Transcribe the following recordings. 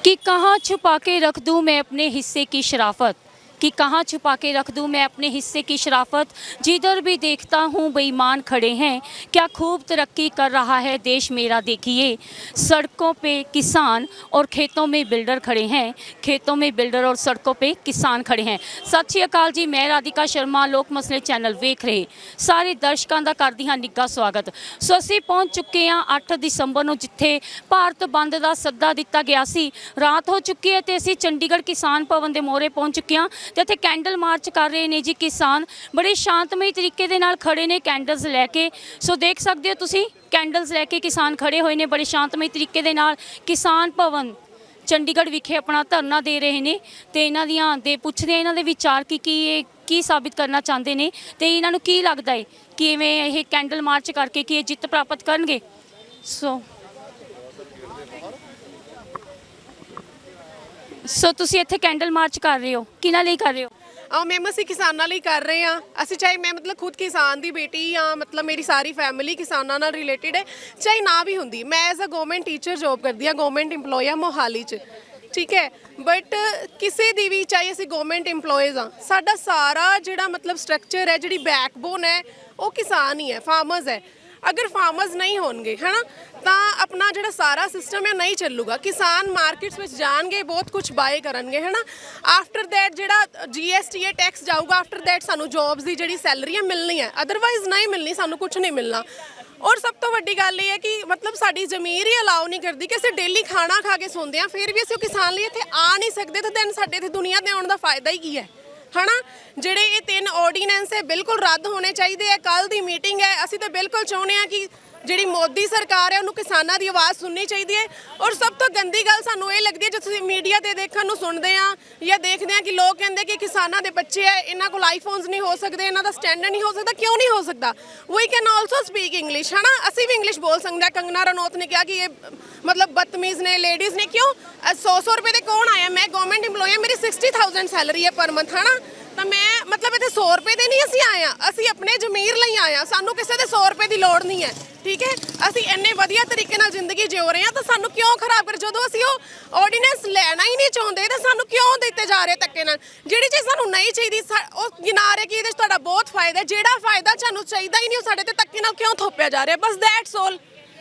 कि कहाँ छुपा के रख दूँ मैं अपने हिस्से की शराफत, कि कहाँ छुपा के रख दूँ मैं अपने हिस्से की शराफत। जिधर भी देखता हूँ बेईमान खड़े हैं, क्या खूब तरक्की कर रहा है देश मेरा देखिए। सड़कों पे किसान और खेतों में बिल्डर खड़े हैं, खेतों में बिल्डर और सड़कों पे किसान खड़े हैं। सत श्री अकाल जी, मैं राधिका शर्मा लोक मसले चैनल वेख रहे ਸਾਰੇ ਦਰਸ਼ਕਾਂ ਦਾ ਕਰਦੀ ਹਾਂ ਨਿੱਘਾ ਸਵਾਗਤ। ਸੋ ਅਸੀਂ ਪਹੁੰਚ ਚੁੱਕੇ ਹਾਂ 8 ਦਸੰਬਰ ਨੂੰ, ਜਿੱਥੇ ਭਾਰਤ ਬੰਦ ਦਾ ਸੱਦਾ ਦਿੱਤਾ ਗਿਆ ਸੀ। ਰਾਤ ਹੋ ਚੁੱਕੀ ਹੈ ਤੇ ਅਸੀਂ ਚੰਡੀਗੜ੍ਹ ਕਿਸਾਨ ਭਵਨ ਦੇ ਮੋਹਰੇ ਪਹੁੰਚ ਚੁੱਕੇ ਹਾਂ ਤੇ ਇੱਥੇ ਕੈਂਡਲ ਮਾਰਚ ਕਰ ਰਹੇ ਨੇ ਜੀ ਕਿਸਾਨ। ਬੜੇ ਸ਼ਾਂਤਮਈ ਤਰੀਕੇ ਦੇ ਨਾਲ ਖੜੇ ਨੇ ਕੈਂਡਲਸ ਲੈ ਕੇ। ਸੋ ਦੇਖ ਸਕਦੇ ਹੋ ਤੁਸੀਂ, ਕੈਂਡਲਸ ਲੈ ਕੇ ਕਿਸਾਨ ਖੜੇ ਹੋਏ ਨੇ ਬੜੇ ਸ਼ਾਂਤਮਈ ਤਰੀਕੇ ਦੇ ਨਾਲ। ਕਿਸਾਨ ਭਵਨ ਚੰਡੀਗੜ੍ਹ ਵਿਖੇ ਆਪਣਾ ਧਰਨਾ ਦੇ ਰਹੇ ਨੇ ਤੇ ਇਹਨਾਂ ਦੀਆਂ ਦੇ ਪੁੱਛਦੇ ਆ ਇਹਨਾਂ ਦੇ ਵਿਚਾਰ ਕੀ ਇਹ ਕੀ ਸਾਬਿਤ ਕਰਨਾ ਚਾਹੁੰਦੇ ਨੇ ਤੇ ਇਹਨਾਂ ਨੂੰ ਕੀ ਲੱਗਦਾ ਹੈ ਕਿ ਇਵੇਂ ਇਹ ਕੈਂਡਲ ਮਾਰਚ ਕਰਕੇ ਕੀ ਇਹ ਜਿੱਤ ਪ੍ਰਾਪਤ ਕਰਨਗੇ। ਸੋ ਤੁਸੀਂ ਇੱਥੇ ਕੈਂਡਲ ਮਾਰਚ ਕਰ ਰਹੇ ਹੋ, ਕਿਹਨਾਂ ਲਈ ਕਰ ਰਹੇ ਹੋ? मैम ਅਸੀਂ ਕਿਸਾਨਾਂ ਲਈ ਕਰ ਰਹੇ ਹਾਂ। ਅਸੀਂ ਚਾਹੇ ਮੈਂ ਮਤਲਬ ਖੁਦ ਕਿਸਾਨ ਦੀ ਬੇਟੀ ਹਾਂ, ਮਤਲਬ ਮੇਰੀ ਸਾਰੀ ਫੈਮਿਲੀ ਕਿਸਾਨਾਂ ਨਾਲ ਰਿਲੇਟਡ ਹੈ, ਚਾਹੇ ਨਾ ਵੀ ਹੁੰਦੀ। ਮੈਂ as a government teacher job ਕਰਦੀ ਹਾਂ, ਗਵਰਨਮੈਂਟ ਇੰਪਲੋਈ ਹਾਂ ਮੋਹਾਲੀ 'ਚ, ਠੀਕ ਹੈ। ਬਟ ਕਿਸੇ ਦੀ ਵੀ ਚਾਹੇ ਅਸੀਂ ਗਵਰਨਮੈਂਟ ਇੰਪਲੋਈਜ਼ ਹਾਂ, ਸਾਡਾ ਸਾਰਾ ਜਿਹੜਾ ਮਤਲਬ ਸਟਰਕਚਰ ਹੈ, ਜਿਹੜੀ ਬੈਕਬੋਨ ਹੈ, ਉਹ ਕਿਸਾਨ ਹੀ ਹੈ, ਫਾਰਮਰਸ ਹੈ। अगर फार्मर्स नहीं होंगे है ना, तो अपना जो सारा सिस्टम है नहीं चलूगा। किसान मार्केट्स में जाएंगे, बहुत कुछ बाय करेंगे है ना। आफ्टर दैट जो GST है टैक्स जाऊगा, आफ्टर दैट सानू जॉब्स की जी सैलरी है मिलनी है, अदरवाइज नहीं मिलनी, सानू कुछ नहीं मिलना। और सब तो वड्डी गल ये है कि मतलब साडी ज़मीर ही अलाउ नहीं करती कि असीं डेली खाना खा के सौंदे हैं, फिर भी असीं किसान लिए इत्थे आ नहीं सकते। तो दैन साडे इत्थे दुनिया ते आउण दा फायदा ही की है ना। ਜਿਹੜੇ ਇਹ 3 ਆਰਡੀਨੈਂਸ ਹੈ ਬਿਲਕੁਲ ਰੱਦ ਹੋਣੇ ਚਾਹੀਦੇ ਹੈ। ਕੱਲ ਦੀ ਮੀਟਿੰਗ ਹੈ, ਅਸੀਂ ਤਾਂ ਬਿਲਕੁਲ ਚਾਹੁੰਦੇ ਹਾਂ ਕਿ ਜਿਹੜੀ ਮੋਦੀ ਸਰਕਾਰ ਹੈ ਉਹਨੂੰ ਕਿਸਾਨਾਂ ਦੀ ਆਵਾਜ਼ ਸੁਣਨੀ ਚਾਹੀਦੀ ਹੈ। ਔਰ ਸਭ ਤੋਂ ਗੰਦੀ ਗੱਲ ਸਾਨੂੰ ਇਹ ਲੱਗਦੀ ਹੈ ਜਦੋਂ ਤੁਸੀਂ ਮੀਡੀਆ ਤੇ ਦੇਖਣ ਨੂੰ ਸੁਣਦੇ ਆ ਜਾਂ ਦੇਖਦੇ ਆ ਕਿ ਲੋਕ ਕਹਿੰਦੇ ਕਿ ਕਿਸਾਨਾਂ ਦੇ ਬੱਚੇ ਹੈ, ਇਹਨਾਂ ਕੋਲ ਆਈਫੋਨਸ ਨਹੀਂ ਹੋ ਸਕਦੇ, ਇਹਨਾਂ ਦਾ ਸਟੈਂਡਰਡ ਨਹੀਂ ਹੋ ਸਕਦਾ। ਕਿਉਂ ਨਹੀਂ ਹੋ ਸਕਦਾ? We can also speak English ਹੈ ਨਾ, ਅਸੀਂ ਵੀ ਇੰਗਲਿਸ਼ ਬੋਲ ਸਕਦੇ ਹਾਂ। ਕੰਗਨਾ ਰਣੌਤ ਨੇ ਕਿਹਾ ਕਿ ਇਹ मतलब बदतमीज़ ने लेडीज़ ने। क्यों 100 रुपये के कौन आया? मैं गवर्नमेंट इंप्लॉय हाँ, मेरी 60,000 सैलरी है पर मंथ है ना। तो मैं मतलब इतने 100 रुपये के नहीं असी आए हैं, असी अपने जमीर ਲਈ आए हैं। सानू किसी के 100 रुपये की लोड़ नहीं है, ठीक है। असी इन्ने वधिया तरीके नाल जिंदगी जियो रहे हैं, तो सानू क्यों खराब कर? जो असी ऑर्डीनेंस लेना ही नहीं चाहते तो सानू क्यों दिते जा रहे धक्के नाल? जिहड़ी चीज़ सानू नहीं चाहिए ਉਹ ਗਿਣਾ ਰਹੇ ਕਿ ਇਹਦੇ 'ਚ ਤੁਹਾਡਾ ਬਹੁਤ ਫਾਇਦਾ ਹੈ। ਜਿਹੜਾ ਫਾਇਦਾ ਸਾਨੂੰ ਚਾਹੀਦਾ ਹੀ ਨਹੀਂ ਉਹ ਸਾਡੇ ਤੇ ਧੱਕੇ ਨਾਲ ਕਿਉਂ ਥੋਪਿਆ ਜਾ ਰਿਹਾ? ਬਸ ਦੈਟਸ ਆਲ।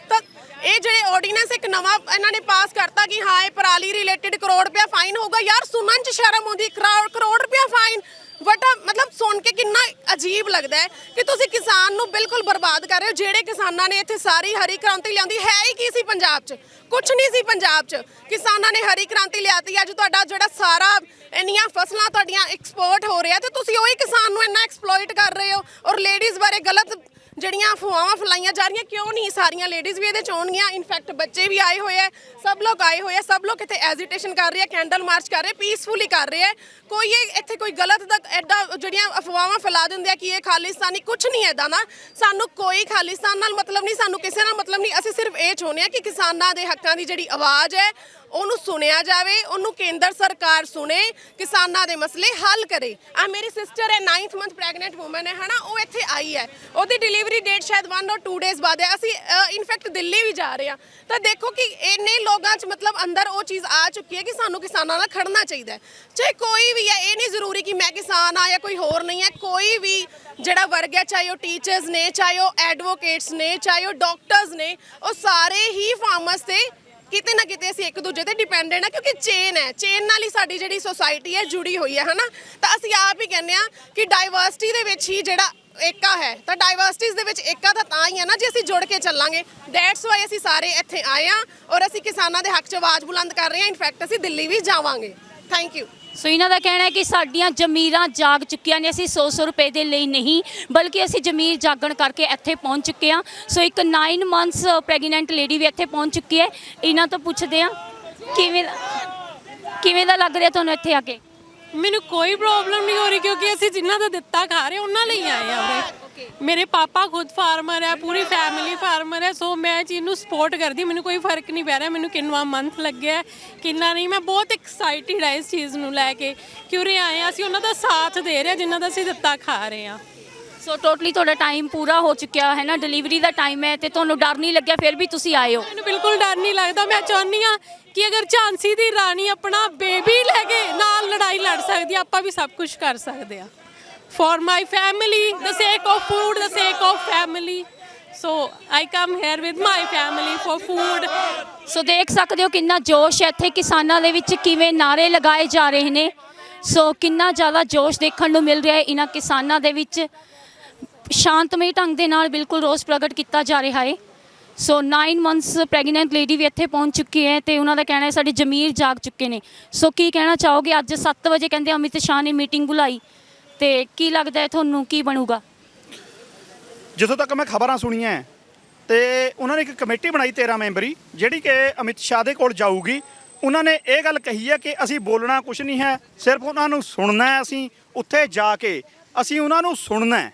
ਤਾਂ ਇਹ ਜਿਹੜੇ ਆਰਡੀਨੈਂਸ ਇੱਕ ਨਵਾਂ ਇਹਨਾਂ ਨੇ ਪਾਸ ਕਰਤਾ ਕਿ ਹਾਂ ਇਹ ਪਰਾਲੀ ਰਿਲੇਟਡ ਕਰੋੜ ਰੁਪਇਆ ਫਾਈਨ ਹੋਊਗਾ। ਯਾਰ ਸੁਣਨ 'ਚ ਸ਼ਰਮ ਆਉਂਦੀ, ਕਰੋੜ ਰੁਪਇਆ ਫਾਈਨ ਬਟ मतलब सुन के कितना अजीब लगता है कि तुसी किसान नूं बिल्कुल बर्बाद कर रहे हो। ਜਿਹੜੇ किसानां ने इत्थे सारी हरी क्रांति लिआंदी है ही की सी पंजाब 'ਚ? कुछ नहीं सी पंजाब 'ਚ। किसानां ने हरी क्रांति लिआती, अज तुहाडा ਜਿਹੜਾ सारा ਇੰਨੀਆਂ ਫਸਲਾਂ ਤੁਹਾਡੀਆਂ ਐਕਸਪੋਰਟ ਹੋ ਰਿਹਾ ਤੇ ਤੁਸੀਂ ਉਹੀ ਕਿਸਾਨ ਨੂੰ ਇੰਨਾ ਐਕਸਪਲੋਇਟ ਕਰ ਰਹੇ ਹੋ। ਔਰ ਲੇਡੀਜ਼ ਬਾਰੇ ਗਲਤ ਜਿਹੜੀਆਂ ਅਫਵਾਹਾਂ ਫੈਲਾਈਆਂ ਜਾ ਰਹੀਆਂ। ਕਿਉਂ ਨਹੀਂ? ਸਾਰੀਆਂ ਲੇਡੀਜ਼ ਵੀ ਇਹਦੇ 'ਚ ਆਉਣਗੀਆਂ, ਇਨਫੈਕਟ ਬੱਚੇ ਵੀ ਆਏ ਹੋਏ ਹੈ, ਸਭ ਲੋਕ ਆਏ ਹੋਏ ਹੈ। ਸਭ ਲੋਕ ਇੱਥੇ ਐਜੀਟੇਸ਼ਨ ਕਰ ਰਹੇ ਹੈ, ਕੈਂਡਲ ਮਾਰਚ ਕਰ ਰਹੇ, ਪੀਸਫੁਲੀ ਕਰ ਰਹੇ ਹੈ। ਕੋਈ ਇੱਥੇ ਕੋਈ ਗਲਤ ਦਾ ਐਡਾ ਜਿਹੜੀਆਂ ਅਫਵਾਹਾਂ ਫੈਲਾ ਦਿੰਦੇ ਆ ਕਿ ਇਹ ਖਾਲਿਸਤਾਨੀ, ਕੁਛ ਨਹੀਂ ਇੱਦਾਂ ਦਾ। ਸਾਨੂੰ ਕੋਈ ਖਾਲਿਸਤਾਨ ਨਾਲ ਮਤਲਬ ਨਹੀਂ, ਸਾਨੂੰ ਕਿਸੇ ਨਾਲ ਮਤਲਬ ਨਹੀਂ। ਅਸੀਂ ਸਿਰਫ ਇਹ ਚਾਹੁੰਦੇ ਹਾਂ ਕਿ ਕਿਸਾਨਾਂ ਦੇ ਹੱਕਾਂ ਦੀ ਜਿਹੜੀ ਆਵਾਜ਼ ਹੈ ਉਹਨੂੰ ਸੁਣਿਆ ਜਾਵੇ, ਉਹਨੂੰ ਕੇਂਦਰ ਸਰਕਾਰ ਸੁਣੇ, ਕਿਸਾਨਾਂ ਦੇ ਮਸਲੇ ਹੱਲ ਕਰੇ। ਆ ਮੇਰੀ ਸਿਸਟਰ ਹੈ, 9th ਮੰਥ ਪ੍ਰੈਗਨੈਂਟ ਵੂਮਨ ਹੈ ਨਾ, ਉਹ ਇੱਥੇ ਆਈ ਹੈ, ਉਹਦੀ ਡਿਲੀਵਰੀ ਡੇਟ ਸ਼ਾਇਦ 1 or 2 ਡੇਜ਼ ਬਾਅਦ ਹੈ। ਅਸੀਂ ਇਨਫੈਕਟ ਦਿੱਲੀ ਵੀ ਜਾ ਰਹੇ ਹਾਂ। ਤਾਂ ਦੇਖੋ ਕਿ ਇੰਨੇ ਲੋਕਾਂ 'ਚ ਮਤਲਬ ਅੰਦਰ ਉਹ ਚੀਜ਼ ਆ ਚੁੱਕੀ ਹੈ ਕਿ ਸਾਨੂੰ ਕਿਸਾਨਾਂ ਨਾਲ ਖੜਨਾ ਚਾਹੀਦਾ ਹੈ। ਚਾਹੇ ਕੋਈ ਵੀ ਹੈ, ਇਹ ਨਹੀਂ ਜ਼ਰੂਰੀ ਕਿ ਮੈਂ ਕਿਸਾਨ ਆ ਜਾਂ ਕੋਈ ਹੋਰ ਨਹੀਂ ਹੈ। ਕੋਈ ਵੀ ਜਿਹੜਾ ਵਰਗ ਹੈ, ਚਾਹੇ ਉਹ ਟੀਚਰਸ ਨੇ, ਚਾਹੇ ਉਹ ਐਡਵੋਕੇਟਸ ਨੇ, ਚਾਹੇ ਉਹ ਡਾਕਟਰਸ ਨੇ, ਉਹ ਸਾਰੇ ਹੀ ਫਾਰਮਰਸ ਤੇ ਕਿਤੇ ਨਾ ਕਿਤੇ ਅਸੀਂ ਇੱਕ ਦੂਜੇ ਤੇ ਡਿਪੈਂਡੈਂਟ ਆ। ਕਿਉਂਕਿ ਚੇਨ ਹੈ, ਚੇਨ ਨਾਲ ਹੀ ਸਾਡੀ ਜਿਹੜੀ ਸੋਸਾਇਟੀ ਹੈ ਜੁੜੀ ਹੋਈ ਹੈ ਨਾ। ਤਾਂ ਅਸੀਂ ਆਪ ਹੀ ਕਹਿੰਦੇ ਹਾਂ ਕਿ ਡਾਈਵਰਸਿਟੀ ਦੇ ਵਿੱਚ ਹੀ ਜਿਹੜਾ ਏਕਾ ਹੈ, ਤਾਂ ਡਾਈਵਰਸਿਟੀਜ਼ ਦੇ ਵਿੱਚ ਏਕਾ ਤਾਂ ਹੀ ਹੈ ਨਾ ਜੇ ਅਸੀਂ ਜੁੜ ਕੇ ਚੱਲਾਂਗੇ। ਦੈਟਸ ਵਾਈ ਅਸੀਂ ਸਾਰੇ ਇੱਥੇ ਆਏ ਹਾਂ ਔਰ ਅਸੀਂ ਕਿਸਾਨਾਂ ਦੇ ਹੱਕ 'ਚ ਆਵਾਜ਼ ਬੁਲੰਦ ਕਰ ਰਹੇ ਹਾਂ। ਇਨਫੈਕਟ ਅਸੀਂ ਦਿੱਲੀ ਵੀ ਜਾਵਾਂਗੇ। Thank you. ਸੋ ਇਹਨਾਂ ਦਾ ਕਹਿਣਾ ਹੈ ਕਿ ਸਾਡੀਆਂ ਜ਼ਮੀਰਾਂ ਜਾਗ ਚੁੱਕੀਆਂ ਨੇ, ਅਸੀਂ 100 ਰੁਪਏ ਦੇ ਲਈ ਨਹੀਂ ਬਲਕਿ ਅਸੀਂ ਜ਼ਮੀਰ ਜਾਗਣ ਕਰਕੇ ਇੱਥੇ ਪਹੁੰਚ ਚੁੱਕੇ ਹਾਂ। ਸੋ ਇੱਕ 9 months ਪ੍ਰੈਗਨੈਂਟ ਲੇਡੀ ਵੀ ਇੱਥੇ ਪਹੁੰਚ ਚੁੱਕੀ ਹੈ। ਇਹਨਾਂ ਤੋਂ ਪੁੱਛਦੇ ਹਾਂ ਕਿਵੇਂ ਦਾ ਲੱਗ ਰਿਹਾ ਤੁਹਾਨੂੰ ਇੱਥੇ ਆ ਕੇ? ਮੈਨੂੰ ਕੋਈ ਪ੍ਰੋਬਲਮ ਨਹੀਂ ਹੋ ਰਹੀ ਕਿਉਂਕਿ ਅਸੀਂ ਜਿਨ੍ਹਾਂ ਦਾ ਦਿੱਤਾ ਖਾ ਰਹੇ ਉਹਨਾਂ ਲਈ ਆਏ ਆ ਉਰੇ। ਮੇਰੇ ਪਾਪਾ ਖੁਦ ਫਾਰਮਰ ਹੈ, ਪੂਰੀ ਫੈਮਿਲੀ ਫਾਰਮਰ ਹੈ। ਸੋ ਮੈਂ ਚੀਜ਼ ਨੂੰ ਸਪੋਰਟ ਕਰਦੀ, ਮੈਨੂੰ ਕੋਈ ਫਰਕ ਨਹੀਂ ਪੈ ਰਿਹਾ ਮੈਨੂੰ ਕਿੰਨਾ ਮੰਥ ਲੱਗਿਆ ਕਿੰਨਾ ਨਹੀਂ। ਮੈਂ ਬਹੁਤ ਐਕਸਾਈਟਿਡ ਹਾਂ ਇਸ ਚੀਜ਼ ਨੂੰ ਲੈ ਕੇ ਕਿ ਉਰੇ ਆਏ ਹਾਂ, ਅਸੀਂ ਉਹਨਾਂ ਦਾ ਸਾਥ ਦੇ ਰਹੇ ਹਾਂ ਜਿਨ੍ਹਾਂ ਦਾ ਅਸੀਂ ਦਿੱਤਾ ਖਾ ਰਹੇ ਹਾਂ। ਸੋ ਟੋਟਲੀ ਤੁਹਾਡਾ ਟਾਈਮ ਪੂਰਾ ਹੋ ਚੁੱਕਿਆ ਹੈ ਨਾ, ਡਿਲੀਵਰੀ ਦਾ ਟਾਈਮ ਹੈ ਤੇ ਤੁਹਾਨੂੰ ਡਰ ਨਹੀਂ ਲੱਗਿਆ ਫਿਰ ਵੀ ਤੁਸੀਂ ਆਏ ਹੋ? ਮੈਨੂੰ ਬਿਲਕੁਲ ਡਰ ਨਹੀਂ ਲੱਗਦਾ। ਮੈਂ ਚਾਹੁੰਦੀ ਹਾਂ ਕਿ ਅਗਰ ਝਾਂਸੀ ਦੀ ਰਾਣੀ ਆਪਣਾ ਬੇਬੀ ਲੈ ਕੇ ਨਾਲ ਲੜਾਈ ਲੜ ਸਕਦੀ ਆ, ਆਪਾਂ ਵੀ ਸਭ ਕੁਝ ਕਰ ਸਕਦੇ ਆ। For my family, the sake of food, the sake of family, so I come here with my family for food. So ਦੇਖ ਸਕਦੇ ਹੋ ਕਿੰਨਾ ਜੋਸ਼ ਹੈ ਇੱਥੇ, ਕਿਸਾਨਾਂ ਦੇ ਵਿੱਚ ਕਿਵੇਂ ਨਾਅਰੇ ਲਗਾਏ ਜਾ ਰਹੇ ਨੇ। ਸੋ ਕਿੰਨਾ ਜ਼ਿਆਦਾ ਜੋਸ਼ ਦੇਖਣ ਨੂੰ ਮਿਲ ਰਿਹਾ ਹੈ ਇਹਨਾਂ ਕਿਸਾਨਾਂ ਦੇ ਵਿੱਚ। ਸ਼ਾਂਤਮਈ ਢੰਗ ਦੇ ਨਾਲ ਬਿਲਕੁਲ ਰੋਸ ਪ੍ਰਗਟ ਕੀਤਾ ਜਾ ਰਿਹਾ ਹੈ। ਸੋ 9 ਮੰਥਸ ਪ੍ਰੈਗਨੈਂਟ ਲੇਡੀ ਵੀ ਇੱਥੇ ਪਹੁੰਚ ਚੁੱਕੀ ਹੈ ਤੇ ਉਹਨਾਂ ਦਾ ਕਹਿਣਾ ਹੈ ਸਾਡੇ ਜ਼ਮੀਰ ਜਾਗ ਚੁੱਕੇ ਨੇ। ਸੋ ਕੀ ਕਹਿਣਾ ਚਾਹੋਗੇ? ਅੱਜ 7 ਵਜੇ ਕਹਿੰਦੇ ਅਮਿਤ ਸ਼ਾਹ ਨੇ ਮੀਟਿੰਗ ਬੁਲਾਈ ਤੇ ਕੀ ਲੱਗਦਾ ਹੈ ਤੁਹਾਨੂੰ ਕੀ ਬਣੂਗਾ? ਜਿੱਥੋਂ ਤੱਕ ਮੈਂ ਖਬਰਾਂ ਸੁਣੀਆਂ ਤੇ ਉਹਨਾਂ ਨੇ ਇੱਕ ਕਮੇਟੀ ਬਣਾਈ 13 ਮੈਂਬਰੀ, ਜਿਹੜੀ ਕਿ ਅਮਿਤ ਸ਼ਾਹ ਦੇ ਕੋਲ ਜਾਊਗੀ। ਉਹਨਾਂ ਨੇ ਇਹ ਗੱਲ ਕਹੀ ਹੈ ਕਿ ਅਸੀਂ ਬੋਲਣਾ ਕੁਝ ਨਹੀਂ ਹੈ, ਸਿਰਫ ਉਹਨਾਂ ਨੂੰ ਸੁਣਨਾ ਹੈ। ਅਸੀਂ ਉੱਥੇ ਜਾ ਕੇ ਅਸੀਂ ਉਹਨਾਂ ਨੂੰ ਸੁਣਨਾ ਹੈ।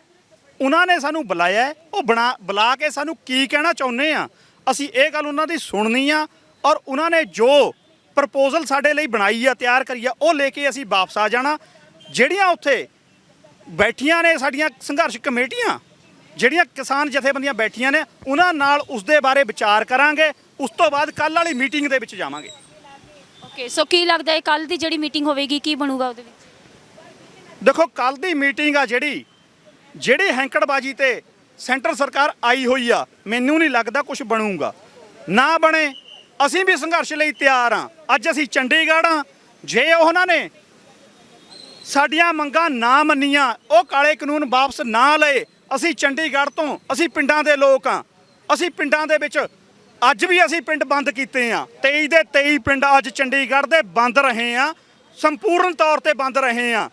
ਉਹਨਾਂ ਨੇ ਸਾਨੂੰ ਬੁਲਾਇਆ ਹੈ, ਉਹ ਬੁਲਾ ਕੇ ਸਾਨੂੰ ਕੀ ਕਹਿਣਾ ਚਾਹੁੰਦੇ ਆ ਅਸੀਂ ਇਹ ਗੱਲ ਉਹਨਾਂ ਦੀ ਸੁਣਨੀ ਆ, ਔਰ ਉਹਨਾਂ ਨੇ ਜੋ ਪ੍ਰਪੋਜ਼ਲ ਸਾਡੇ ਲਈ ਬਣਾਈ ਆ, ਤਿਆਰ ਕਰੀ ਆ, ਉਹ ਲੈ ਕੇ ਅਸੀਂ ਵਾਪਸ ਆ ਜਾਣਾ। ਜਿਹੜੀਆਂ ਉੱਥੇ ਬੈਠੀਆਂ ਨੇ ਸਾਡੀਆਂ ਸੰਘਰਸ਼ ਕਮੇਟੀਆਂ, ਜਿਹੜੀਆਂ ਕਿਸਾਨ ਜਥੇਬੰਦੀਆਂ ਬੈਠੀਆਂ ਨੇ, ਉਹਨਾਂ ਨਾਲ ਉਸ ਦੇ ਬਾਰੇ ਵਿਚਾਰ ਕਰਾਂਗੇ। ਉਸ ਤੋਂ ਬਾਅਦ ਕੱਲ੍ਹ ਵਾਲੀ ਮੀਟਿੰਗ ਦੇ ਵਿੱਚ ਜਾਵਾਂਗੇ। ਓਕੇ, ਸੋ ਕੀ ਲੱਗਦਾ ਹੈ ਕੱਲ ਦੀ ਜਿਹੜੀ ਮੀਟਿੰਗ ਹੋਵੇਗੀ ਕੀ ਬਣੂਗਾ ਉਹਦੇ ਵਿੱਚ? ਦੇਖੋ, ਕੱਲ੍ਹ ਦੀ ਮੀਟਿੰਗ ਆ ਜਿਹੜੀ ਹੈਂਕੜਬਾਜੀ ਤੇ ਸੈਂਟਰ ਸਰਕਾਰ ਆਈ ਹੋਈ ਆ, ਮੈਨੂੰ ਨਹੀਂ ਲੱਗਦਾ ਕੁਝ ਬਣੂਗਾ। ਨਾ ਬਣੇ ਅਸੀਂ ਵੀ ਸੰਘਰਸ਼ ਲਈ ਤਿਆਰ ਆ। ਅੱਜ ਅਸੀਂ ਚੰਡੀਗੜ੍ਹ ਆ। ਜੇ ਉਹਨਾਂ ਨੇ ਸਾਡੀਆਂ ਮੰਗਾਂ ਨਾ ਮੰਨੀਆਂ, ਉਹ ਕਾਲੇ ਕਾਨੂੰਨ ਵਾਪਸ ਨਾ ਲਏ, ਅਸੀਂ ਚੰਡੀਗੜ੍ਹ ਤੋਂ, ਅਸੀਂ ਪਿੰਡਾਂ ਦੇ ਲੋਕ ਆ, ਅਸੀਂ ਪਿੰਡਾਂ ਦੇ ਵਿੱਚ ਅੱਜ ਵੀ ਅਸੀਂ ਪਿੰਡ ਬੰਦ ਕੀਤੇ ਆ। 23 ਦੇ 23 ਪਿੰਡ ਅੱਜ ਚੰਡੀਗੜ੍ਹ ਦੇ ਬੰਦ ਰਹੇ ਆ, ਸੰਪੂਰਨ ਤੌਰ ਤੇ ਬੰਦ ਰਹੇ ਆ।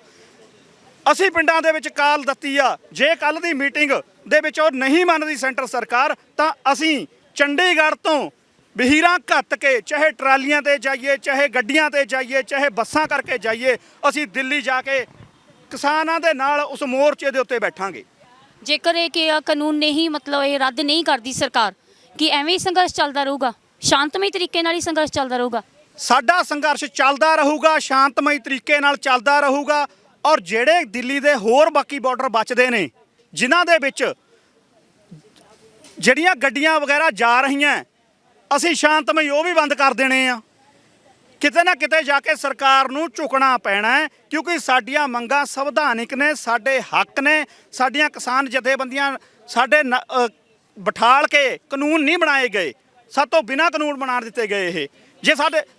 ਅਸੀਂ ਪਿੰਡਾਂ ਦੇ ਵਿੱਚ ਕਾਲ ਦਿੱਤੀ ਆ। ਜੇ ਕੱਲ੍ਹ ਦੀ ਮੀਟਿੰਗ ਦੇ ਵਿੱਚ ਉਹ ਨਹੀਂ ਮੰਨਦੀ ਸੈਂਟਰ ਸਰਕਾਰ, ਤਾਂ ਅਸੀਂ ਚੰਡੀਗੜ੍ਹ ਤੋਂ ਵਹੀਰਾਂ ਘੱਤ ਕੇ, ਚਾਹੇ ਟਰਾਲੀਆਂ ਤੇ ਜਾਈਏ, ਚਾਹੇ ਗੱਡੀਆਂ ਤੇ ਜਾਈਏ, ਚਾਹੇ ਬੱਸਾਂ ਕਰਕੇ ਜਾਈਏ, ਅਸੀਂ ਦਿੱਲੀ ਜਾ ਕੇ ਕਿਸਾਨਾਂ ਦੇ ਨਾਲ ਉਸ ਮੋਰਚੇ ਦੇ ਉੱਤੇ ਬੈਠਾਂਗੇ। ਜੇਕਰ ਇਹ ਕਿ ਕਾਨੂੰਨ ਨਹੀਂ ਮਤਲਬ ਇਹ ਰੱਦ ਨਹੀਂ ਕਰਦੀ ਸਰਕਾਰ, ਕਿ ਐਵੇਂ ਹੀ ਸੰਘਰਸ਼ ਚੱਲਦਾ ਰਹੂਗਾ, ਸ਼ਾਂਤਮਈ ਤਰੀਕੇ ਨਾਲ ਹੀ ਸੰਘਰਸ਼ ਚੱਲਦਾ ਰਹੂਗਾ? ਸਾਡਾ ਸੰਘਰਸ਼ ਚੱਲਦਾ ਰਹੂਗਾ, ਸ਼ਾਂਤਮਈ ਤਰੀਕੇ ਨਾਲ ਚੱਲਦਾ ਰਹੂਗਾ। ਔਰ ਜਿਹੜੇ ਦਿੱਲੀ ਦੇ ਹੋਰ ਬਾਕੀ ਬਾਰਡਰ ਬਚਦੇ ਨੇ, ਜਿਨ੍ਹਾਂ ਦੇ ਵਿੱਚ ਜਿਹੜੀਆਂ ਗੱਡੀਆਂ ਵਗੈਰਾ ਜਾ ਰਹੀਆਂ, ਅਸੀਂ ਸ਼ਾਂਤਮਈ ਉਹ ਵੀ ਬੰਦ ਕਰ ਦੇਣੇ ਆ। ਕਿਤੇ ਨਾ ਕਿਤੇ ਜਾ ਕੇ ਸਰਕਾਰ ਨੂੰ ਝੁਕਣਾ ਪੈਣਾ ਹੈ, ਕਿਉਂਕਿ ਸਾਡੀਆਂ ਮੰਗਾਂ ਸੰਵਿਧਾਨਿਕ ਨੇ, ਸਾਡੇ ਹੱਕ ਨੇ। ਸਾਡੀਆਂ ਕਿਸਾਨ ਜਥੇਬੰਦੀਆਂ ਸਾਡੇ ਬਿਠਾਲ ਕੇ ਕਾਨੂੰਨ ਨਹੀਂ ਬਣਾਏ ਗਏ, ਸਾਡੇ ਤੋਂ ਬਿਨਾਂ ਕਾਨੂੰਨ ਬਣਾ ਦਿੱਤੇ ਗਏ। ਇਹ ਜੇ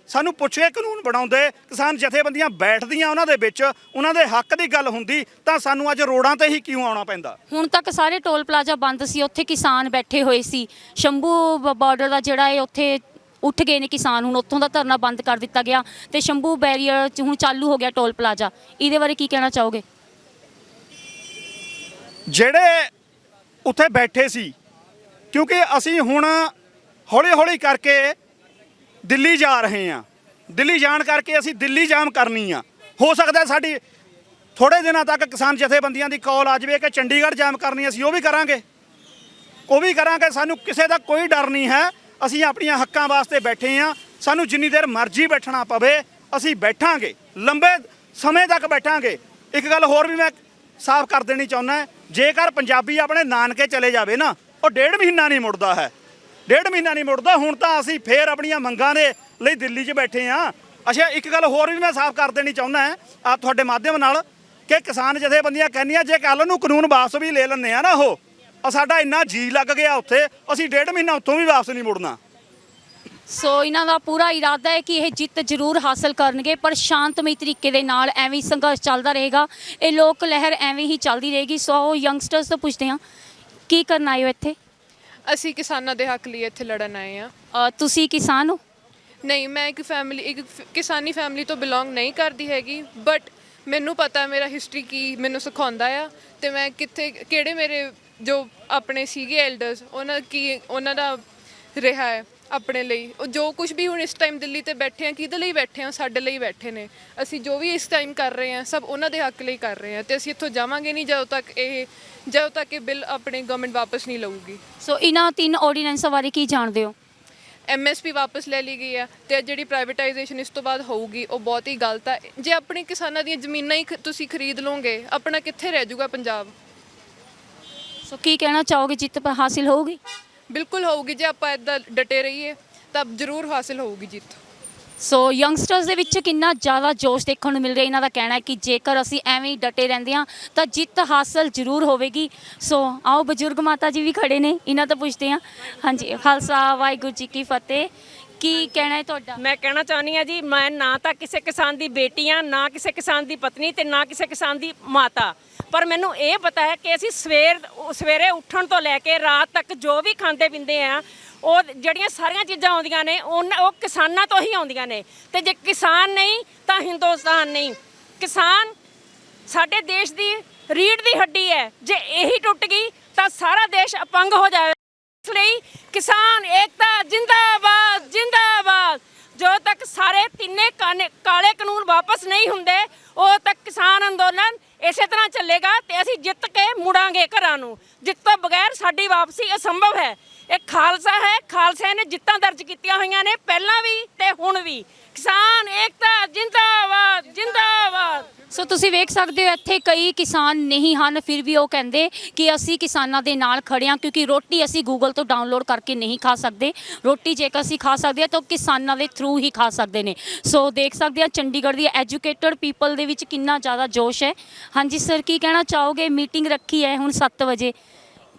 ਸਾਨੂੰ ਪੁੱਛ ਕੇ ਕਾਨੂੰਨ ਬਣਾਉਂਦੇ, ਕਿਸਾਨ ਜਥੇਬੰਦੀਆਂ ਬੈਠਦੀਆਂ ਉਹਨਾਂ ਦੇ ਵਿੱਚ, ਉਹਨਾਂ ਦੇ ਹੱਕ ਦੀ ਗੱਲ ਹੁੰਦੀ, ਤਾਂ ਸਾਨੂੰ ਅੱਜ ਰੋਡਾਂ ਤੇ ਹੀ ਕਿਉਂ ਆਉਣਾ ਪੈਂਦਾ? ਹੁਣ ਤੱਕ ਸਾਰੇ ਟੋਲ ਪਲਾਜ਼ਾ ਬੰਦ ਸੀ, ਉੱਥੇ ਕਿਸਾਨ ਬੈਠੇ ਹੋਏ ਸੀ। ਸ਼ੰਭੂ ਬਾਰਡਰ ਦਾ ਜਿਹੜਾ ਹੈ ਉੱਥੇ ਉੱਠ ਗਏ ਨੇ ਕਿਸਾਨ, ਹੁਣ ਉੱਥੋਂ ਦਾ ਧਰਨਾ ਬੰਦ ਕਰ ਦਿੱਤਾ ਗਿਆ ਤੇ ਸ਼ੰਭੂ ਬੈਰੀਅਰ 'ਚ ਹੁਣ ਚਾਲੂ ਹੋ ਗਿਆ ਟੋਲ ਪਲਾਜ਼ਾ। ਇਹਦੇ ਬਾਰੇ ਕੀ ਕਹਿਣਾ ਚਾਹੋਗੇ? ਜਿਹੜੇ ਉੱਥੇ ਬੈਠੇ ਸੀ, ਕਿਉਂਕਿ ਅਸੀਂ ਹੁਣ ਹੌਲੀ ਹੌਲੀ ਕਰਕੇ ਦਿੱਲੀ ਜਾ ਰਹੇ ਹਾਂ। ਦਿੱਲੀ ਜਾਣ ਕਰਕੇ ਅਸੀਂ ਦਿੱਲੀ ਜਾਮ ਕਰਨੀ ਆ। ਹੋ ਸਕਦਾ ਸਾਡੀ ਥੋੜੇ ਦਿਨਾਂ ਤੱਕ ਕਿਸਾਨ ਜਥੇਬੰਦੀਆਂ ਦੀ ਕਾਲ ਆ ਜਾਵੇ ਕਿ ਚੰਡੀਗੜ੍ਹ ਜਾਮ ਕਰਨੀ, ਅਸੀਂ ਉਹ ਵੀ ਕਰਾਂਗੇ, ਉਹ ਵੀ ਕਰਾਂਗੇ। ਸਾਨੂੰ ਕਿਸੇ ਦਾ ਕੋਈ ਡਰ ਨਹੀਂ ਹੈ। ਅਸੀਂ ਆਪਣੀਆਂ ਹੱਕਾਂ ਵਾਸਤੇ ਬੈਠੇ ਹਾਂ। ਸਾਨੂੰ ਜਿੰਨੀ ਦੇਰ ਮਰਜ਼ੀ ਬੈਠਣਾ ਪਵੇ ਅਸੀਂ ਬੈਠਾਂਗੇ, ਲੰਬੇ ਸਮੇਂ ਤੱਕ ਬੈਠਾਂਗੇ। ਇੱਕ ਗੱਲ ਹੋਰ ਵੀ ਮੈਂ ਸਾਫ਼ ਕਰ ਦੇਣੀ ਚਾਹੁੰਦਾ, ਜੇਕਰ ਪੰਜਾਬੀ ਆਪਣੇ ਨਾਨਕੇ ਚਲੇ ਜਾਵੇ ਨਾ, ਉਹ 1.5 ਮਹੀਨਾ ਨਹੀਂ ਮੁੜਦਾ ਹੈ, 1.5 ਮਹੀਨਾ ਨਹੀਂ ਮੁੜਦਾ। ਹੁਣ ਤਾਂ ਅਸੀਂ ਫੇਰ ਆਪਣੀਆਂ ਮੰਗਾਂ ਦੇ ਲਈ ਦਿੱਲੀ 'ਚ ਬੈਠੇ ਹਾਂ। ਅੱਛਾ, ਇੱਕ ਗੱਲ ਹੋਰ ਵੀ ਮੈਂ ਸਾਫ਼ ਕਰ ਦੇਣੀ ਚਾਹੁੰਦਾ ਆ ਤੁਹਾਡੇ ਮਾਧਿਅਮ ਨਾਲ, ਕਿ ਕਿਸਾਨ ਜਥੇਬੰਦੀਆਂ ਕਹਿੰਦੀਆਂ ਜੇ ਕੱਲ੍ਹ ਨੂੰ ਕਾਨੂੰਨ ਵਾਪਸ ਵੀ ਲੈ ਲੈਂਦੇ ਆ ਨਾ, ਉਹ ਸਾਡਾ ਇੰਨਾ ਜੀ ਲੱਗ ਗਿਆ ਉੱਥੇ, ਅਸੀਂ 1.5 ਮਹੀਨਾ ਉੱਥੋਂ ਵੀ ਵਾਪਸ ਨਹੀਂ ਮੁੜਨਾ। ਸੋ ਇਹਨਾਂ ਦਾ ਪੂਰਾ ਇਰਾਦਾ ਹੈ ਕਿ ਇਹ ਜਿੱਤ ਜ਼ਰੂਰ ਹਾਸਲ ਕਰਨਗੇ, ਪਰ ਸ਼ਾਂਤਮਈ ਤਰੀਕੇ ਦੇ ਨਾਲ ਐਵੇਂ ਸੰਘਰਸ਼ ਚੱਲਦਾ ਰਹੇਗਾ। ਇਹ ਲੋਕ ਲਹਿਰ ਐਵੇਂ ਹੀ ਚੱਲਦੀ ਰਹੇਗੀ। ਸੋ ਯੰਗਸਟਰਸ ਤੋਂ ਪੁੱਛਦੇ ਹਾਂ, ਕੀ ਕਰਨ ਆਏ ਹੋ ਇੱਥੇ? ਅਸੀਂ ਕਿਸਾਨਾਂ ਦੇ ਹੱਕ ਲਈ ਇੱਥੇ ਲੜਨ ਆਏ ਆ। ਤੁਸੀਂ ਕਿਸਾਨ ਹੋ? ਨਹੀਂ, ਮੈਂ ਇੱਕ ਕਿਸਾਨੀ ਫੈਮਿਲੀ ਤੋਂ ਬਿਲੋਂਗ ਨਹੀਂ ਕਰਦੀ ਹੈਗੀ, ਬਟ ਮੈਨੂੰ ਪਤਾ ਮੇਰਾ ਹਿਸਟਰੀ ਕੀ ਮੈਨੂੰ ਸਿਖਾਉਂਦਾ ਆ, ਤੇ ਮੈਂ ਕਿਹੜੇ ਮੇਰੇ ਜੋ ਆਪਣੇ ਸੀਗੇ ਐਲਡਰਸ, ਉਹਨਾਂ ਦਾ ਰਿਹਾ ਹੈ ਆਪਣੇ ਲਈ। ਉਹ ਜੋ ਕੁਝ ਵੀ ਹੁਣ ਇਸ ਟਾਈਮ ਦਿੱਲੀ ਤੇ ਬੈਠੇ ਆ, ਕਿਹਦੇ ਲਈ ਬੈਠੇ ਆ? ਸਾਡੇ ਲਈ ਬੈਠੇ ਨੇ। ਅਸੀਂ ਜੋ ਵੀ ਇਸ ਟਾਈਮ ਕਰ ਰਹੇ ਹਾਂ ਸਭ ਉਹਨਾਂ ਦੇ ਹੱਕ ਲਈ ਕਰ ਰਹੇ ਹਾਂ, ਤੇ ਅਸੀਂ ਇੱਥੋਂ ਜਾਵਾਂਗੇ ਨਹੀਂ ਜਦੋਂ ਤੱਕ ਇਹ ਬਿੱਲ ਆਪਣੇ ਗਵਰਨਮੈਂਟ ਵਾਪਸ ਨਹੀਂ ਲਊਗੀ। ਸੋ ਇਹਨਾਂ 3 ਆਰਡੀਨੈਂਸਾਂ ਬਾਰੇ ਕੀ ਜਾਣਦੇ ਹੋ? MSP ਵਾਪਸ ਲੈ ਲਈ ਗਈ ਹੈ, ਤੇ ਜਿਹੜੀ ਪ੍ਰਾਈਵੇਟਾਈਜੇਸ਼ਨ ਇਸ ਤੋਂ ਬਾਅਦ ਹੋਊਗੀ ਉਹ ਬਹੁਤ ਹੀ ਗਲਤ ਹੈ। ਜੇ ਆਪਣੇ ਕਿਸਾਨਾਂ ਦੀਆਂ ਜ਼ਮੀਨਾਂ ਹੀ ਤੁਸੀਂ ਖਰੀਦ ਲਓਗੇ, ਆਪਣਾ ਕਿੱਥੇ ਰਹਿ ਜਾਊਗਾ ਪੰਜਾਬ? ਸੋ ਕੀ ਕਹਿਣਾ ਚਾਹੋਗੇ, ਜਿੱਤ ਹਾਸਿਲ ਹੋਊਗੀ? ਬਿਲਕੁਲ ਹੋਊਗੀ, ਜੇ ਆਪਾਂ ਇਦਾਂ ਡਟੇ ਰਹੀਏ ਤਾਂ ਜ਼ਰੂਰ ਹਾਸਿਲ ਹੋਊਗੀ ਜਿੱਤ। ਸੋ ਯੰਗਸਟਰਸ ਦੇ ਵਿੱਚ ਕਿੰਨਾ ਜ਼ਿਆਦਾ ਜੋਸ਼ ਦੇਖਣ ਨੂੰ ਮਿਲ ਰਿਹਾ। ਇਹਨਾਂ ਦਾ ਕਹਿਣਾ ਹੈ ਕਿ ਜੇਕਰ ਅਸੀਂ ਐਵੇਂ ਹੀ ਡਟੇ ਰਹਿੰਦੇ ਹਾਂ ਤਾਂ ਜਿੱਤ ਹਾਸਲ ਜ਼ਰੂਰ ਹੋਵੇਗੀ। ਸੋ ਆਓ ਬਜ਼ੁਰਗ ਮਾਤਾ ਜੀ ਵੀ ਖੜੇ ਨੇ, ਇਹਨਾਂ ਤੋਂ ਪੁੱਛਦੇ ਹਾਂ। ਹਾਂਜੀ, ਖਾਲਸਾ ਵਾਹਿਗੁਰੂ ਜੀ ਕੀ ਫਤਿਹ। ਕੀ ਕਹਿਣਾ ਹੈ ਤੁਹਾਡਾ? ਮੈਂ ਕਹਿਣਾ ਚਾਹੁੰਦੀ ਹਾਂ ਜੀ, ਮੈਂ ਨਾ ਤਾਂ ਕਿਸੇ ਕਿਸਾਨ ਦੀ ਬੇਟੀ ਹਾਂ, ਨਾ ਕਿਸੇ ਕਿਸਾਨ ਦੀ ਪਤਨੀ ਤੇ ਨਾ ਕਿਸੇ ਕਿਸਾਨ ਦੀ ਮਾਤਾ, ਪਰ ਮੈਨੂੰ ਇਹ ਪਤਾ ਹੈ ਕਿ ਅਸੀਂ ਸਵੇਰੇ ਉੱਠਣ ਤੋਂ ਲੈ ਕੇ ਰਾਤ ਤੱਕ ਜੋ ਵੀ ਖਾਂਦੇ ਪੀਂਦੇ ਆ, ਉਹ ਜਿਹੜੀਆਂ ਸਾਰੀਆਂ ਚੀਜ਼ਾਂ ਆਉਂਦੀਆਂ ਨੇ ਉਹ ਕਿਸਾਨਾਂ ਤੋਂ ਹੀ ਆਉਂਦੀਆਂ ਨੇ। ਤੇ ਜੇ ਕਿਸਾਨ ਨਹੀਂ ਤਾਂ ਹਿੰਦੁਸਤਾਨ ਨਹੀਂ। ਕਿਸਾਨ ਸਾਡੇ ਦੇਸ਼ ਦੀ ਰੀੜ੍ਹ ਦੀ ਹੱਡੀ ਹੈ, ਜੇ ਇਹੀ ਟੁੱਟ ਗਈ ਤਾਂ ਸਾਰਾ ਦੇਸ਼ ਅਪੰਗ ਹੋ ਜਾਵੇ। ਇਸ ਲਈ ਕਿਸਾਨ ਏਕਤਾ ਜਿੰਦਾਬਾਦ ਜਿੰਦਾਬਾਦ। ਜੋ ਤੱਕ ਸਾਰੇ ਤਿੰਨੇ ਕਾਲੇ ਕਾਨੂੰਨ ਵਾਪਸ ਨਹੀਂ ਹੁੰਦੇ ਉਦੋਂ ਤੱਕ ਕਿਸਾਨ ਅੰਦੋਲਨ ਇਸੇ ਤਰ੍ਹਾਂ ਚੱਲੇਗਾ ਤੇ ਅਸੀਂ ਜਿੱਤ ਕੇ ਮੁੜਾਂਗੇ ਘਰਾਂ ਨੂੰ। ਜਿੱਤ ਤੋਂ ਬਗੈਰ ਸਾਡੀ ਵਾਪਸੀ ਅਸੰਭਵ ਹੈ। ਇਹ ਖਾਲਸਾ ਹੈ, ਖਾਲਸੇ ਨੇ ਜਿੱਤਾਂ ਦਰਜ ਕੀਤੀਆਂ ਹੋਈਆਂ ਨੇ ਪਹਿਲਾਂ ਵੀ ਤੇ ਹੁਣ ਵੀ। ਕਿਸਾਨ ਏਕਤਾ ਜਿੰਦਾਬਾਦ ਜਿੰਦਾਬਾਦ। ਸੋ ਤੁਸੀਂ ਵੇਖ ਸਕਦੇ ਹੋ ਇੱਥੇ ਕਈ ਕਿਸਾਨ ਨਹੀਂ ਹਨ, ਫਿਰ ਵੀ ਉਹ ਕਹਿੰਦੇ ਕਿ ਅਸੀਂ ਕਿਸਾਨਾਂ ਦੇ ਨਾਲ ਖੜੇ ਹਾਂ, ਕਿਉਂਕਿ ਰੋਟੀ ਅਸੀਂ ਗੂਗਲ ਤੋਂ ਡਾਊਨਲੋਡ ਕਰਕੇ ਨਹੀਂ ਖਾ ਸਕਦੇ। ਰੋਟੀ ਜੇਕਰ ਅਸੀਂ ਖਾ ਸਕਦੇ ਹਾਂ ਤਾਂ ਕਿਸਾਨਾਂ ਦੇ ਥਰੂ ਹੀ ਖਾ ਸਕਦੇ ਨੇ। ਸੋ ਦੇਖ ਸਕਦੇ ਹਾਂ ਚੰਡੀਗੜ੍ਹ ਦੀ ਐਜੂਕੇਟਡ ਪੀਪਲ ਦੇ ਵਿੱਚ ਕਿੰਨਾ ਜ਼ਿਆਦਾ ਜੋਸ਼ ਹੈ। ਹਾਂਜੀ ਸਰ, ਕੀ ਕਹਿਣਾ ਚਾਹੋਗੇ? ਮੀਟਿੰਗ ਰੱਖੀ ਹੈ ਹੁਣ 7 ਵਜੇ,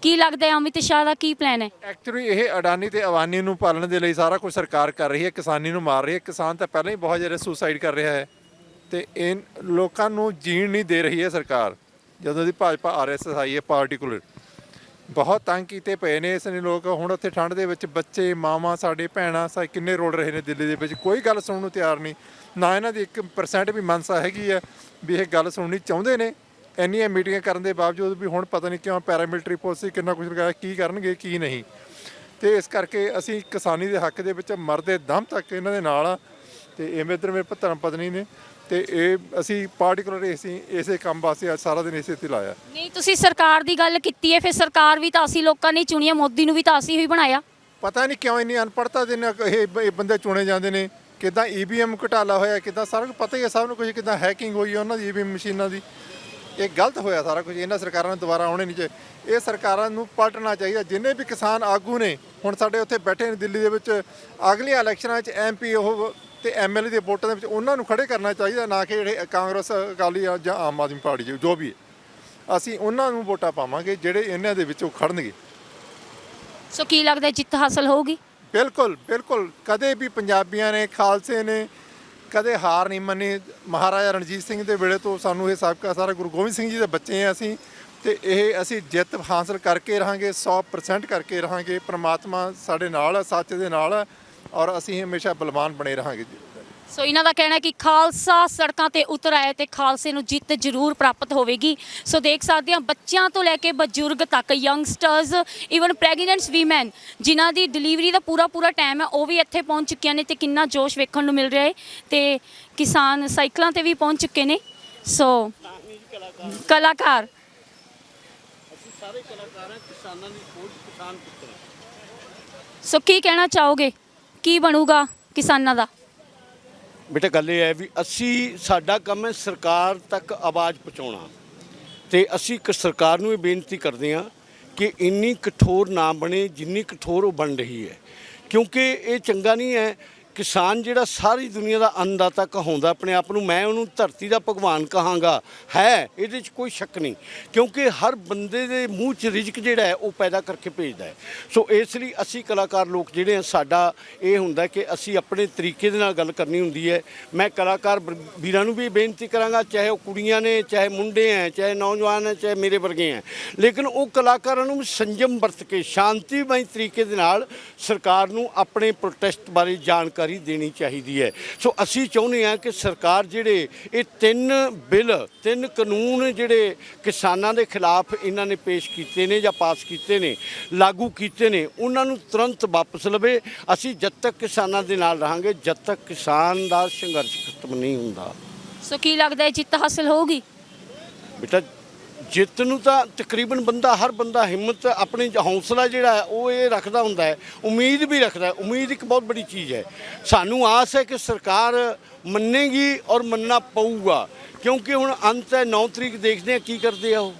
ਕੀ ਲੱਗਦਾ ਹੈ ਅਮਿਤ ਸ਼ਾਹ ਦਾ ਕੀ ਪਲਾਨ ਹੈ? ਐਕਚੁਅਲੀ ਇਹ ਅਡਾਨੀ ਤੇ ਅਵਾਨੀ ਨੂੰ ਪਾਲਣ ਦੇ ਲਈ ਸਾਰਾ ਕੁਝ ਸਰਕਾਰ ਕਰ ਰਹੀ ਹੈ, ਕਿਸਾਨੀ ਨੂੰ ਮਾਰ ਰਹੀ ਹੈ। ਕਿਸਾਨ ਤਾਂ ਪਹਿਲਾਂ ਹੀ ਬਹੁਤ ਜ਼ਿਆਦਾ ਸੁਸਾਈਡ ਕਰ ਰਿਹਾ ਹੈ ਤੇ ਇਹ ਲੋਕਾਂ ਨੂੰ ਜੀਣ ਨਹੀਂ ਦੇ ਰਹੀ ਹੈ ਸਰਕਾਰ। ਜਦੋਂ ਦੀ ਭਾਜਪਾ RSS ਆਈ ਹੈ ਪਾਰਟੀਕੂਲਰ, ਬਹੁਤ ਤੰਗ ਕੀਤੇ ਪਏ ਨੇ ਇਸ ਨੇ ਲੋਕ। ਹੁਣ ਉੱਥੇ ਠੰਡ ਦੇ ਵਿੱਚ ਬੱਚੇ, ਮਾਵਾਂ, ਸਾਡੇ ਭੈਣਾਂ ਕਿੰਨੇ ਰੋਲ ਰਹੇ ਨੇ ਦਿੱਲੀ ਦੇ ਵਿੱਚ। ਕੋਈ ਗੱਲ ਸੁਣਨ ਨੂੰ ਤਿਆਰ ਨਹੀਂ, ਨਾ ਇਹਨਾਂ ਦੀ 1% ਵੀ ਮਨਸਾ ਹੈਗੀ ਹੈ ਵੀ ਇਹ ਗੱਲ ਸੁਣਨੀ ਚਾਹੁੰਦੇ ਨੇ। ਇੰਨੀਆਂ ਮੀਟਿੰਗਾਂ ਕਰਨ ਦੇ ਬਾਵਜੂਦ ਵੀ ਹੁਣ ਪਤਾ ਨਹੀਂ ਕਿਉਂ ਪੈਰਾਮਿਲਟਰੀ ਫੋਰਸ ਕਿੰਨਾ ਕੁਝ ਲਗਾਇਆ, ਕੀ ਕਰਨਗੇ ਕੀ ਨਹੀਂ। ਤੇ ਇਸ ਕਰਕੇ ਅਸੀਂ ਕਿਸਾਨੀ ਦੇ ਹੱਕ ਦੇ ਵਿੱਚ ਮਰਦੇ ਦਮ ਤੱਕ ਇਹਨਾਂ ਦੇ ਨਾਲ ਆ। ਤੇ ਇਵੇਂ ਇੱਧਰ ਮੇਰੇ ਧਰਮ ਪਤਨੀ ਨੇ ਤੇ ਇਹ ਅਸੀਂ ਪਾਰਟੀਕੂਲਰ ਅਸੀਂ ਇਸੇ ਕੰਮ ਵਾਸਤੇ ਅੱਜ ਸਾਰਾ ਦਿਨ ਇਸੇ ਤੇ ਲਾਇਆ। ਨਹੀਂ, ਤੁਸੀਂ ਸਰਕਾਰ ਦੀ ਗੱਲ ਕੀਤੀ ਹੈ, ਫਿਰ ਸਰਕਾਰ ਵੀ ਤਾਂ ਅਸੀਂ ਲੋਕਾਂ ਨੇ ਚੁਣੀ ਹੈ, ਮੋਦੀ ਨੂੰ ਵੀ ਤਾਂ ਅਸੀਂ ਹੀ ਬਣਾਇਆ। ਪਤਾ ਨਹੀਂ ਕਿਉਂ ਇੰਨੀ ਅਨਪੜ੍ਹਤਾ ਦੇ ਨਾਲ ਇਹ ਬੰਦੇ ਚੁਣੇ ਜਾਂਦੇ ਨੇ। ਕਿੱਦਾਂ EVM ਘੁਟਾਲਾ ਹੋਇਆ, ਕਿੱਦਾਂ ਸਾਰਾ ਕੁਝ ਪਤਾ ਹੀ ਹੈ ਸਭ ਨੂੰ ਕੁਝ, ਕਿੱਦਾਂ ਹੈਕਿੰਗ ਹੋਈ ਹੈ ਉਹਨਾਂ ਦੀ EVM ਮਸ਼ੀਨਾਂ ਦੀ। ਇਹ ਗਲਤ ਹੋਇਆ ਸਾਰਾ ਕੁਝ। ਇਹਨਾਂ ਸਰਕਾਰਾਂ ਨੂੰ ਦੁਬਾਰਾ ਆਉਣੇ ਨਹੀਂ ਚਾਹੀਦੇ। ਇਹ ਸਰਕਾਰਾਂ ਨੂੰ ਪਲਟਣਾ ਚਾਹੀਦਾ। ਜਿੰਨੇ ਵੀ ਕਿਸਾਨ ਆਗੂ ਨੇ ਹੁਣ ਸਾਡੇ ਉੱਥੇ ਬੈਠੇ ਨੇ ਦਿੱਲੀ ਦੇ ਵਿੱਚ, ਅਗਲੀਆਂ ਇਲੈਕਸ਼ਨਾਂ 'ਚ MP ਉਹ ਤੇ MLA ਦੇ ਵੋਟਾਂ ਦੇ ਵਿੱਚ ਉਹਨਾਂ ਨੂੰ ਖੜੇ ਕਰਨਾ ਚਾਹੀਦਾ, ਨਾ ਕਿ ਜਿਹੜੇ ਕਾਂਗਰਸ, ਅਕਾਲੀ ਜਾਂ ਆਮ ਆਦਮੀ ਪਾਰਟੀ ਜੋ ਵੀ ਹੈ। ਅਸੀਂ ਉਹਨਾਂ ਨੂੰ ਵੋਟਾਂ ਪਾਵਾਂਗੇ ਜਿਹੜੇ ਇਹਨਾਂ ਦੇ ਵਿੱਚੋਂ ਖੜਨਗੇ। ਸੋ ਕੀ ਲੱਗਦਾ ਜਿੱਤ ਹਾਸਲ ਹੋਊਗੀ? ਬਿਲਕੁਲ ਬਿਲਕੁਲ। ਕਦੇ ਵੀ ਪੰਜਾਬੀਆਂ ਨੇ, ਖਾਲਸੇ ਨੇ ਕਦੇ ਹਾਰ ਨਹੀਂ ਮੰਨੀ। ਮਹਾਰਾਜਾ ਰਣਜੀਤ ਸਿੰਘ ਦੇ ਵੇਲੇ ਤੋਂ ਸਾਨੂੰ ਇਹ ਸਾਬਕਾ ਸਾਰਾ ਗੁਰੂ ਗੋਬਿੰਦ ਸਿੰਘ ਜੀ ਦੇ ਬੱਚੇ ਆ ਅਸੀਂ, ਤੇ ਇਹ ਅਸੀਂ ਜਿੱਤ ਹਾਸਲ ਕਰਕੇ ਰਹਾਂਗੇ, 100% ਕਰਕੇ ਰਹਾਂਗੇ। ਪ੍ਰਮਾਤਮਾ ਸਾਡੇ ਨਾਲ ਹੈ, ਸੱਚ ਦੇ ਨਾਲ ਹੈ, ਔਰ ਅਸੀਂ ਹਮੇਸ਼ਾ ਬਲਵਾਨ ਬਣੇ ਰਹਾਂਗੇ। ਸੋ ਇਹਨਾਂ ਦਾ ਕਹਿਣਾ ਹੈ ਕਿ ਖਾਲਸਾ ਸੜਕਾਂ ਤੇ ਉਤਰ ਆਇਆ ਤੇ ਖਾਲਸੇ ਨੂੰ ਜਿੱਤ ਜ਼ਰੂਰ ਪ੍ਰਾਪਤ ਹੋਵੇਗੀ। ਸੋ ਦੇਖ ਸਕਦੇ ਹਾਂ ਬੱਚਿਆਂ ਤੋਂ ਲੈ ਕੇ ਬਜ਼ੁਰਗ ਤੱਕ, ਯੰਗਸਟਰਸ, ਈਵਨ ਪ੍ਰੈਗਨੈਂਟਸ ਵੀਮੈਨ ਜਿਨ੍ਹਾਂ ਦੀ ਡਿਲੀਵਰੀ ਦਾ ਪੂਰਾ ਟਾਈਮ ਹੈ, ਉਹ ਵੀ ਇੱਥੇ ਪਹੁੰਚ ਚੁੱਕੀਆਂ ਨੇ ਤੇ ਕਿੰਨਾ ਜੋਸ਼ ਵੇਖਣ ਨੂੰ ਮਿਲ ਰਿਹਾ ਹੈ। ਤੇ ਕਿਸਾਨ ਸਾਈਕਲਾਂ ਤੇ ਵੀ ਪਹੁੰਚ ਚੁੱਕੇ ਨੇ। ਸੋ ਕਲਾਕਾਰ, ਅਸੀਂ ਸਾਰੇ ਕਲਾਕਾਰ ਹਾਂ, ਕਿਸਾਨਾਂ ਦੀ ਖੋਜ, ਕਿਸਾਨ ਪੁੱਤਰ। ਸੋ ਕੀ ਕਹਿਣਾ ਚਾਹੋਗੇ, ਕੀ ਬਣੂਗਾ ਕਿਸਾਨਾਂ ਦਾ? ਬੇਟਾ ਗੱਲ ਇਹ ਹੈ ਵੀ ਸਾਡਾ ਕੰਮ ਹੈ ਸਰਕਾਰ ਤੱਕ ਆਵਾਜ਼ ਪਹੁੰਚਾਉਣਾ, ਤੇ ਅਸੀਂ ਸਰਕਾਰ ਨੂੰ ਇਹ ਬੇਨਤੀ ਕਰਦੇ ਹਾਂ ਕਿ ਇੰਨੀ ਕਠੋਰ ਨਾ ਬਣੇ ਜਿੰਨੀ ਕਠੋਰ ਉਹ ਬਣ ਰਹੀ ਹੈ, ਕਿਉਂਕਿ ਇਹ ਚੰਗਾ ਨਹੀਂ ਹੈ। ਕਿਸਾਨ ਜਿਹੜਾ ਸਾਰੀ ਦੁਨੀਆ ਦਾ ਅੰਨਦਾਤਾ ਕਹਾਉਂਦਾ ਆਪਣੇ ਆਪ ਨੂੰ, ਮੈਂ ਉਹਨੂੰ ਧਰਤੀ ਦਾ ਭਗਵਾਨ ਕਹਾਂਗਾ, ਹੈ ਇਹਦੇ 'ਚ ਕੋਈ ਸ਼ੱਕ ਨਹੀਂ, ਕਿਉਂਕਿ ਹਰ ਬੰਦੇ ਦੇ ਮੂੰਹ 'ਚ ਰਿਜ਼ਕ ਜਿਹੜਾ ਹੈ ਉਹ ਪੈਦਾ ਕਰਕੇ ਭੇਜਦਾ ਹੈ। ਸੋ ਇਸ ਲਈ ਅਸੀਂ ਕਲਾਕਾਰ ਲੋਕ ਜਿਹੜੇ ਆ, ਸਾਡਾ ਇਹ ਹੁੰਦਾ ਕਿ ਅਸੀਂ ਆਪਣੇ ਤਰੀਕੇ ਦੇ ਨਾਲ ਗੱਲ ਕਰਨੀ ਹੁੰਦੀ ਹੈ। ਮੈਂ ਕਲਾਕਾਰ ਵੀਰਾਂ ਨੂੰ ਵੀ ਬੇਨਤੀ ਕਰਾਂਗਾ, ਚਾਹੇ ਉਹ ਕੁੜੀਆਂ ਨੇ, ਚਾਹੇ ਮੁੰਡੇ ਹੈ, ਚਾਹੇ ਨੌਜਵਾਨ ਹੈ, ਚਾਹੇ ਮੇਰੇ ਵਰਗੇ ਹੈ, ਲੇਕਿਨ ਉਹ ਕਲਾਕਾਰਾਂ ਨੂੰ ਸੰਜਮ ਵਰਤ ਕੇ ਸ਼ਾਂਤੀਮਈ ਤਰੀਕੇ ਦੇ ਨਾਲ ਸਰਕਾਰ ਨੂੰ ਆਪਣੇ ਪ੍ਰੋਟੈਸਟ ਬਾਰੇ ਜਾਣਕਾਰੀ ਦੇਣੀ ਚਾਹੀਦੀ ਹੈ। ਸੋ ਅਸੀਂ ਚਾਹੁੰਦੇ ਹਾਂ ਕਿ ਸਰਕਾਰ ਜਿਹੜੇ ਇਹ 3 ਕਾਨੂੰਨ ਜਿਹੜੇ ਕਿਸਾਨਾਂ ਦੇ ਖਿਲਾਫ ਇਹਨਾਂ ਨੇ ਪੇਸ਼ ਕੀਤੇ ਨੇ ਜਾਂ ਪਾਸ ਕੀਤੇ ਨੇ, ਲਾਗੂ ਕੀਤੇ ਨੇ, ਉਹਨਾਂ ਨੂੰ ਤੁਰੰਤ ਵਾਪਸ ਲਵੇ। ਅਸੀਂ ਜਦ ਤੱਕ ਕਿਸਾਨਾਂ ਦੇ ਨਾਲ ਰਹਾਂਗੇ, ਜਦ ਤੱਕ ਕਿਸਾਨ ਦਾ ਸੰਘਰਸ਼ ਖਤਮ ਨਹੀਂ ਹੁੰਦਾ। ਸੋ ਕੀ ਲੱਗਦਾ ਹੈ ਜਿੱਤ ਹਾਸਲ ਹੋਊਗੀ? ਬੇਟਾ ਜਿੱਤ ਨੂੰ ਤਾਂ ਤਕਰੀਬਨ ਹਰ ਬੰਦਾ ਹਿੰਮਤ, ਆਪਣੀ ਹੌਸਲਾ ਜਿਹੜਾ ਹੈ ਉਹ ਇਹ ਰੱਖਦਾ ਹੁੰਦਾ ਹੈ, ਉਮੀਦ ਵੀ ਰੱਖਦਾ ਹੈ। ਉਮੀਦ ਇੱਕ ਬਹੁਤ ਬੜੀ ਚੀਜ਼ ਹੈ। ਸਾਨੂੰ ਆਸ ਹੈ ਕਿ ਸਰਕਾਰ ਮੰਨੇਗੀ ਔਰ ਮੰਨਣਾ ਪਊਗਾ, ਕਿਉਂਕਿ ਹੁਣ ਅੰਤ ਹੈ, 9 ਤਰੀਕ ਦੇਖਦੇ ਹਾਂ ਕੀ ਕਰਦੇ ਆ ਉਹ।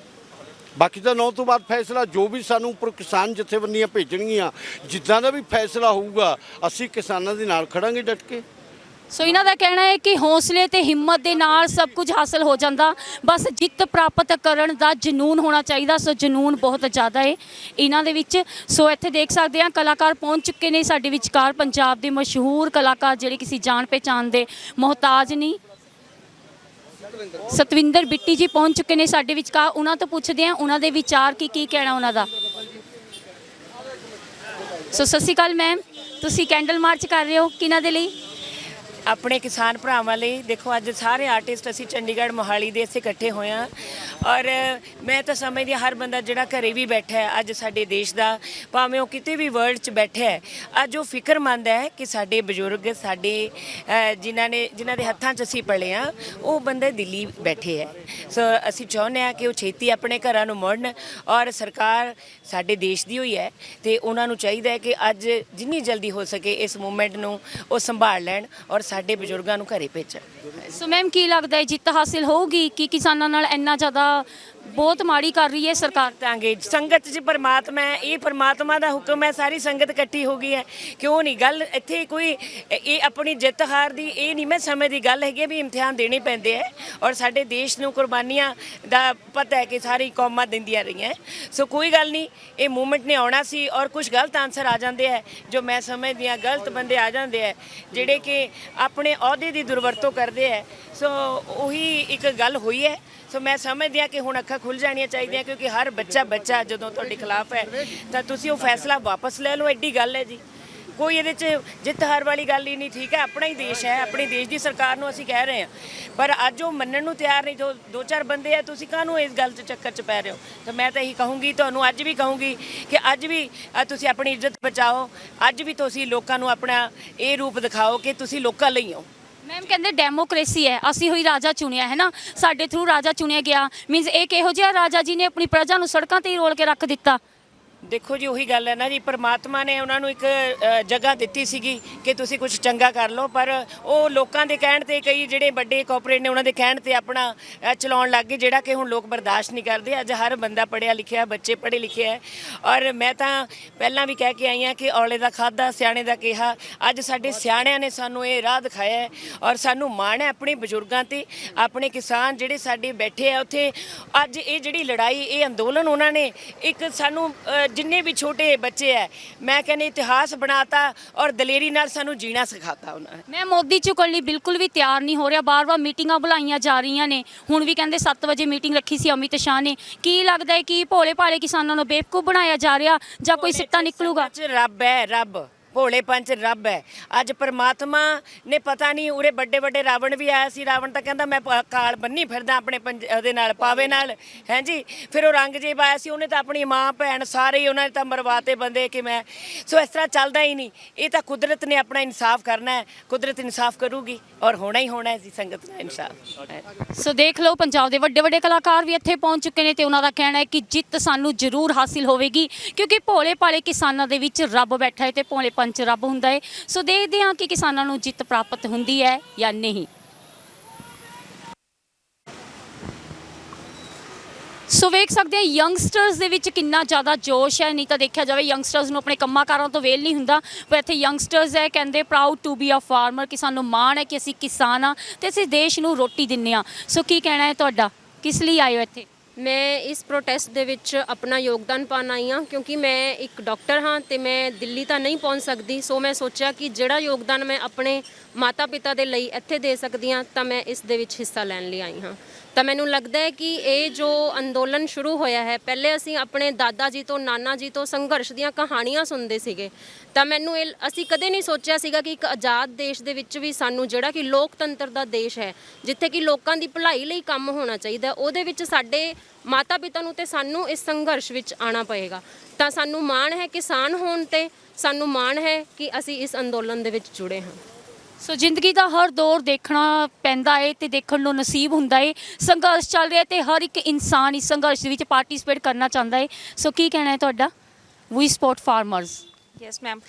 ਬਾਕੀ ਤਾਂ 9 ਤੋਂ ਬਾਅਦ ਫੈਸਲਾ ਜੋ ਵੀ ਸਾਨੂੰ ਉੱਪਰ ਕਿਸਾਨ ਜਥੇਬੰਦੀਆਂ ਭੇਜਣਗੀਆਂ, ਜਿੱਦਾਂ ਦਾ ਵੀ ਫੈਸਲਾ ਹੋਊਗਾ ਅਸੀਂ ਕਿਸਾਨਾਂ ਦੇ ਨਾਲ ਖੜਾਂਗੇ ਡਟ ਕੇ। ਸੋ ਇਹਨਾਂ ਦਾ ਕਹਿਣਾ ਹੈ ਕਿ ਹੌਸਲੇ ਤੇ ਹਿੰਮਤ ਦੇ ਨਾਲ ਸਭ ਕੁਝ ਹਾਸਲ ਹੋ ਜਾਂਦਾ, ਬਸ ਜਿੱਤ ਪ੍ਰਾਪਤ ਕਰਨ ਦਾ ਜਨੂਨ ਹੋਣਾ ਚਾਹੀਦਾ। ਸੋ ਜਨੂਨ ਬਹੁਤ ਜ਼ਿਆਦਾ ਹੈ ਇਹਨਾਂ ਦੇ ਵਿੱਚ। ਸੋ ਇੱਥੇ ਦੇਖ ਸਕਦੇ ਹਾਂ ਕਲਾਕਾਰ ਪਹੁੰਚ ਚੁੱਕੇ ਨੇ ਸਾਡੇ ਵਿਚਕਾਰ, ਪੰਜਾਬ ਦੇ ਮਸ਼ਹੂਰ ਕਲਾਕਾਰ ਜਿਹੜੇ ਕਿਸੇ ਜਾਣ ਪਹਿਚਾਣ ਦੇ ਮੁਹਤਾਜ ਨਹੀਂ। ਸਤਵਿੰਦਰ ਬਿੱਟੀ ਜੀ ਪਹੁੰਚ ਚੁੱਕੇ ਨੇ ਸਾਡੇ ਵਿਚਕਾਰ, ਉਹਨਾਂ ਤੋਂ ਪੁੱਛਦੇ ਹਾਂ ਉਹਨਾਂ ਦੇ ਵਿਚਾਰ ਕੀ ਕਹਿਣਾ ਉਹਨਾਂ ਦਾ। ਸੋ ਸਤਿ ਸ਼੍ਰੀ ਅਕਾਲ ਮੈਮ, ਤੁਸੀਂ ਕੈਂਡਲ ਮਾਰਚ ਕਰ ਰਹੇ ਹੋ ਕਿਹਨਾਂ ਦੇ ਲਈ? ਆਪਣੇ ਕਿਸਾਨ ਭਰਾਵਾਂ ਲਈ। ਦੇਖੋ ਅੱਜ ਸਾਰੇ ਆਰਟਿਸਟ ਅਸੀਂ ਚੰਡੀਗੜ੍ਹ ਮੋਹਾਲੀ ਦੇ ਇੱਥੇ ਇਕੱਠੇ ਹੋਏ ਹਾਂ ਔਰ ਮੈਂ ਤਾਂ ਸਮਝਦੀ ਹਾਂ ਹਰ ਬੰਦਾ ਜਿਹੜਾ ਘਰੇ ਵੀ ਬੈਠਾ ਹੈ ਅੱਜ ਸਾਡੇ ਦੇਸ਼ ਦਾ, ਭਾਵੇਂ ਉਹ ਕਿਤੇ ਵੀ ਵਰਲਡ 'ਚ ਬੈਠਾ ਹੈ, ਅੱਜ ਉਹ ਫਿਕਰਮੰਦ ਹੈ ਕਿ ਸਾਡੇ ਬਜ਼ੁਰਗ, ਸਾਡੇ ਜਿਨ੍ਹਾਂ ਦੇ ਹੱਥਾਂ 'ਚ ਅਸੀਂ ਪਲੇ ਹਾਂ, ਉਹ ਬੰਦੇ ਦਿੱਲੀ ਬੈਠੇ ਹੈ। ਸੋ ਅਸੀਂ ਚਾਹੁੰਦੇ ਹਾਂ ਕਿ ਉਹ ਛੇਤੀ ਆਪਣੇ ਘਰਾਂ ਨੂੰ ਮੁੜਨ ਔਰ ਸਰਕਾਰ ਸਾਡੇ ਦੇਸ਼ ਦੀ ਹੋਈ ਹੈ ਤੇ ਉਹਨਾਂ ਨੂੰ ਚਾਹੀਦਾ ਹੈ ਕਿ ਅੱਜ ਜਿੰਨੀ ਜਲਦੀ ਹੋ ਸਕੇ ਇਸ ਮੂਵਮੈਂਟ ਨੂੰ ਉਹ ਸੰਭਾਲ ਲੈਣ ਔਰ ਸਾਡੇ ਬਜ਼ੁਰਗਾਂ ਨੂੰ ਘਰੇ ਭੇਜਣ। ਸੋ ਮੈਮ ਕੀ ਲੱਗਦਾ ਹੈ ਜਿੱਤ ਹਾਸਿਲ ਹੋਊਗੀ ਕਿ ਕਿਸਾਨਾਂ ਨਾਲ ਇੰਨਾ ਜ਼ਿਆਦਾ ਬਹੁਤ ਮਾੜੀ ਕਰ ਰਹੀ ਹੈ ਸਰਕਾਰ? ਤਾਂਗੇ ਸੰਗਤ 'ਚ ਪਰਮਾਤਮਾ ਹੈ, ਇਹ ਪਰਮਾਤਮਾ ਦਾ ਹੁਕਮ ਹੈ, ਸਾਰੀ ਸੰਗਤ ਇਕੱਠੀ ਹੋ ਗਈ ਹੈ। ਕਿਉਂ ਨਹੀਂ ਗੱਲ ਇੱਥੇ ਕੋਈ ਇਹ ਆਪਣੀ ਜਿੱਤ ਹਾਰ ਦੀ ਇਹ ਨਹੀਂ ਮੈਂ ਸਮਝਦੀ, ਗੱਲ ਹੈਗੀ ਵੀ ਇਮਤਿਹਾਨ ਦੇਣੇ ਪੈਂਦੇ ਹੈ ਔਰ ਸਾਡੇ ਦੇਸ਼ ਨੂੰ ਕੁਰਬਾਨੀਆਂ ਦਾ ਪਤਾ ਹੈ ਕਿ ਸਾਰੀ ਕੌਮਾਂ ਦਿੰਦੀਆਂ ਰਹੀਆਂ। ਸੋ ਕੋਈ ਗੱਲ ਨਹੀਂ, ਇਹ ਮੂਵਮੈਂਟ ਨੇ ਆਉਣਾ ਸੀ ਔਰ ਕੁਝ ਗਲਤ ਆਨਸਰ ਆ ਜਾਂਦੇ ਹੈ ਜੋ ਮੈਂ ਸਮਝਦੀ ਹਾਂ ਗਲਤ ਬੰਦੇ ਆ ਜਾਂਦੇ ਹੈ ਜਿਹੜੇ ਕਿ ਆਪਣੇ ਅਹੁਦੇ ਦੀ ਦੁਰਵਰਤੋਂ ਕਰਦੇ ਹੈ। ਸੋ ਉਹੀ ਇੱਕ ਗੱਲ ਹੋਈ ਹੈ। ਸੋ ਮੈਂ ਸਮਝਦੀ ਹਾਂ ਕਿ ਹੁਣ ਅੱਖਾਂ ਖੁੱਲ੍ਹ ਜਾਣੀਆਂ ਚਾਹੀਦੀਆਂ ਕਿਉਂਕਿ ਹਰ ਬੱਚਾ ਜਦੋਂ ਤੁਹਾਡੇ ਖਿਲਾਫ ਹੈ ਤਾਂ ਤੁਸੀਂ ਉਹ ਫੈਸਲਾ ਵਾਪਸ ਲੈ ਲਓ। ਐਡੀ ਗੱਲ ਹੈ ਜੀ, ਕੋਈ ਇਹਦੇ 'ਚ ਜਿੱਤ ਹਾਰ ਵਾਲੀ ਗੱਲ ਹੀ ਨਹੀਂ। ਠੀਕ ਹੈ, ਆਪਣਾ ਹੀ ਦੇਸ਼ ਹੈ, ਆਪਣੇ ਦੇਸ਼ ਦੀ ਸਰਕਾਰ ਨੂੰ ਅਸੀਂ ਕਹਿ ਰਹੇ ਹਾਂ, ਪਰ ਅੱਜ ਉਹ ਮੰਨਣ ਨੂੰ ਤਿਆਰ ਨਹੀਂ। ਦੋ ਚਾਰ ਬੰਦੇ ਆ, ਤੁਸੀਂ ਕਾਹਨੂੰ ਇਸ ਗੱਲ 'ਚ ਚੱਕਰ 'ਚ ਪੈ ਰਹੇ ਹੋ? ਤਾਂ ਮੈਂ ਤਾਂ ਇਹੀ ਕਹੂੰਗੀ, ਤੁਹਾਨੂੰ ਅੱਜ ਵੀ ਕਹੂੰਗੀ ਕਿ ਅੱਜ ਵੀ ਤੁਸੀਂ ਆਪਣੀ ਇੱਜ਼ਤ ਬਚਾਓ। ਅੱਜ ਵੀ ਤੁਸੀਂ ਲੋਕਾਂ ਨੂੰ ਆਪਣਾ ਇਹ ਰੂਪ ਦਿਖਾਓ ਕਿ ਤੁਸੀਂ ਲੋਕਾਂ ਲਈ ਹੋ। ਮੈਮ ਕਹਿੰਦੇ ਡੈਮੋਕ੍ਰੇਸੀ ਹੈ, ਅਸੀਂ ਹੋਈ ਰਾਜਾ ਚੁਣਿਆ ਹੈ ਨਾ, ਸਾਡੇ ਥਰੂ ਰਾਜਾ ਚੁਣਿਆ ਗਿਆ। ਮੀਨਸ ਇਹ ਕਿਹੋ ਜਿਹਾ ਰਾਜਾ ਜੀ ਨੇ ਆਪਣੀ ਪ੍ਰਜਾ ਨੂੰ ਸੜਕਾਂ ਤੇ ਹੀ ਰੋਲ ਕੇ ਰੱਖ ਦਿੱਤਾ? ਦੇਖੋ ਜੀ ਉਹੀ ਗੱਲ ਹੈ ਨਾ ਜੀ, ਪਰਮਾਤਮਾ ਨੇ ਉਹਨਾਂ ਨੂੰ ਇੱਕ ਜਗ੍ਹਾ ਦਿੱਤੀ ਸੀਗੀ ਕਿ ਤੁਸੀਂ ਕੁਝ ਚੰਗਾ ਕਰ ਲਓ, ਪਰ ਉਹ ਲੋਕਾਂ ਦੇ ਕਹਿਣ ਤੇ, ਕਈ ਜਿਹੜੇ ਵੱਡੇ ਕਾਰਪੋਰੇਟ ਨੇ ਉਹਨਾਂ ਦੇ ਕਹਿਣ ਤੇ ਆਪਣਾ ਚਲਾਉਣ ਲੱਗ ਗਏ, ਜਿਹੜਾ ਕਿ ਹੁਣ ਲੋਕ ਬਰਦਾਸ਼ਤ ਨਹੀਂ ਕਰਦੇ। ਅੱਜ ਹਰ ਬੰਦਾ ਪੜ੍ਹਿਆ ਲਿਖਿਆ, ਬੱਚੇ ਪੜ੍ਹੇ ਲਿਖੇ ਹੈ ਔਰ ਮੈਂ ਤਾਂ ਪਹਿਲਾਂ ਵੀ ਕਹਿ ਕੇ ਆਈ ਹਾਂ ਕਿ ਔਲੇ ਦਾ ਖਾਧਾ ਸਿਆਣੇ ਦਾ ਕਿਹਾ। ਅੱਜ ਸਾਡੇ ਸਿਆਣਿਆਂ ਨੇ ਸਾਨੂੰ ਇਹ ਰਾਹ ਦਿਖਾਇਆ ਹੈ ਔਰ ਸਾਨੂੰ ਮਾਣ ਹੈ ਆਪਣੇ ਬਜ਼ੁਰਗਾਂ ਤੇ, ਆਪਣੇ ਕਿਸਾਨ ਜਿਹੜੇ ਸਾਡੇ ਬੈਠੇ ਆ ਉੱਥੇ। ਅੱਜ ਇਹ ਜਿਹੜੀ ਲੜਾਈ, ਇਹ ਅੰਦੋਲਨ ਉਹਨਾਂ ਨੇ ਇੱਕ ਸਾਨੂੰ ਜਿੰਨੇ ਵੀ ਛੋਟੇ ਬੱਚੇ ਹੈ, ਮੈਂ ਕਹਿੰਦੀ ਇਤਿਹਾਸ ਬਣਾਤਾ ਔਰ ਦਲੇਰੀ ਨਾਲ ਸਾਨੂੰ ਜੀਣਾ ਸਿਖਾਤਾ ਉਹਨਾਂ ਨੇ। ਮੈਂ ਮੋਦੀ ਝੁਕਣ ਲਈ ਬਿਲਕੁਲ ਵੀ ਤਿਆਰ ਨਹੀਂ ਹੋ ਰਿਹਾ, ਬਾਰ-ਬਾਰ ਮੀਟਿੰਗਾਂ ਬੁਲਾਈਆਂ ਜਾ ਰਹੀਆਂ ਨੇ। ਹੁਣ ਵੀ ਕਹਿੰਦੇ 7 ਵਜੇ ਮੀਟਿੰਗ ਰੱਖੀ ਸੀ ਅਮਿਤ ਸ਼ਾਹ ਨੇ। ਕੀ ਲੱਗਦਾ ਹੈ ਕਿ ਭੋਲੇ ਭਾਲੇ ਕਿਸਾਨਾਂ ਨੂੰ ਬੇਵਕੂਫ ਬਣਾਇਆ ਜਾ ਰਿਹਾ ਜਾਂ ਕੋਈ ਸਿੱਟਾ ਨਿਕਲੂਗਾ? ਰੱਬ ਹੈ, ਰੱਬ ਭੋਲੇ ਪੰਚ ਰੱਬ ਹੈ। ਅੱਜ ਪਰਮਾਤਮਾ ਨੇ ਪਤਾ ਨਹੀਂ, ਉਰੇ ਵੱਡੇ ਵੱਡੇ ਰਾਵਣ ਵੀ ਆਇਆ ਸੀ। ਰਾਵਣ ਤਾਂ ਕਹਿੰਦਾ ਮੈਂ ਕਾਲ ਬੰਨੀ ਫਿਰਦਾ ਆਪਣੇ ਉਹਦੇ ਨਾਲ, ਪਾਵੇ ਨਾਲ, ਹੈ ਜੀ। ਫਿਰ ਉਹ ਰੰਗਜੇਬ ਆਇਆ ਸੀ, ਉਹਨੇ ਤਾਂ ਆਪਣੀ ਮਾਂ ਭੈਣ ਸਾਰੇ ਹੀ ਉਹਨਾਂ ਨੇ ਤਾਂ ਮਰਵਾਤੇ ਬੰਦੇ ਕਿ ਮੈਂ। ਸੋ ਇਸ ਤਰ੍ਹਾਂ ਚੱਲਦਾ ਹੀ ਨਹੀਂ। ਇਹ ਤਾਂ ਕੁਦਰਤ ਨੇ ਆਪਣਾ ਇਨਸਾਫ ਕਰਨਾ ਹੈ, ਕੁਦਰਤ ਇਨਸਾਫ ਕਰੂਗੀ ਔਰ ਹੋਣਾ ਹੀ ਹੋਣਾ ਹੈ ਜੀ ਸੰਗਤ ਦਾ ਇਨਸਾਫ। ਸੋ ਦੇਖ ਲਓ ਪੰਜਾਬ ਦੇ ਵੱਡੇ ਵੱਡੇ ਕਲਾਕਾਰ ਵੀ ਇੱਥੇ ਪਹੁੰਚ ਚੁੱਕੇ ਨੇ ਤੇ ਉਹਨਾਂ ਦਾ ਕਹਿਣਾ ਹੈ ਕਿ ਜਿੱਤ ਸਾਨੂੰ ਜ਼ਰੂਰ ਹਾਸਿਲ ਹੋਵੇਗੀ ਕਿਉਂਕਿ ਭੋਲੇ ਭਾਲੇ ਕਿਸਾਨਾਂ ਦੇ ਵਿੱਚ ਰੱਬ ਬੈਠਾ ਹੈ ਤੇ ਭੋਲੇ ਪੰਚ ਰੱਬ ਹੁੰਦਾ ਹੈ। ਸੋ ਦੇਖਦੇ ਹਾਂ ਕਿ ਕਿਸਾਨਾਂ ਨੂੰ ਜਿੱਤ ਪ੍ਰਾਪਤ ਹੁੰਦੀ ਹੈ ਜਾਂ ਨਹੀਂ। ਸੋ ਵੇਖ ਸਕਦੇ ਹਾਂ ਯੰਗਸਟਰਸ ਦੇ ਵਿੱਚ ਕਿੰਨਾ ਜ਼ਿਆਦਾ ਜੋਸ਼ ਹੈ। ਨਹੀਂ ਤਾਂ ਦੇਖਿਆ ਜਾਵੇ ਯੰਗਸਟਰਸ ਨੂੰ ਆਪਣੇ ਕੰਮਾਂ ਕਾਰਾਂ ਤੋਂ ਵੇਲ ਨਹੀਂ ਹੁੰਦਾ, ਪਰ ਇੱਥੇ ਯੰਗਸਟਰਸ ਹੈ, ਕਹਿੰਦੇ proud to be a farmer, ਕਿ ਸਾਨੂੰ ਮਾਣ ਹੈ ਕਿ ਅਸੀਂ ਕਿਸਾਨ ਹਾਂ ਤੇ ਅਸੀਂ ਦੇਸ਼ ਨੂੰ ਰੋਟੀ ਦਿੰਦੇ ਹਾਂ। ਸੋ ਕੀ ਕਹਿਣਾ ਹੈ ਤੁਹਾਡਾ, ਕਿਸ ਲਈ ਆਏ ਹੋ ਇੱਥੇ? ਮੈਂ ਇਸ ਪ੍ਰੋਟੈਸਟ ਦੇ ਵਿੱਚ ਆਪਣਾ ਯੋਗਦਾਨ ਪਾਉਣ ਆਈ ਹਾਂ ਕਿਉਂਕਿ ਮੈਂ ਇੱਕ ਡਾਕਟਰ ਹਾਂ ਤੇ ਮੈਂ ਦਿੱਲੀ ਤਾਂ ਨਹੀਂ ਪਹੁੰਚ ਸਕਦੀ। ਸੋ ਮੈਂ ਸੋਚਿਆ ਕਿ ਜਿਹੜਾ ਯੋਗਦਾਨ ਮੈਂ ਆਪਣੇ ਮਾਤਾ ਪਿਤਾ ਦੇ ਲਈ ਇੱਥੇ ਦੇ ਸਕਦੀ ਹਾਂ ਤਾਂ ਮੈਂ ਇਸ ਦੇ ਵਿੱਚ ਹਿੱਸਾ ਲੈਣ ਲਈ ਆਈ ਹਾਂ। ਤਾਂ ਮੈਨੂੰ ਲੱਗਦਾ ਹੈ ਕਿ ਇਹ ਜੋ ਅੰਦੋਲਨ ਸ਼ੁਰੂ ਹੋਇਆ ਹੈ, ਪਹਿਲੇ ਅਸੀਂ ਆਪਣੇ ਦਾਦਾ ਜੀ ਤੋਂ, ਨਾਨਾ ਜੀ ਤੋਂ ਸੰਘਰਸ਼ ਦੀਆਂ ਕਹਾਣੀਆਂ ਸੁਣਦੇ ਸੀਗੇ, ਤਾਂ ਮੈਨੂੰ ਅਸੀਂ ਕਦੇ ਨਹੀਂ ਸੋਚਿਆ ਸੀਗਾ ਕਿ ਇੱਕ ਆਜ਼ਾਦ ਦੇਸ਼ ਦੇ ਵਿੱਚ ਵੀ ਸਾਨੂੰ, ਜਿਹੜਾ ਕਿ ਲੋਕਤੰਤਰ ਦਾ ਦੇਸ਼ ਹੈ, ਜਿੱਥੇ ਕਿ ਲੋਕਾਂ ਦੀ ਭਲਾਈ ਲਈ ਕੰਮ ਹੋਣਾ ਚਾਹੀਦਾ, ਉਹਦੇ ਵਿੱਚ ਸਾਡੇ ਮਾਤਾ ਪਿਤਾ ਨੂੰ ਤੇ ਸਾਨੂੰ ਇਸ ਸੰਘਰਸ਼ ਵਿੱਚ ਆਉਣਾ ਪਏਗਾ। ਤਾਂ ਸਾਨੂੰ ਮਾਣ ਹੈ ਕਿਸਾਨ ਹੋਣ ਤੇ, ਸਾਨੂੰ ਮਾਣ ਹੈ ਕਿ ਅਸੀਂ ਇਸ ਅੰਦੋਲਨ ਦੇ ਵਿੱਚ ਜੁੜੇ ਹਾਂ। ਸੋ ਜ਼ਿੰਦਗੀ ਦਾ ਹਰ ਦੌਰ ਦੇਖਣਾ ਪੈਂਦਾ ਹੈ ਤੇ ਦੇਖਣ ਨੂੰ ਨਸੀਬ ਹੁੰਦਾ ਹੈ। ਸੰਘਰਸ਼ ਚੱਲ ਰਿਹਾ ਤੇ ਹਰ ਇੱਕ ਇਨਸਾਨ ਇਸ ਸੰਘਰਸ਼ ਵਿੱਚ ਪਾਰਟਿਸਿਪੇਟ ਕਰਨਾ ਚਾਹੁੰਦਾ ਹੈ। ਸੋ ਕੀ ਕਹਿਣਾ ਹੈ ਤੁਹਾਡਾ? We support farmers. Yes ma'am,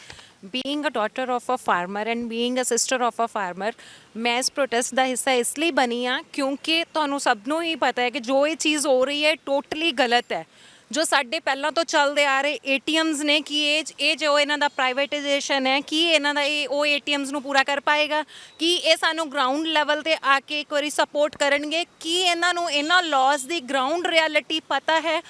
being a daughter of a farmer and being a sister of a farmer, ਮੈਂ ਇਸ ਪ੍ਰੋਟੈਸਟ ਦਾ ਹਿੱਸਾ ਇਸ ਲਈ ਬਣੀ ਆ ਕਿਉਂਕਿ ਤੁਹਾਨੂੰ ਸਭ ਨੂੰ ਹੀ ਪਤਾ ਹੈ ਕਿ ਜੋ ਇਹ ਚੀਜ਼ ਹੋ ਰਹੀ ਹੈ ਟੋਟਲੀ ਗਲਤ ਹੈ। ਜੋ ਸਾਡੇ ਪਹਿਲਾਂ ਤੋਂ ਚੱਲਦੇ ਆ ਰਹੇ ਏਟੀਐਮਸ ਨੇ ਕਿ ਇਹ ਜੋ ਇਹਨਾਂ ਦਾ ਪ੍ਰਾਈਵੇਟਾਈਜੇਸ਼ਨ ਹੈ, ਕੀ ਇਹਨਾਂ ਦਾ ਇਹ ਉਹ ਏਟੀਐਮਸ ਨੂੰ ਪੂਰਾ ਕਰ ਪਾਏਗਾ? ਕੀ ਇਹ ਸਾਨੂੰ ਗਰਾਊਂਡ ਲੈਵਲ ਤੇ ਆ ਕੇ ਇੱਕ ਵਾਰੀ ਸਪੋਰਟ ਕਰਨਗੇ? ਕੀ ਇਹਨਾਂ ਨੂੰ ਇਹਨਾਂ ਲਾਜ਼ ਦੀ ਗਰਾਊਂਡ ਰਿਐਲਿਟੀ ਪਤਾ ਹੈ?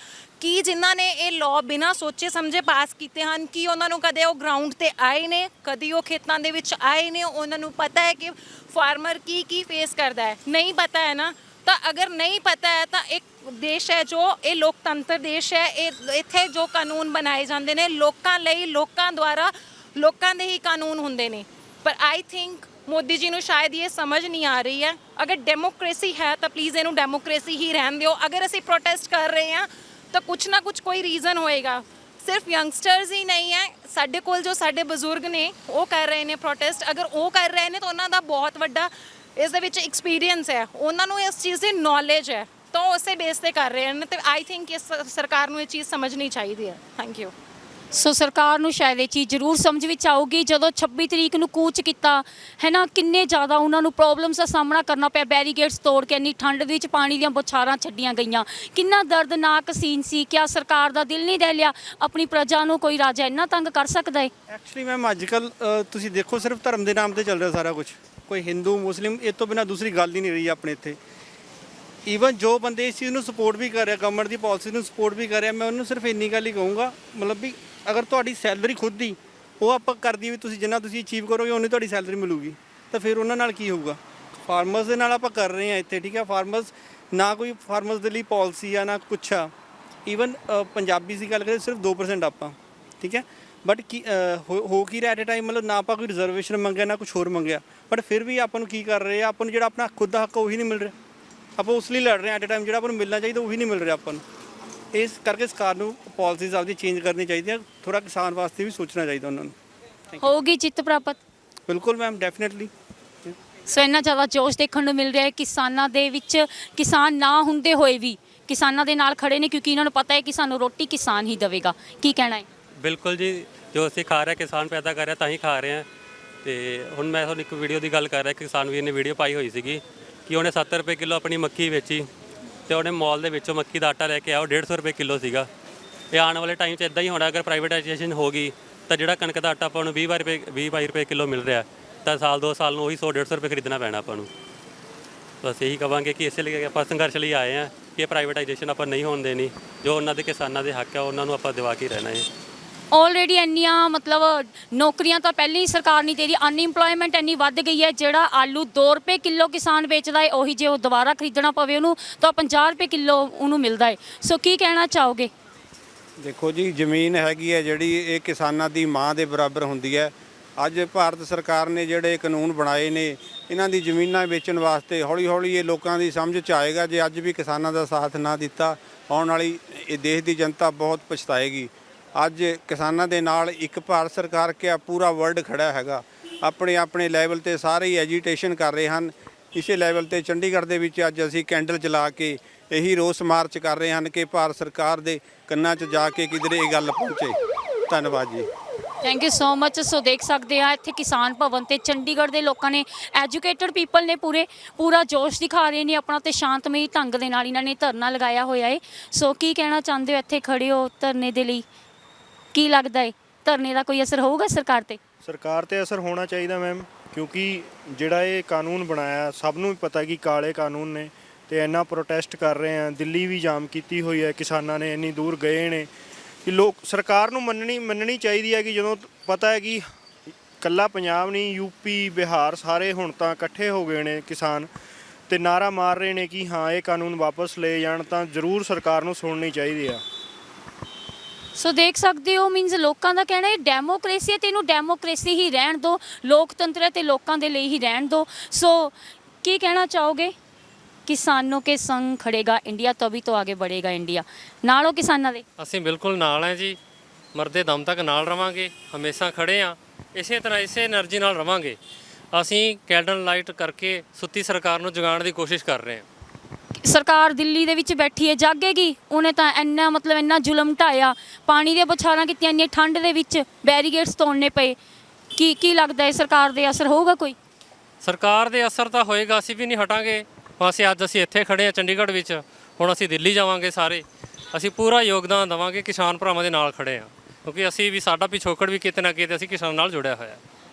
ਕਿ ਜਿਨ੍ਹਾਂ ਨੇ ਇਹ ਲਾਅ ਬਿਨਾਂ ਸੋਚੇ ਸਮਝੇ ਪਾਸ ਕੀਤੇ ਹਨ, ਕਿ ਉਹਨਾਂ ਨੂੰ ਕਦੇ ਉਹ ਗਰਾਊਂਡ ਤੇ ਆਏ ਨੇ, ਕਦੀ ਉਹ ਖੇਤਾਂ ਦੇ ਵਿੱਚ ਆਏ ਨੇ, ਉਹਨਾਂ ਨੂੰ ਪਤਾ ਹੈ ਕਿ ਫਾਰਮਰ ਕੀ ਫੇਸ ਕਰਦਾ ਹੈ? ਨਹੀਂ ਪਤਾ ਹੈ ਨਾ। ਤਾਂ ਅਗਰ ਨਹੀਂ ਪਤਾ ਹੈ ਤਾਂ ਇੱਕ ਦੇਸ਼ ਹੈ ਜੋ ਇਹ ਲੋਕਤੰਤਰ ਦੇਸ਼ ਹੈ, ਇਹ ਇੱਥੇ ਜੋ ਕਾਨੂੰਨ ਬਣਾਏ ਜਾਂਦੇ ਨੇ ਲੋਕਾਂ ਲਈ, ਲੋਕਾਂ ਦੁਆਰਾ, ਲੋਕਾਂ ਦੇ ਹੀ ਕਾਨੂੰਨ ਹੁੰਦੇ ਨੇ। ਪਰ ਆਈ ਥਿੰਕ ਮੋਦੀ ਜੀ ਨੂੰ ਸ਼ਾਇਦ ਇਹ ਸਮਝ ਨਹੀਂ ਆ ਰਹੀ ਹੈ। ਅਗਰ ਡੈਮੋਕ੍ਰੇਸੀ ਹੈ ਤਾਂ ਪਲੀਜ਼ ਇਹਨੂੰ ਡੈਮੋਕ੍ਰੇਸੀ ਹੀ ਰਹਿਣ ਦਿਓ। ਅਗਰ ਅਸੀਂ ਪ੍ਰੋਟੈਸਟ ਕਰ ਰਹੇ ਹਾਂ ਤਾਂ ਕੁਛ ਨਾ ਕੁਛ ਕੋਈ ਰੀਜ਼ਨ ਹੋਏਗਾ। ਸਿਰਫ ਯੰਗਸਟਰਸ ਹੀ ਨਹੀਂ ਹੈ, ਸਾਡੇ ਕੋਲ ਜੋ ਸਾਡੇ ਬਜ਼ੁਰਗ ਨੇ ਉਹ ਕਰ ਰਹੇ ਨੇ ਪ੍ਰੋਟੈਸਟ। ਅਗਰ ਉਹ ਕਰ ਰਹੇ ਨੇ ਤਾਂ ਉਹਨਾਂ ਦਾ ਬਹੁਤ ਵੱਡਾ ਇਸ ਦੇ ਵਿੱਚ ਐਕਸਪੀਰੀਅੰਸ ਹੈ, ਉਹਨਾਂ ਨੂੰ ਇਸ ਚੀਜ਼ ਦੀ ਨੌਲੇਜ ਹੈ, ਤਾਂ ਉਹ ਉਸੇ ਬੇਸ ਤੇ ਕਰ ਰਹੇ ਹਨ। ਤੇ ਆਈ ਥਿੰਕ ਇਸ ਸਰਕਾਰ ਨੂੰ ਇਹ ਚੀਜ਼ ਸਮਝਣੀ ਚਾਹੀਦੀ ਹੈ। Thank you. ਸੋ ਸਰਕਾਰ ਨੂੰ ਸ਼ਾਇਦ ਇਹ ਚੀਜ਼ ਜ਼ਰੂਰ ਸਮਝ ਵਿੱਚ ਆਊਗੀ। ਜਦੋਂ 26 ਤਰੀਕ ਨੂੰ ਕੂਚ ਕੀਤਾ ਹੈ ਨਾ, ਕਿੰਨੇ ਜ਼ਿਆਦਾ ਉਹਨਾਂ ਨੂੰ ਪ੍ਰੋਬਲਮਸ ਦਾ ਸਾਹਮਣਾ ਕਰਨਾ ਪਿਆ। ਬੈਰੀਗੇਡਸ ਤੋੜ ਕੇ ਇੰਨੀ ਠੰਡ ਦੇ ਵਿੱਚ ਪਾਣੀ ਦੀਆਂ ਬੌਛਾਰਾਂ ਛੱਡੀਆਂ ਗਈਆਂ, ਕਿੰਨਾ ਦਰਦਨਾਕ ਸੀਨ ਸੀ। ਕਿਆ ਸਰਕਾਰ ਦਾ ਦਿਲ ਨਹੀਂ ਦਹਿਲਿਆ? ਆਪਣੀ ਪ੍ਰਜਾ ਨੂੰ ਕੋਈ ਰਾਜਾ ਇੰਨਾ ਤੰਗ ਕਰ ਸਕਦਾ ਹੈ? ਐਕਚੁਅਲੀ ਮੈਮ ਅੱਜ ਕੱਲ੍ਹ ਤੁਸੀਂ ਦੇਖੋ ਸਿਰਫ ਧਰਮ ਦੇ ਨਾਮ ਤੇ ਚੱਲ ਰਿਹਾ ਸਾਰਾ ਕੁਝ। ਕੋਈ ਹਿੰਦੂ ਮੁਸਲਿਮ ਇਹ ਤੋਂ ਬਿਨਾਂ ਦੂਸਰੀ ਗੱਲ ਹੀ ਨਹੀਂ ਰਹੀ ਆਪਣੇ ਇੱਥੇ। ਈਵਨ ਜੋ ਬੰਦੇ ਇਸ ਚੀਜ਼ ਨੂੰ ਸਪੋਰਟ ਵੀ ਕਰ ਰਿਹਾ, ਗਵਰਨਮੈਂਟ ਦੀ ਪਾਲਿਸੀ ਨੂੰ ਸਪੋਰਟ ਵੀ ਕਰ ਰਿਹਾ, ਮੈਂ ਉਹਨੂੰ ਸਿਰਫ ਇੰਨੀ ਗੱਲ ਹੀ ਕਹੂੰਗਾ, ਮਤਲਬ ਵੀ ਅਗਰ ਤੁਹਾਡੀ ਸੈਲਰੀ ਖੁਦ ਦੀ ਉਹ ਆਪਾਂ ਕਰਦੀ ਵੀ ਤੁਸੀਂ ਜਿੰਨਾ ਤੁਸੀਂ ਅਚੀਵ ਕਰੋਗੇ ਉਨੀ ਤੁਹਾਡੀ ਸੈਲਰੀ ਮਿਲੂਗੀ, ਤਾਂ ਫਿਰ ਉਹਨਾਂ ਨਾਲ ਕੀ ਹੋਊਗਾ? ਫਾਰਮਰਸ ਦੇ ਨਾਲ ਆਪਾਂ ਕਰ ਰਹੇ ਹਾਂ ਇੱਥੇ, ਠੀਕ ਹੈ। ਫਾਰਮਰਸ ਨਾ ਕੋਈ ਫਾਰਮਰਸ ਦੇ ਲਈ ਪਾਲਿਸੀ ਆ ਨਾ ਕੁਛ ਆ। ਈਵਨ ਪੰਜਾਬੀ ਦੀ ਗੱਲ ਕਰੀਏ ਸਿਰਫ 2% ਆਪਾਂ, ਠੀਕ ਹੈ। ਬਟ ਕੀ ਹੋ ਕੀ ਰਿਹਾ ਐਟ ਏ ਟਾਈਮ, ਮਤਲਬ ਨਾ ਆਪਾਂ ਕੋਈ ਰਿਜ਼ਰਵੇਸ਼ਨ ਮੰਗਿਆ ਨਾ ਕੁਛ ਹੋਰ ਮੰਗਿਆ, ਬਟ ਫਿਰ ਵੀ ਆਪਾਂ ਨੂੰ ਕੀ ਕਰ ਰਹੇ ਆ, ਆਪਾਂ ਨੂੰ ਜਿਹੜਾ ਆਪਣਾ ਖੁਦ ਦਾ ਹੱਕ ਉਹੀ ਨਹੀਂ ਮਿਲ ਰਿਹਾ। ਆਪਾਂ ਉਸ ਲਈ ਲੜ ਰਹੇ ਹਾਂ ਐਟ ਏ ਟਾਈਮ, ਜਿਹੜਾ ਆਪਾਂ ਨੂੰ ਮਿਲਣਾ ਚਾਹੀਦਾ ਉਹੀ ਨਹੀਂ ਮਿਲ ਰਿਹਾ ਆਪਾਂ ਨੂੰ। ਇਸ ਕਰਕੇ ਸਰਕਾਰ ਨੂੰ ਪਾਲਿਸੀਜ਼ ਆਪਦੀ ਚੇਂਜ ਕਰਨੀ ਚਾਹੀਦੀਆਂ, ਥੋੜਾ ਕਿਸਾਨ ਵਾਸਤੇ ਵੀ ਸੋਚਣਾ ਚਾਹੀਦਾ ਉਹਨਾਂ ਨੂੰ। ਹੋਊਗੀ ਜਿੱਤ ਪ੍ਰਾਪਤ? ਬਿਲਕੁਲ ਮੈਮ, ਡੈਫੀਨੇਟਲੀ। ਸੋ ਇੰਨਾ ਜ਼ਿਆਦਾ ਜੋਸ਼ ਦੇਖਣ ਨੂੰ ਮਿਲ ਰਿਹਾ ਹੈ ਕਿਸਾਨਾਂ ਦੇ ਵਿੱਚ। ਕਿਸਾਨ ਨਾ ਹੁੰਦੇ ਹੋਏ ਵੀ ਕਿਸਾਨਾਂ ਦੇ ਨਾਲ ਖੜੇ ਨੇ, ਕਿਉਂਕਿ ਇਹਨਾਂ ਨੂੰ ਪਤਾ ਹੈ ਕਿ ਸਾਨੂੰ ਰੋਟੀ ਕਿਸਾਨ ਹੀ ਦੇਵੇਗਾ। ਕੀ ਕਹਿਣਾ ਹੈ? ਬਿਲਕੁਲ ਜੀ, ਜੋ ਅਸੀਂ ਖਾ ਰਹੇ ਕਿਸਾਨ ਪੈਦਾ ਕਰ ਰਿਹਾ ਤਾਂ ਹੀ ਖਾ ਰਹੇ ਹਾਂ। ਤੇ ਹੁਣ ਮੈਂ ਤੁਹਾਨੂੰ ਇੱਕ ਵੀਡੀਓ ਦੀ ਗੱਲ ਕਰ ਰਿਹਾ, ਕਿਸਾਨ ਵੀਰ ਨੇ ਵੀਡੀਓ ਪਾਈ ਹੋਈ ਸੀਗੀ ਕਿ ਉਹਨੇ 70 ਰੁਪਏ ਕਿਲੋ ਆਪਣੀ ਮੱਕੀ ਵੇਚੀ ਤੇ ਉਹਨੇ ਮਾਲ ਦੇ ਵਿੱਚੋਂ ਮੱਕੀ ਦਾ ਆਟਾ ਲੈ ਕੇ ਆਇਆ, ਉਹ 150 ਰੁਪਏ ਕਿਲੋ ਸੀਗਾ। ਇਹ ਆਉਣ ਵਾਲੇ ਟਾਈਮ 'ਚ ਇਦਾਂ ਹੀ ਹੋਣਾ। ਅਗਰ ਪ੍ਰਾਈਵੇਟਾਈਜੇਸ਼ਨ ਹੋ ਗਈ ਤਾਂ ਜਿਹੜਾ ਕਣਕ ਦਾ ਆਟਾ ਆਪਾਂ ਨੂੰ 20-22 ਰੁਪਏ ਕਿਲੋ ਮਿਲ ਰਿਹਾ, ਤਾਂ ਸਾਲ 2 ਸਾਲ ਨੂੰ ਉਹੀ 100-150 ਰੁਪਏ ਖਰੀਦਣਾ ਪੈਣਾ ਆਪਾਂ ਨੂੰ। ਬਸ ਇਹੀ ਕਹਾਂਗੇ ਕਿ ਇਸੇ ਲਈ ਆਪਾਂ ਸੰਘਰਸ਼ ਲਈ ਆਏ ਹਾਂ ਕਿ ਪ੍ਰਾਈਵੇਟਾਈਜੇਸ਼ਨ ਆਪਾਂ ਨਹੀਂ ਹੋਣ ਦੇਣੀ। ਜੋ ਉਹਨਾਂ ਦੇ ਕਿਸਾਨਾਂ ਦੇ ਹੱਕ ਹੈ ਉਹਨਾਂ ਨੂੰ ਆਪਾਂ ਦਿਵਾ ਕੇ ਰਹਿਣਾ ਹੈ। ਆਲਰੇਡੀ ਇੰਨੀਆਂ ਮਤਲਬ ਨੌਕਰੀਆਂ ਤਾਂ ਪਹਿਲਾਂ ਹੀ ਸਰਕਾਰ ਨਹੀਂ ਦੇ ਰਹੀ, ਅਨਇੰਪਲੋਇਮੈਂਟ ਇੰਨੀ ਵੱਧ ਗਈ ਹੈ। ਜਿਹੜਾ ਆਲੂ 2 ਰੁਪਏ ਕਿਲੋ ਕਿਸਾਨ ਵੇਚਦਾ ਹੈ, ਉਹੀ ਜੇ ਉਹ ਦੁਬਾਰਾ ਖਰੀਦਣਾ ਪਵੇ ਉਹਨੂੰ ਤਾਂ 50 ਰੁਪਏ ਕਿਲੋ ਉਹਨੂੰ ਮਿਲਦਾ ਹੈ। ਸੋ ਕੀ ਕਹਿਣਾ ਚਾਹੋਗੇ? ਦੇਖੋ ਜੀ, ਜ਼ਮੀਨ ਹੈਗੀ ਹੈ ਜਿਹੜੀ ਇਹ ਕਿਸਾਨਾਂ ਦੀ ਮਾਂ ਦੇ ਬਰਾਬਰ ਹੁੰਦੀ ਹੈ। ਅੱਜ ਭਾਰਤ ਸਰਕਾਰ ਨੇ ਜਿਹੜੇ ਕਾਨੂੰਨ ਬਣਾਏ ਨੇ ਇਹਨਾਂ ਦੀ ਜ਼ਮੀਨਾਂ ਵੇਚਣ ਵਾਸਤੇ, ਹੌਲੀ ਹੌਲੀ ਇਹ ਲੋਕਾਂ ਦੀ ਸਮਝ 'ਚ ਆਏਗਾ। ਜੇ ਅੱਜ ਵੀ ਕਿਸਾਨਾਂ ਦਾ ਸਾਥ ਨਾ ਦਿੱਤਾ, ਆਉਣ ਵਾਲੀ ਇਹ ਦੇਸ਼ ਦੀ ਜਨਤਾ ਬਹੁਤ ਪਛਤਾਏਗੀ। ਅੱਜ ਕਿਸਾਨਾਂ ਦੇ ਨਾਲ ਇੱਕ ਭਾਰਤ ਸਰਕਾਰ ਕਿਹਾ ਪੂਰਾ ਵਰਲਡ ਖੜਾ ਹੈਗਾ। ਆਪਣੇ ਲੈਵਲ ਤੇ ਸਾਰੇ ਹੀ ਐਜੀਟੇਸ਼ਨ ਕਰ ਰਹੇ ਹਨ। ਇਸੇ ਲੈਵਲ ਤੇ ਚੰਡੀਗੜ੍ਹ ਦੇ ਵਿੱਚ ਅੱਜ ਅਸੀਂ ਕੈਂਡਲ ਜਲਾ ਕੇ ਇਹੀ ਰੋਸ ਮਾਰਚ ਕਰ ਰਹੇ ਹਨ ਕਿ ਭਾਰਤ ਸਰਕਾਰ ਦੇ ਕੰਨਾਂ 'ਚ ਜਾ ਕੇ ਕਿਧਰੇ ਇਹ ਗੱਲ ਪਹੁੰਚੇ। ਧੰਨਵਾਦ ਜੀ। Thank you so much. ਸੋ ਦੇਖ ਸਕਦੇ ਆ ਇੱਥੇ ਕਿਸਾਨ ਭਵਨ ਤੇ ਚੰਡੀਗੜ੍ਹ ਦੇ ਲੋਕਾਂ ਨੇ, ਐਜੂਕੇਟਡ ਪੀਪਲ ਨੇ, ਪੂਰਾ ਜੋਸ਼ ਦਿਖਾ ਰਹੇ ਨੇ ਆਪਣਾ ਤੇ ਸ਼ਾਂਤਮਈ ਢੰਗ ਦੇ ਨਾਲ ਇਹਨਾਂ ਨੇ ਧਰਨਾ ਲਗਾਇਆ ਹੋਇਆ ਹੈ। ਸੋ ਕੀ ਕਹਿਣਾ ਚਾਹੁੰਦੇ ਹੋ? ਇੱਥੇ ਖੜੇ ਹੋ ਧਰਨੇ ਦੇ ਲਈ, ਕੀ ਲੱਗਦਾ ਹੈ ਧਰਨੇ ਦਾ ਕੋਈ ਅਸਰ ਹੋਊਗਾ ਸਰਕਾਰ ਤੇ? ਸਰਕਾਰ ਤੇ ਅਸਰ ਹੋਣਾ ਚਾਹੀਦਾ ਮੈਮ, ਕਿਉਂਕਿ ਜਿਹੜਾ ਇਹ ਕਾਨੂੰਨ ਬਣਾਇਆ ਸਭ ਨੂੰ ਵੀ ਪਤਾ ਕਿ ਕਾਲੇ ਕਾਨੂੰਨ ਨੇ ਤੇ ਇੰਨਾ ਪ੍ਰੋਟੈਸਟ ਕਰ ਰਹੇ ਆ। ਦਿੱਲੀ ਵੀ ਜਾਮ ਕੀਤੀ ਹੋਈ ਹੈ ਕਿਸਾਨਾਂ ਨੇ, ਇੰਨੀ ਦੂਰ ਗਏ ਨੇ ਕਿ ਲੋਕ ਸਰਕਾਰ ਨੂੰ ਮੰਨਣੀ ਚਾਹੀਦੀ ਹੈ ਕਿ ਜਦੋਂ ਪਤਾ ਹੈ ਕਿ ਇਕੱਲਾ ਪੰਜਾਬ ਨਹੀਂ, ਯੂਪੀ ਬਿਹਾਰ ਸਾਰੇ ਹੁਣ ਤਾਂ ਇਕੱਠੇ ਹੋ ਗਏ ਨੇ ਕਿਸਾਨ ਤੇ ਨਾਰਾ ਮਾਰ ਰਹੇ ਨੇ ਕਿ ਹਾਂ ਇਹ ਕਾਨੂੰਨ ਵਾਪਸ ਲਏ ਜਾਣ, ਤਾਂ ਜ਼ਰੂਰ ਸਰਕਾਰ ਨੂੰ ਸੁਣਨੀ ਚਾਹੀਦੀ ਆ। ਸੋ ਦੇਖ ਸਕਦੇ ਹੋ, ਮੀਨਸ ਲੋਕਾਂ ਦਾ ਕਹਿਣਾ ਹੈ ਡੈਮੋਕ੍ਰੇਸੀ ਹੈ ਤੇ ਇਹਨੂੰ ਡੈਮੋਕ੍ਰੇਸੀ ਹੀ ਰਹਿਣ ਦਿਓ, ਲੋਕਤੰਤਰ ਹੈ ਤੇ ਲੋਕਾਂ ਦੇ ਲਈ ਹੀ ਰਹਿਣ ਦਿਓ। ਸੋ ਕੀ ਕਹਿਣਾ ਚਾਹੋਗੇ? ਕਿਸਾਨों के संग खड़ेगा इंडिया तभी तो आगे बढ़ेगा इंडिया। ਨਾਲ ਹੋ ਕਿਸਾਨਾਂ ਦੇ? ਅਸੀਂ ਬਿਲਕੁਲ ਨਾਲ ਹਾਂ ਜੀ, ਮਰਦੇ ਦਮ ਤੱਕ ਨਾਲ ਰਵਾਂਗੇ, ਹਮੇਸ਼ਾ ਖੜੇ ਹਾਂ। ਇਸੇ ਤਰ੍ਹਾਂ ਇਸੇ એનર્ਜੀ ਨਾਲ ਰਵਾਂਗੇ। ਅਸੀਂ ਕੈਂਡਲ ਲਾਈਟ ਕਰਕੇ ਸੁੱਤੀ ਸਰਕਾਰ ਨੂੰ ਜਗਾਉਣ ਦੀ ਕੋਸ਼ਿਸ਼ ਕਰ ਰਹੇ ਹਾਂ। ਸਰਕਾਰ ਦਿੱਲੀ ਦੇ ਵਿੱਚ ਬੈਠੀ ਹੈ, ਜਾਗੇਗੀ? ਉਹਨੇ ਤਾਂ ਇੰਨਾ ਜ਼ੁਲਮ ਢਾਇਆ, ਪਾਣੀ ਦੀਆਂ ਬੌਛਾਰਾਂ ਕੀਤੀਆਂ, ਇੰਨੀ ਠੰਡ ਦੇ ਵਿੱਚ ਬੈਰੀਗੇਡਸ ਤੋੜਨੇ ਪਏ ਕੀ ਲੱਗਦਾ ਹੈ ਸਰਕਾਰ ਦੇ ਅਸਰ ਹੋਊਗਾ ਕੋਈ? ਸਰਕਾਰ ਦੇ ਅਸਰ ਤਾਂ ਹੋਏਗਾ, ਅਸੀਂ ਵੀ ਨਹੀਂ ਹਟਾਂਗੇ। ਅਸੀਂ ਇੱਥੇ ਖੜੇ ਹਾਂ ਚੰਡੀਗੜ੍ਹ ਵਿੱਚ, ਹੁਣ ਅਸੀਂ ਦਿੱਲੀ ਜਾਵਾਂਗੇ ਸਾਰੇ। ਅਸੀਂ ਪੂਰਾ ਯੋਗਦਾਨ ਦੇਵਾਂਗੇ, ਕਿਸਾਨ ਭਰਾਵਾਂ ਦੇ ਨਾਲ ਖੜੇ ਹਾਂ, ਕਿਉਂਕਿ ਅਸੀਂ ਵੀ ਸਾਡਾ ਪਿਛੋਕੜ ਵੀ ਕਿਤੇ ਨਾ ਕਿਤੇ ਅਸੀਂ ਕਿਸਾਨ ਨਾਲ ਜੁੜਿਆ ਹੋਇਆ।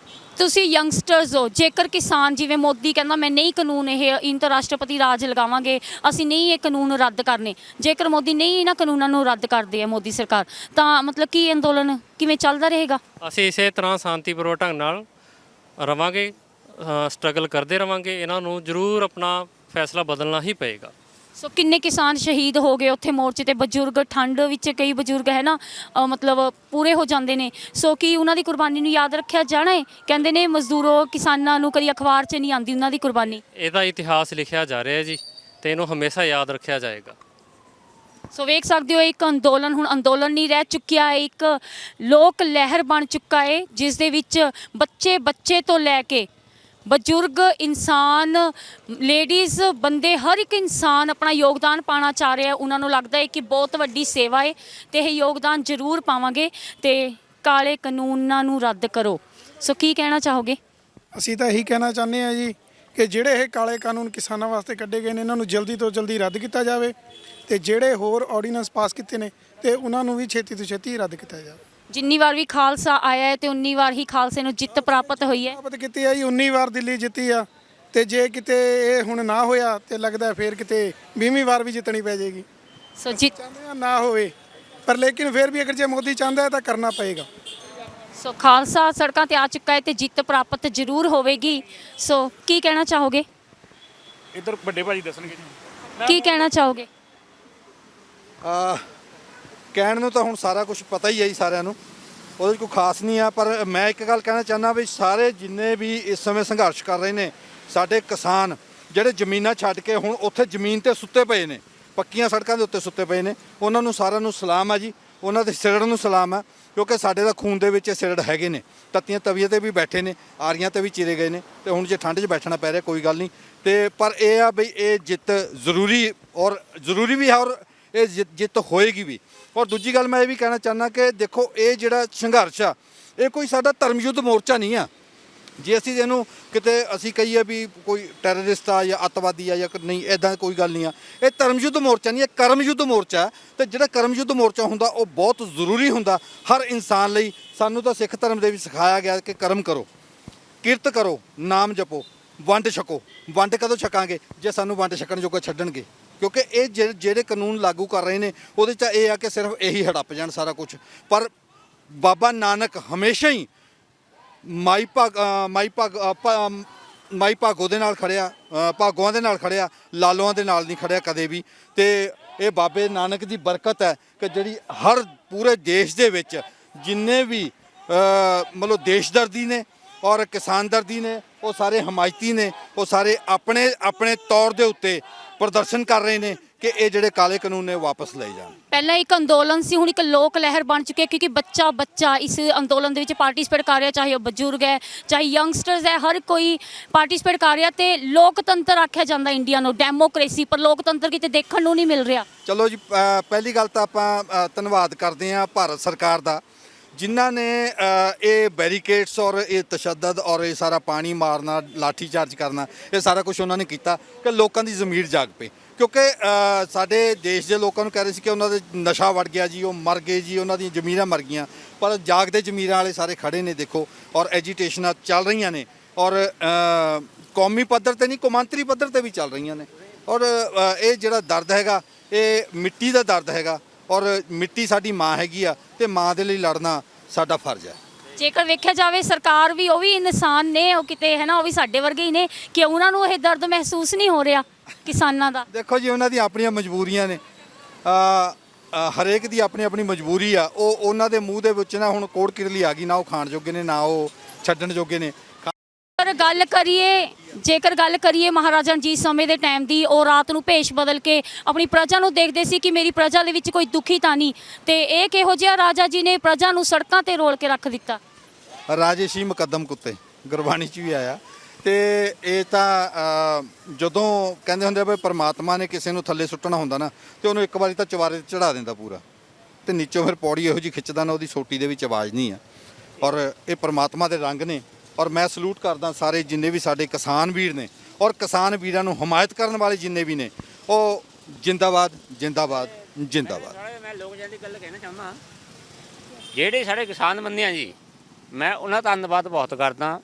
ਤੁਸੀਂ ਯੰਗਸਟਰਸ ਹੋ, ਜੇਕਰ ਕਿਸਾਨ ਜਿਵੇਂ ਮੋਦੀ ਕਹਿੰਦਾ ਮੈਂ ਨਹੀਂ ਕਾਨੂੰਨ ਇਹ ਅੰਤਰਰਾਸ਼ਟਰਪਤੀ ਰਾਜ ਲਗਾਵਾਂਗੇ, ਅਸੀਂ ਨਹੀਂ ਇਹ ਕਾਨੂੰਨ ਰੱਦ ਕਰਨੇ, ਜੇਕਰ ਮੋਦੀ ਨਹੀਂ ਇਹਨਾਂ ਕਾਨੂੰਨਾਂ ਨੂੰ ਰੱਦ ਕਰਦੇ ਹੈ ਮੋਦੀ ਸਰਕਾਰ, ਤਾਂ ਮਤਲਬ ਕੀ ਅੰਦੋਲਨ ਕਿਵੇਂ ਚੱਲਦਾ ਰਹੇਗਾ? ਅਸੀਂ ਇਸੇ ਤਰ੍ਹਾਂ ਸ਼ਾਂਤੀਪੂਰਵਕ ਢੰਗ ਨਾਲ ਰਵਾਂਗੇ, ਸਟਰਗਲ ਕਰਦੇ ਰਵਾਂਗੇ। ਇਹਨਾਂ ਨੂੰ ਜ਼ਰੂਰ ਆਪਣਾ ਫੈਸਲਾ ਬਦਲਣਾ ਹੀ ਪਏਗਾ। ਸੋ ਕਿੰਨੇ ਕਿਸਾਨ ਸ਼ਹੀਦ ਹੋ ਗਏ ਉੱਥੇ ਮੋਰਚੇ ਤੇ, ਬਜ਼ੁਰਗ ਠੰਡ ਵਿੱਚ ਕਈ ਬਜ਼ੁਰਗ ਹੈ ਨਾ ਮਤਲਬ ਪੂਰੇ ਹੋ ਜਾਂਦੇ ਨੇ, ਸੋ ਕੀ ਉਹਨਾਂ ਦੀ ਕੁਰਬਾਨੀ ਨੂੰ ਯਾਦ ਰੱਖਿਆ ਜਾਣਾ ਹੈ? ਕਹਿੰਦੇ ਨੇ ਮਜ਼ਦੂਰੋ ਕਿਸਾਨਾਂ ਨੂੰ ਕਦੀ ਅਖਬਾਰ 'ਚ ਨਹੀਂ ਆਉਂਦੀ ਉਹਨਾਂ ਦੀ ਕੁਰਬਾਨੀ। ਇਹਦਾ ਇਤਿਹਾਸ ਲਿਖਿਆ ਜਾ ਰਿਹਾ ਜੀ, ਤੇ ਇਹਨੂੰ ਹਮੇਸ਼ਾ ਯਾਦ ਰੱਖਿਆ ਜਾਏਗਾ। ਸੋ ਵੇਖ ਸਕਦੇ ਹੋ ਇੱਕ ਅੰਦੋਲਨ ਹੁਣ ਅੰਦੋਲਨ ਨਹੀਂ ਰਹਿ ਚੁੱਕਿਆ, ਇੱਕ ਲੋਕ ਲਹਿਰ ਬਣ ਚੁੱਕਾ ਹੈ, ਜਿਸ ਦੇ ਵਿੱਚ ਬੱਚੇ ਤੋਂ ਲੈ ਕੇ ਬਜ਼ੁਰਗ, ਇਨਸਾਨ, ਲੇਡੀਜ਼, ਬੰਦੇ, ਹਰ ਇੱਕ ਇਨਸਾਨ ਆਪਣਾ ਯੋਗਦਾਨ ਪਾਉਣਾ ਚਾਹ ਰਿਹਾ। ਉਹਨਾਂ ਨੂੰ ਲੱਗਦਾ ਹੈ ਕਿ ਬਹੁਤ ਵੱਡੀ ਸੇਵਾ ਹੈ ਤੇ ਇਹ ਯੋਗਦਾਨ ਜ਼ਰੂਰ ਪਾਵਾਂਗੇ ਤੇ ਕਾਲੇ ਕਾਨੂੰਨਾਂ ਨੂੰ ਰੱਦ ਕਰੋ। ਸੋ ਕੀ ਕਹਿਣਾ ਚਾਹੋਗੇ? ਅਸੀਂ ਤਾਂ ਇਹੀ ਕਹਿਣਾ ਚਾਹੁੰਦੇ ਹਾਂ ਜੀ ਕਿ ਜਿਹੜੇ ਇਹ ਕਾਲੇ ਕਾਨੂੰਨ ਕਿਸਾਨਾਂ ਵਾਸਤੇ ਕੱਢੇ ਗਏ ਨੇ, ਇਹਨਾਂ ਨੂੰ ਜਲਦੀ ਤੋਂ ਜਲਦੀ ਰੱਦ ਕੀਤਾ ਜਾਵੇ ਤੇ ਜਿਹੜੇ ਹੋਰ ਆਰਡੀਨੈਂਸ ਪਾਸ ਕੀਤੇ ਨੇ ਤੇ ਉਹਨਾਂ ਨੂੰ ਵੀ ਛੇਤੀ ਤੋਂ ਛੇਤੀ ਰੱਦ ਕੀਤਾ ਜਾਵੇ। ਜਿੰਨੀ ਵਾਰ ਵੀ ਖਾਲਸਾ ਆਇਆ ਹੈ ਤੇ ਉਨੀ ਵਾਰ ਹੀ ਖਾਲਸੇ ਨੂੰ ਜਿੱਤ ਪ੍ਰਾਪਤ ਹੋਈ ਹੈ। ਪ੍ਰਾਪਤ ਕੀਤੀ ਆ ਜੀ, 19 ਵਾਰ ਦਿੱਲੀ ਜਿੱਤੀ ਆ ਤੇ ਜੇ ਕਿਤੇ ਇਹ ਹੁਣ ਨਾ ਹੋਇਆ ਤੇ ਲੱਗਦਾ ਫਿਰ ਕਿਤੇ 20ਵੀਂ ਵਾਰ ਵੀ ਜਿੱਤਣੀ ਪੈ ਜਾਏਗੀ। ਸੋ ਚਾਹੁੰਦੇ ਆ ਨਾ ਹੋਵੇ, ਪਰ ਲੇਕਿਨ ਫਿਰ ਵੀ ਅਗਰ ਜੇ ਮੋਦੀ ਚਾਹੁੰਦਾ ਹੈ ਤਾਂ ਕਰਨਾ ਪਏਗਾ। ਸੋ ਖਾਲਸਾ ਸੜਕਾਂ ਤੇ ਆ ਚੁੱਕਾ ਹੈ ਤੇ ਜਿੱਤ ਪ੍ਰਾਪਤ ਜ਼ਰੂਰ ਹੋਵੇਗੀ। ਸੋ ਕੀ ਕਹਿਣਾ ਚਾਹੋਗੇ? ਇੱਧਰ ਵੱਡੇ ਭਾਜੀ ਦੱਸਣਗੇ ਜੀ। ਕੀ ਕਹਿਣਾ ਚਾਹੋਗੇ? ਕਹਿਣ ਨੂੰ ਤਾਂ ਹੁਣ ਸਾਰਾ ਕੁਝ ਪਤਾ ਹੀ ਹੈ ਜੀ ਸਾਰਿਆਂ ਨੂੰ, ਉਹਦੇ 'ਚ ਕੋਈ ਖਾਸ ਨਹੀਂ ਆ। ਪਰ ਮੈਂ ਇੱਕ ਗੱਲ ਕਹਿਣਾ ਚਾਹੁੰਦਾ ਵੀ ਸਾਰੇ ਜਿੰਨੇ ਵੀ ਇਸ ਸਮੇਂ ਸੰਘਰਸ਼ ਕਰ ਰਹੇ ਨੇ ਸਾਡੇ ਕਿਸਾਨ, ਜਿਹੜੇ ਜ਼ਮੀਨਾਂ ਛੱਡ ਕੇ ਹੁਣ ਉੱਥੇ ਜ਼ਮੀਨ ਤੇ ਸੁੱਤੇ ਪਏ ਨੇ, ਪੱਕੀਆਂ ਸੜਕਾਂ ਦੇ ਉੱਤੇ ਸੁੱਤੇ ਪਏ ਨੇ, ਉਹਨਾਂ ਨੂੰ ਸਾਰਿਆਂ ਨੂੰ ਸਲਾਮ ਆ ਜੀ। ਉਹਨਾਂ ਦੇ ਸਿਰੜ ਨੂੰ ਸਲਾਮ ਆ, ਕਿਉਂਕਿ ਸਾਡੇ ਦਾ ਖੂਨ ਦੇ ਵਿੱਚ ਸਿਰੜ ਹੈਗੇ ਨੇ। ਤੱਤੀਆਂ ਤਵੀਆਂ ਤੇ ਵੀ ਬੈਠੇ ਨੇ, ਆਰੀਆਂ ਤੇ ਵੀ ਚਿਰੇ ਗਏ ਨੇ, ਤੇ ਹੁਣ ਜੇ ਠੰਡ 'ਚ ਬੈਠਣਾ ਪੈ ਰਿਹਾ ਕੋਈ ਗੱਲ ਨਹੀਂ। ਤੇ ਪਰ ਇਹ ਆ ਬਈ ਇਹ ਜਿੱਤ ਜ਼ਰੂਰੀ ਵੀ ਹੈ ਔਰ ਇਹ ਜਿੱਤ ਹੋਏਗੀ ਵੀ। ਔਰ ਦੂਜੀ ਗੱਲ ਮੈਂ ਇਹ ਵੀ ਕਹਿਣਾ ਚਾਹੁੰਦਾ ਕਿ ਦੇਖੋ ਇਹ ਜਿਹੜਾ ਸੰਘਰਸ਼ ਆ ਇਹ ਕੋਈ ਸਾਡਾ ਧਰਮ ਯੁੱਧ ਮੋਰਚਾ ਨਹੀਂ ਆ। ਜੇ ਅਸੀਂ ਇਹਨੂੰ ਕਿਤੇ ਅਸੀਂ ਕਹੀਏ ਵੀ ਕੋਈ ਟੈਰਰਿਸਟ ਆ ਜਾਂ ਅੱਤਵਾਦੀ ਆ ਜਾਂ ਨਹੀਂ, ਇੱਦਾਂ ਕੋਈ ਗੱਲ ਨਹੀਂ ਆ। ਇਹ ਧਰਮ ਯੁੱਧ ਮੋਰਚਾ ਨਹੀਂ, ਇਹ ਕਰਮ ਯੁੱਧ ਮੋਰਚਾ। ਤੇ ਜਿਹੜਾ ਕਰਮ ਯੁੱਧ ਮੋਰਚਾ ਹੁੰਦਾ ਉਹ ਬਹੁਤ ਜ਼ਰੂਰੀ ਹੁੰਦਾ ਹਰ ਇਨਸਾਨ ਲਈ। ਸਾਨੂੰ ਤਾਂ ਸਿੱਖ ਧਰਮ ਦੇ ਵੀ ਸਿਖਾਇਆ ਗਿਆ ਕਿ ਕਰਮ ਕਰੋ, ਕਿਰਤ ਕਰੋ, ਨਾਮ ਜਪੋ, ਵੰਡ ਛਕੋ। ਵੰਡ ਕਦੋਂ ਛਕਾਂਗੇ? ਜੇ ਸਾਨੂੰ ਵੰਡ ਛਕਣ ਜੋਗਾ ਛੱਡਣਗੇ। ਕਿਉਂਕਿ ਇਹ ਜਿਹੜੇ ਕਾਨੂੰਨ ਲਾਗੂ ਕਰ ਰਹੇ ਨੇ ਉਹਦੇ 'ਚ ਇਹ ਆ ਕਿ ਸਿਰਫ ਇਹੀ ਹੜੱਪ ਜਾਣ ਸਾਰਾ ਕੁਝ। ਪਰ ਬਾਬਾ ਨਾਨਕ ਹਮੇਸ਼ਾ ਹੀ ਮਾਈ ਭਾਗੋ ਦੇ ਨਾਲ ਖੜਿਆ, ਭਾਗੋਆਂ ਦੇ ਨਾਲ ਖੜਿਆ, ਲਾਲੋਆਂ ਦੇ ਨਾਲ ਨਹੀਂ ਖੜਿਆ ਕਦੇ ਵੀ। ਤੇ ਇਹ ਬਾਬੇ ਨਾਨਕ ਦੀ ਬਰਕਤ ਹੈ ਕਿ ਜਿਹੜੀ ਹਰ ਪੂਰੇ ਦੇਸ਼ ਦੇ ਵਿੱਚ ਜਿੰਨੇ ਵੀ ਮਤਲਬ ਦੇਸ਼ਦਰਦੀ ਨੇ ਔਰ ਕਿਸਾਨਦਰਦੀ ਨੇ, ਉਹ ਸਾਰੇ ਹਮਾਇਤੀ ਨੇ, ਉਹ ਸਾਰੇ ਆਪਣੇ ਤੌਰ ਦੇ ਉੱਤੇ ਪ੍ਰਦਰਸ਼ਨ ਕਰ ਰਹੇ ਨੇ ਕਿ ਇਹ ਜਿਹੜੇ ਕਾਲੇ ਕਾਨੂੰਨ ਨੇ ਵਾਪਸ ਲਏ ਜਾਣ। ਪਹਿਲਾਂ ਇੱਕ ਅੰਦੋਲਨ ਸੀ, ਹੁਣ ਇੱਕ ਲੋਕ ਲਹਿਰ ਬਣ ਚੁੱਕੀ ਹੈ, ਕਿਉਂਕਿ ਬੱਚਾ ਇਸ ਅੰਦੋਲਨ ਦੇ ਵਿੱਚ ਪਾਰਟਿਸਿਪੇਟ ਕਰ ਰਿਹਾ, ਚਾਹੇ ਉਹ ਬਜ਼ੁਰਗ ਹੈ, ਚਾਹੇ ਯੰਗਸਟਰਸ ਹੈ, ਹਰ ਕੋਈ ਪਾਰਟਿਸਿਪੇਟ ਕਰ ਰਿਹਾ। ਤੇ ਲੋਕਤੰਤਰ ਆਖਿਆ ਜਾਂਦਾ ਇੰਡੀਆ ਨੂੰ, ਡੈਮੋਕ੍ਰੇਸੀ, ਪਰ ਲੋਕਤੰਤਰ ਕਿਤੇ ਦੇਖਣ ਨੂੰ ਨਹੀਂ ਮਿਲ ਰਿਹਾ। ਚਲੋ ਜੀ, ਪਹਿਲੀ ਗੱਲ ਤਾਂ ਆਪਾਂ ਧੰਨਵਾਦ ਕਰਦੇ ਹਾਂ ਭਾਰਤ ਸਰਕਾਰ ਦਾ, ਜਿਨ੍ਹਾਂ ਨੇ ਇਹ ਬੈਰੀਕੇਡਸ ਔਰ ਇਹ ਤਸ਼ੱਦਦ ਔਰ ਇਹ ਸਾਰਾ ਪਾਣੀ ਮਾਰਨਾ, ਲਾਠੀ ਚਾਰਜ ਕਰਨਾ, ਇਹ ਸਾਰਾ ਕੁਝ ਉਹਨਾਂ ਨੇ ਕੀਤਾ ਕਿ ਲੋਕਾਂ ਦੀ ਜ਼ਮੀਰ ਜਾਗ ਪਏ। ਕਿਉਂਕਿ ਸਾਡੇ ਦੇਸ਼ ਦੇ ਲੋਕਾਂ ਨੂੰ ਕਹਿ ਰਹੇ ਸੀ ਕਿ ਉਹਨਾਂ ਦੇ ਨਸ਼ਾ ਵੜ ਗਿਆ ਜੀ, ਉਹ ਮਰ ਗਏ ਜੀ, ਉਹਨਾਂ ਦੀਆਂ ਜ਼ਮੀਰਾਂ ਮਰ ਗਈਆਂ। ਪਰ ਜਾਗਦੇ ਜ਼ਮੀਰਾਂ ਵਾਲੇ ਸਾਰੇ ਖੜੇ ਨੇ ਦੇਖੋ, ਔਰ ਐਜੀਟੇਸ਼ਨਾਂ ਚੱਲ ਰਹੀਆਂ ਨੇ, ਔਰ ਕੌਮੀ ਪੱਧਰ ਤੇ ਨਹੀਂ ਕੌਮਾਂਤਰੀ ਪੱਧਰ ਤੇ ਵੀ ਚੱਲ ਰਹੀਆਂ ਨੇ। ਔਰ ਇਹ ਜਿਹੜਾ ਦਰਦ ਹੈਗਾ ਇਹ ਮਿੱਟੀ ਦਾ ਦਰਦ ਹੈਗਾ, ਔਰ ਮਿੱਟੀ ਸਾਡੀ ਮਾਂ ਹੈਗੀ ਆ ਤੇ ਮਾਂ ਦੇ ਲਈ ਲੜਨਾ ਸਾਡਾ ਫਰਜ਼ ਹੈ। ਜੇਕਰ ਵੇਖਿਆ ਜਾਵੇ ਸਰਕਾਰ ਵੀ, ਉਹ ਵੀ ਇਨਸਾਨ ਨੇ, ਉਹ ਕਿਤੇ ਹੈ ਨਾ, ਉਹ ਵੀ ਸਾਡੇ ਵਰਗੇ ਹੀ ਨੇ, ਕਿ ਉਹਨਾਂ ਨੂੰ ਇਹ ਦਰਦ ਮਹਿਸੂਸ ਨਹੀਂ ਹੋ ਰਿਹਾ ਕਿਸਾਨਾਂ ਦਾ। ਦੇਖੋ ਜੀ, ਉਹਨਾਂ ਦੀਆਂ ਆਪਣੀਆਂ ਮਜਬੂਰੀਆਂ ਨੇ, ਹਰੇਕ ਦੀ ਆਪਣੀ ਆਪਣੀ ਮਜਬੂਰੀ ਆ। ਉਹ ਉਹਨਾਂ ਦੇ ਮੂੰਹ ਦੇ ਵਿੱਚ ਨਾ ਹੁਣ ਕੋੜ ਕਿਰਲੀ ਆ ਗਈ, ਨਾ ਉਹ ਖਾਣ ਜੋਗੇ ਨੇ ਨਾ ਉਹ ਛੱਡਣ ਜੋਗੇ ਨੇ। ਜੇਕਰ ਗੱਲ ਕਰੀਏ ਮਹਾਰਾਜਾ ਰਣਜੀਤ ਸਮੇਂ ਦੇ ਟਾਈਮ ਦੀ, ਉਹ ਰਾਤ ਨੂੰ ਭੇਸ਼ ਬਦਲ ਕੇ ਆਪਣੀ ਪ੍ਰਜਾ ਨੂੰ ਦੇਖਦੇ ਸੀ ਕਿ ਮੇਰੀ ਪ੍ਰਜਾ ਦੇ ਵਿੱਚ ਕੋਈ ਦੁਖੀ ਤਾਂ ਨਹੀਂ। ਤੇ ਇਹ ਕਿਹੋ ਜਿਹਾ ਰਾਜਾ ਜੀ ਨੇ ਪ੍ਰਜਾ ਨੂੰ ਸੜਕਾਂ ਤੇ ਰੋਲ ਕੇ ਰੱਖ ਦਿੱਤਾ। ਰਾਜੇਸ਼ੀ ਮੁਕੱਦਮ ਕੁੱਤੇ ਗੁਰਬਾਣੀ 'ਚ ਵੀ ਆਇਆ। ਤੇ ਇਹ ਤਾਂ ਜਦੋਂ ਕਹਿੰਦੇ ਹੁੰਦੇ ਆ ਵੀ ਪਰਮਾਤਮਾ ਨੇ ਕਿਸੇ ਨੂੰ ਥੱਲੇ ਸੁੱਟਣਾ ਹੁੰਦਾ ਨਾ, ਤੇ ਉਹਨੂੰ ਇੱਕ ਵਾਰੀ ਤਾਂ ਚਵਾਰੇ ਤੇ ਚੜਾ ਦਿੰਦਾ ਪੂਰਾ, ਤੇ ਨੀਚੋਂ ਫਿਰ ਪੌੜੀ ਇਹੋ ਜਿਹੀ ਖਿੱਚਦਾ ਨਾ, ਉਹਦੀ ਸੋਟੀ ਦੇ ਵਿੱਚ ਆਵਾਜ਼ ਨਹੀਂ ਆ। ਔਰ ਇਹ ਪ੍ਰਮਾਤਮਾ ਦੇ ਰੰਗ ਨੇ। ਔਰ ਮੈਂ ਸਲੂਟ ਕਰਦਾ ਸਾਰੇ ਜਿੰਨੇ ਵੀ ਸਾਡੇ ਕਿਸਾਨ ਵੀਰ ਨੇ ਔਰ ਕਿਸਾਨ ਵੀਰਾਂ ਨੂੰ ਹਮਾਇਤ ਕਰਨ ਵਾਲੇ ਜਿੰਨੇ ਵੀ ਨੇ, ਉਹ ਜਿੰਦਾਬਾਦ ਜਿੰਦਾਬਾਦ ਜਿੰਦਾਬਾਦ। ਮੈਂ ਲੋਕ ਜਨ ਦੀ ਗੱਲ ਕਹਿਣਾ ਚਾਹੁੰਦਾ, ਜਿਹੜੇ ਸਾਡੇ ਕਿਸਾਨ ਬੰਦੇ ਆ ਜੀ, ਮੈਂ ਉਹਨਾਂ ਦਾ ਧੰਨਵਾਦ ਬਹੁਤ ਕਰਦਾ।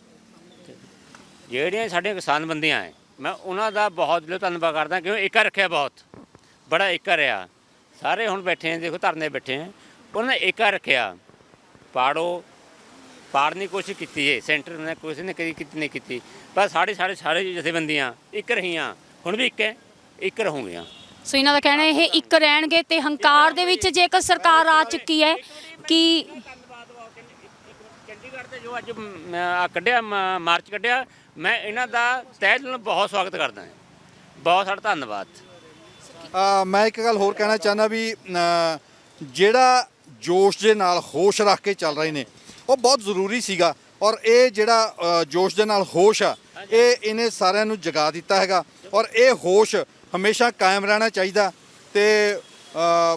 ਜਿਹੜੀਆਂ ਸਾਡੇ ਕਿਸਾਨ ਬੰਦੀਆਂ ਹੈ, ਮੈਂ ਉਹਨਾਂ ਦਾ ਬਹੁਤ ਦਿਲੋਂ ਧੰਨਵਾਦ ਕਰਦਾ, ਕਿਉਂ ਏਕਾ ਰੱਖਿਆ, ਬਹੁਤ ਬੜਾ ਏਕਾ ਰਿਹਾ। ਸਾਰੇ ਹੁਣ ਬੈਠੇ ਆ, ਦੇਖੋ ਧਰਨੇ ਬੈਠੇ ਆ, ਉਹਨਾਂ ਨੇ ਏਕਾ ਰੱਖਿਆ। ਪਾੜਨ ਦੀ ਕੋਸ਼ਿਸ਼ ਕੀਤੀ ਹੈ ਸੈਂਟਰ ਨੇ, ਕਿਸੇ ਨੇ ਕਦੀ ਨਹੀਂ ਕੀਤੀ, ਪਰ ਸਾਰੇ ਜਥੇਬੰਦੀਆਂ ਇੱਕ ਰਹੀਆਂ, ਹੁਣ ਵੀ ਇੱਕ ਰਹੂਗੀਆਂ। ਸੋ ਇਹਨਾਂ ਦਾ ਕਹਿਣਾ ਇਹ ਇੱਕ ਰਹਿਣਗੇ ਤੇ ਹੰਕਾਰ ਦੇ ਵਿੱਚ ਜੇਕਰ ਸਰਕਾਰ ਆ ਚੁੱਕੀ ਹੈ ਕਿ ਚੰਡੀਗੜ੍ਹ ਤੇ ਜੋ ਅੱਜ ਕੱਢਿਆ ਮਾਰਚ ਕੱਢਿਆ, ਮੈਂ ਇਹਨਾਂ ਦਾ ਤਹਿ ਦਿਲੋਂ ਬਹੁਤ ਸਵਾਗਤ ਕਰਦਾ ਹਾਂ। ਬਹੁਤ ਸਾਡਾ ਧੰਨਵਾਦ। ਮੈਂ ਇੱਕ ਗੱਲ ਹੋਰ ਕਹਿਣਾ ਚਾਹੁੰਦਾ ਵੀ ਜਿਹੜਾ ਜੋਸ਼ ਦੇ ਨਾਲ ਹੋਸ਼ ਰੱਖ ਕੇ ਚੱਲ ਰਹੇ ਨੇ, ਉਹ ਬਹੁਤ ਜ਼ਰੂਰੀ ਸੀਗਾ। ਔਰ ਇਹ ਜਿਹੜਾ ਜੋਸ਼ ਦੇ ਨਾਲ ਹੋਸ਼ ਆ, ਇਹਨੇ ਸਾਰਿਆਂ ਨੂੰ ਜਗਾ ਦਿੱਤਾ ਹੈਗਾ। ਔਰ ਇਹ ਹੋਸ਼ ਹਮੇਸ਼ਾ ਕਾਇਮ ਰਹਿਣਾ ਚਾਹੀਦਾ। ਤੇ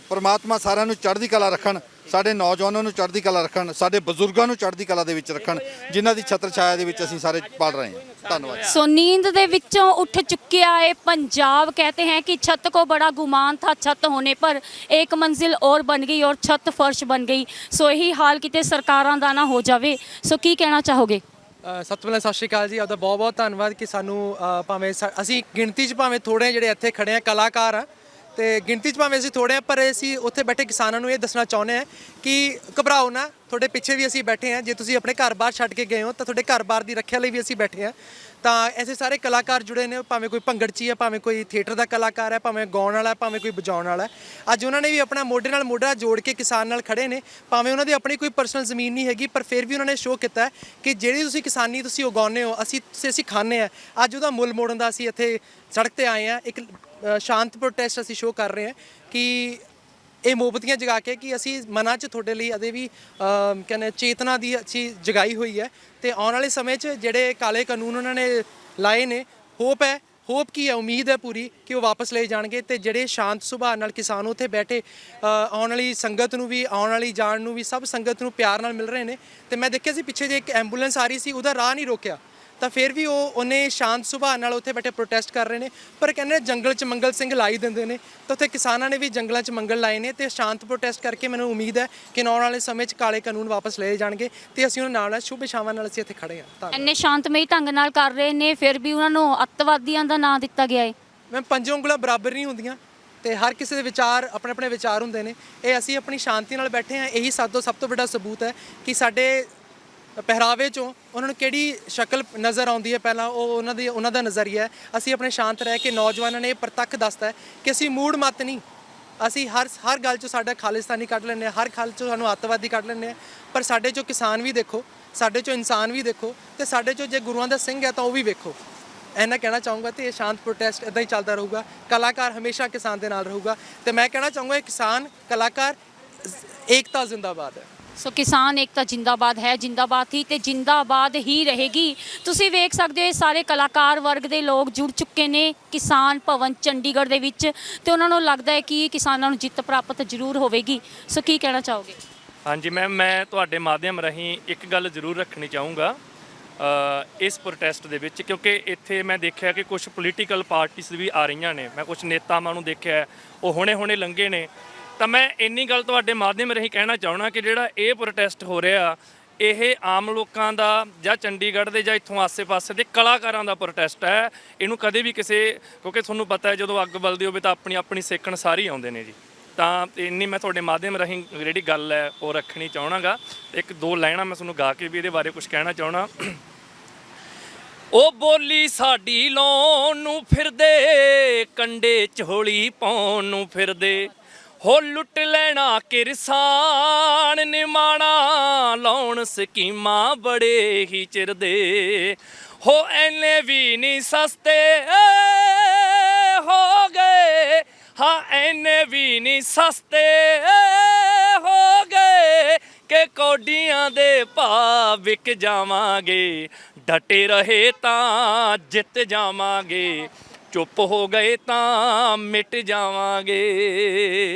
ਪ੍ਰਮਾਤਮਾ ਸਾਰਿਆਂ ਨੂੰ ਚੜ੍ਹਦੀ ਕਲਾ ਰੱਖਣ, ਸਾਡੇ ਨੌਜਵਾਨਾਂ ਨੂੰ ਚੜ੍ਹਦੀ ਕਲਾ ਰੱਖਣ, ਸਾਡੇ ਬਜ਼ੁਰਗਾਂ ਨੂੰ ਚੜ੍ਹਦੀ ਕਲਾ ਦੇ ਵਿੱਚ ਰੱਖਣ, ਜਿਨ੍ਹਾਂ ਦੀ ਛਤਰ ਛਾਇਆ ਦੇ ਵਿੱਚ ਅਸੀਂ ਸਾਰੇ ਪਲ ਰਹੇ ਹਾਂ। ਧੰਨਵਾਦ। सो नींद दे विचों उठ चुकिया है पंजाब। कहते हैं कि छत को बड़ा गुमान था, छत होने पर एक मंजिल और बन गई और छत फर्श बन गई। सो यही हाल किते सरकारां दा ना हो जावे। सो की कहना चाहोगे? ਸਭ ਤੋਂ ਪਹਿਲਾਂ ਸਤਿ ਸ਼੍ਰੀ ਅਕਾਲ ਜੀ। ਆਪਦਾ ਬਹੁਤ ਬਹੁਤ ਧੰਨਵਾਦ ਕਿ ਸਾਨੂੰ ਭਾਵੇਂ ਅਸੀਂ ਗਿਣਤੀ 'ਚ ਭਾਵੇਂ ਥੋੜ੍ਹੇ ਜਿਹੜੇ ਇੱਥੇ ਖੜੇ ਆ ਕਲਾਕਾਰ ਆ, ਤੇ ਗਿਣਤੀ 'ਚ ਭਾਵੇਂ ਅਸੀਂ ਥੋੜ੍ਹੇ ਆ, ਪਰ ਅਸੀਂ ਉੱਥੇ ਬੈਠੇ ਕਿਸਾਨਾਂ ਨੂੰ ਇਹ ਦੱਸਣਾ ਚਾਹੁੰਦੇ ਹਾਂ ਕਿ ਘਬਰਾਓ ਨਾ, ਤੁਹਾਡੇ ਪਿੱਛੇ ਵੀ ਅਸੀਂ ਬੈਠੇ ਹਾਂ। ਜੇ ਤੁਸੀਂ ਆਪਣੇ ਘਰ-ਬਾਰ ਛੱਡ ਕੇ ਗਏ ਹੋ ਤਾਂ ਤੁਹਾਡੇ ਘਰ-ਬਾਰ ਦੀ ਰੱਖਿਆ ਲਈ ਵੀ ਅਸੀਂ ਬੈਠੇ ਹਾਂ। ਤਾਂ ਐਸੇ ਸਾਰੇ ਕਲਾਕਾਰ ਜੁੜੇ ਨੇ, ਭਾਵੇਂ ਕੋਈ ਭੰਗੜਚੀ ਹੈ, ਭਾਵੇਂ ਕੋਈ ਥੀਏਟਰ ਦਾ ਕਲਾਕਾਰ ਹੈ, ਭਾਵੇਂ ਗਾਉਣ ਵਾਲਾ, ਭਾਵੇਂ ਕੋਈ ਵਜਾਉਣ ਵਾਲਾ। ਅੱਜ ਉਹਨਾਂ ਨੇ ਵੀ ਆਪਣਾ ਮੋਢੇ ਨਾਲ ਮੋਢਾ ਜੋੜ ਕੇ ਕਿਸਾਨ ਨਾਲ ਖੜੇ ਨੇ। ਭਾਵੇਂ ਉਹਨਾਂ ਦੀ ਆਪਣੀ ਕੋਈ ਪਰਸਨਲ ਜ਼ਮੀਨ ਨਹੀਂ ਹੈਗੀ, ਪਰ ਫਿਰ ਵੀ ਉਹਨਾਂ ਨੇ ਸ਼ੋਅ ਕੀਤਾ ਕਿ ਜਿਹੜੀ ਤੁਸੀਂ ਕਿਸਾਨੀ ਤੁਸੀਂ ਉਗਾਉਂਦੇ ਹੋ, ਅਸੀਂ ਖਾਂਦੇ ਹਾਂ। ਅੱਜ ਉਹਦਾ ਮੁੱਲ ਮੋੜਨ ਦਾ ਅਸੀਂ ਇੱਥੇ ਸੜਕ 'ਤੇ ਆਏ ਹਾਂ। ਇੱਕ ਸ਼ਾਂਤ ਪ੍ਰੋਟੈਸਟ ਅਸੀਂ ਸ਼ੋਅ ਕਰ ਰਹੇ ਹਾਂ ਕਿ ਇਹ ਮੋਮਬੱਤੀਆਂ ਜਗਾ ਕੇ ਕਿ ਅਸੀਂ ਮਨਾਂ 'ਚ ਤੁਹਾਡੇ ਲਈ ਅਦੇ ਵੀ ਕਹਿੰਦੇ ਚੇਤਨਾ ਦੀ ਅੱਛੀ ਜਗਾਈ ਹੋਈ ਹੈ। ਤੇ ਆਉਣ ਵਾਲੇ ਸਮੇਂ 'ਚ ਜਿਹੜੇ ਕਾਲੇ ਕਾਨੂੰਨ ਉਹਨਾਂ ਨੇ ਲਾਏ ਨੇ, ਹੋਪ ਕੀ ਹੈ, ਉਮੀਦ ਹੈ ਪੂਰੀ ਕਿ ਉਹ ਵਾਪਸ ਲਏ ਜਾਣਗੇ। ਤੇ ਜਿਹੜੇ ਸ਼ਾਂਤ ਸੁਭਾਅ ਨਾਲ ਕਿਸਾਨ ਉੱਥੇ ਬੈਠੇ ਆਉਣ ਵਾਲੀ ਸੰਗਤ ਨੂੰ ਵੀ, ਆਉਣ ਵਾਲੀ ਜਾਣ ਨੂੰ ਵੀ, ਸਭ ਸੰਗਤ ਨੂੰ ਪਿਆਰ ਨਾਲ ਮਿਲ ਰਹੇ ਨੇ। ਤੇ ਮੈਂ ਦੇਖਿਆ ਸੀ ਪਿੱਛੇ ਜੇ ਇੱਕ ਐਂਬੂਲੈਂਸ ਆ ਰਹੀ ਸੀ, ਉਹਦਾ ਰਾਹ ਨਹੀਂ ਰੋਕਿਆ, ਤਾਂ ਫਿਰ ਵੀ ਉਹਨੇ ਸ਼ਾਂਤ ਸੁਭਾਅ ਨਾਲ ਉੱਥੇ ਬੈਠੇ ਪ੍ਰੋਟੈਸਟ ਕਰ ਰਹੇ ਨੇ। ਪਰ ਕਹਿੰਦੇ ਜੰਗਲ 'ਚ ਮੰਗਲ ਸਿੰਘ ਲਾਈ ਦਿੰਦੇ ਨੇ, ਤਾਂ ਉੱਥੇ ਕਿਸਾਨਾਂ ਨੇ ਵੀ ਜੰਗਲਾਂ 'ਚ ਮੰਗਲ ਲਾਏ ਨੇ। ਤੇ ਸ਼ਾਂਤ ਪ੍ਰੋਟੈਸਟ ਕਰਕੇ ਮੈਨੂੰ ਉਮੀਦ ਹੈ ਕਿ ਆਉਣ ਵਾਲੇ ਸਮੇਂ 'ਚ ਕਾਲੇ ਕਾਨੂੰਨ ਵਾਪਸ ਲਏ ਜਾਣਗੇ ਤੇ ਅਸੀਂ ਉਹਨਾਂ ਨਾਲ ਸ਼ੁਭ ਇਛਾਵਾਂ ਨਾਲ ਅਸੀਂ ਇੱਥੇ ਖੜੇ ਹਾਂ। ਇੰਨੇ ਸ਼ਾਂਤਮਈ ਢੰਗ ਨਾਲ ਕਰ ਰਹੇ ਨੇ, ਫਿਰ ਵੀ ਉਹਨਾਂ ਨੂੰ ਅੱਤਵਾਦੀਆਂ ਦਾ ਨਾਂ ਦਿੱਤਾ ਗਿਆ ਹੈ। ਮੈਂ ਪੰਜ ਉਂਗਲਾਂ ਬਰਾਬਰ ਨਹੀਂ ਹੁੰਦੀਆਂ ਤੇ ਹਰ ਕਿਸੇ ਦੇ ਵਿਚਾਰ ਆਪਣੇ ਆਪਣੇ ਵਿਚਾਰ ਹੁੰਦੇ ਨੇ। ਇਹ ਅਸੀਂ ਆਪਣੀ ਸ਼ਾਂਤੀ ਨਾਲ ਬੈਠੇ ਹਾਂ। ਇਹੀ ਸਭ ਤੋਂ ਵੱਡਾ ਸਬੂਤ ਹੈ ਕਿ ਸਾਡੇ ਪਹਿਰਾਵੇ 'ਚੋਂ ਉਹਨਾਂ ਨੂੰ ਕਿਹੜੀ ਸ਼ਕਲ ਨਜ਼ਰ ਆਉਂਦੀ ਹੈ, ਪਹਿਲਾਂ ਉਹ ਉਹਨਾਂ ਦਾ ਨਜ਼ਰੀਆ ਹੈ। ਅਸੀਂ ਆਪਣੇ ਸ਼ਾਂਤ ਰਹਿ ਕੇ ਨੌਜਵਾਨਾਂ ਨੇ ਇਹ ਪ੍ਰਤੱਖ ਦੱਸਦਾ ਹੈ ਕਿ ਅਸੀਂ ਮੂੜ ਮੱਤ ਨਹੀਂ, ਅਸੀਂ ਹਰ ਗੱਲ 'ਚੋਂ ਸਾਡਾ ਖਾਲਿਸਤਾਨੀ ਕੱਢ ਲੈਂਦੇ ਹਾਂ, ਹਰ ਗੱਲ 'ਚੋਂ ਸਾਨੂੰ ਅੱਤਵਾਦੀ ਕੱਢ ਲੈਂਦੇ ਹਾਂ। ਪਰ ਸਾਡੇ 'ਚੋਂ ਕਿਸਾਨ ਵੀ ਦੇਖੋ, ਸਾਡੇ 'ਚੋਂ ਇਨਸਾਨ ਵੀ ਦੇਖੋ, ਤੇ ਸਾਡੇ 'ਚੋਂ ਜੇ ਗੁਰੂਆਂ ਦਾ ਸਿੰਘ ਹੈ ਤਾਂ ਉਹ ਵੀ ਵੇਖੋ। ਇੰਨਾ ਕਹਿਣਾ ਚਾਹੂੰਗਾ। ਤੇ ਇਹ ਸ਼ਾਂਤ ਪ੍ਰੋਟੈਸਟ ਇੱਦਾਂ ਹੀ ਚੱਲਦਾ ਰਹੂਗਾ। ਕਲਾਕਾਰ ਹਮੇਸ਼ਾ ਕਿਸਾਨ ਦੇ ਨਾਲ ਰਹੂਗਾ। ਤੇ ਮੈਂ ਕਹਿਣਾ ਚਾਹੂੰਗਾ ਇਹ ਕਿਸਾਨ ਕਲਾਕਾਰ ਏਕਤਾ ਜ਼ਿੰਦਾਬਾਦ ਹੈ। ਸੋ ਕਿਸਾਨ ਏਕਤਾ ਜਿੰਦਾਬਾਦ ਹੈ, ਜਿੰਦਾਬਾਦ ਥੀ ਤੇ ਜਿੰਦਾਬਾਦ ਹੀ ਰਹੇਗੀ। ਤੁਸੀਂ ਵੇਖ ਸਕਦੇ ਹੋ ਇਹ ਸਾਰੇ ਕਲਾਕਾਰ ਵਰਗ ਦੇ ਲੋਕ ਜੁੜ ਚੁੱਕੇ ਨੇ ਕਿਸਾਨ ਭਵਨ ਚੰਡੀਗੜ੍ਹ ਦੇ ਵਿੱਚ, ਤੇ ਉਹਨਾਂ ਨੂੰ ਲੱਗਦਾ ਹੈ ਕਿ ਕਿਸਾਨਾਂ ਨੂੰ ਜਿੱਤ ਪ੍ਰਾਪਤ ਜ਼ਰੂਰ ਹੋਵੇਗੀ। ਸੋ ਕੀ ਕਹਿਣਾ ਚਾਹੋਗੇ? ਹਾਂਜੀ ਮੈਮ, ਮੈਂ ਤੁਹਾਡੇ ਮਾਧਿਅਮ ਰਾਹੀਂ ਇੱਕ ਗੱਲ ਜ਼ਰੂਰ ਰੱਖਣੀ ਚਾਹੂੰਗਾ ਇਸ ਪ੍ਰੋਟੈਸਟ ਦੇ ਵਿੱਚ, ਕਿਉਂਕਿ ਇੱਥੇ ਮੈਂ ਦੇਖਿਆ ਕਿ ਕੁਝ ਪੋਲੀਟੀਕਲ ਪਾਰਟੀਆਂ ਵੀ ਆ ਰਹੀਆਂ ਨੇ। ਮੈਂ ਕੁਝ ਨੇਤਾਵਾਂ ਨੂੰ ਦੇਖਿਆ, ਉਹ ਹੁਣੇ ਲੰਘੇ ਨੇ। ਤਾਂ ਮੈਂ ਇੰਨੀ ਗੱਲ ਤੁਹਾਡੇ ਮਾਧਿਅਮ ਰਾਹੀਂ ਕਹਿਣਾ ਚਾਹੁੰਦਾ ਕਿ ਜਿਹੜਾ ਇਹ ਪ੍ਰੋਟੈਸਟ ਹੋ ਰਿਹਾ, ਇਹ ਆਮ ਲੋਕਾਂ ਦਾ ਜਾਂ ਚੰਡੀਗੜ੍ਹ ਦੇ ਜਾਂ ਇੱਥੋਂ ਆਸੇ-ਪਾਸੇ ਦੇ ਕਲਾਕਾਰਾਂ ਦਾ ਪ੍ਰੋਟੈਸਟ ਹੈ। ਇਹਨੂੰ ਕਦੇ ਵੀ ਕਿਉਂਕਿ ਤੁਹਾਨੂੰ ਪਤਾ ਹੈ ਜਦੋਂ ਅੱਗ ਬਲਦੀ ਹੋਵੇ ਤਾਂ ਆਪਣੀ ਸੇਕਣ ਸਾਰੇ ਹੀ ਆਉਂਦੇ ਨੇ ਜੀ। ਤਾਂ ਇੰਨੀ ਮੈਂ ਤੁਹਾਡੇ ਮਾਧਿਅਮ ਰਾਹੀਂ ਜਿਹੜੀ ਗੱਲ ਹੈ ਉਹ ਰੱਖਣੀ ਚਾਹਣਾਗਾ। ਇੱਕ ਦੋ ਲਾਈਨਾਂ ਮੈਂ ਤੁਹਾਨੂੰ ਗਾ ਕੇ ਵੀ ਇਹਦੇ ਬਾਰੇ ਕੁਝ ਕਹਿਣਾ ਚਾਹਣਾ। ਉਹ ਬੋਲੀ ਸਾਡੀ ਲਾਉਣ ਨੂੰ ਫਿਰਦੇ, ਕੰਡੇ ਝੋਲੀ ਪਾਉਣ ਨੂੰ ਫਿਰਦੇ, ਹੋ ਲੁੱਟ ਲੈਣਾ ਕਿਰਸਾਨ ਨਿਮਾਣਾ ਲਾਉਣ ਸਕੀਮਾਂ ਬੜੇ ਹੀ ਚਿਰਦੇ, ਹੋ ਐਨੇ ਵੀ ਨਹੀਂ ਸਸਤੇ ਹੋ ਗਏ, ਹਾਂ ਐਨੇ ਵੀ ਨਹੀਂ ਸਸਤੇ ਹੋ ਗਏ ਕਿ ਕੌਡੀਆਂ ਦੇ ਭਾਅ ਵਿਕ ਜਾਵਾਂਗੇ, ਡਟੇ ਰਹੇ ਤਾਂ ਜਿੱਤ ਜਾਵਾਂਗੇ, ਚੁੱਪ ਹੋ ਗਏ ਤਾਂ ਮਿਟ ਜਾਵਾਂਗੇ।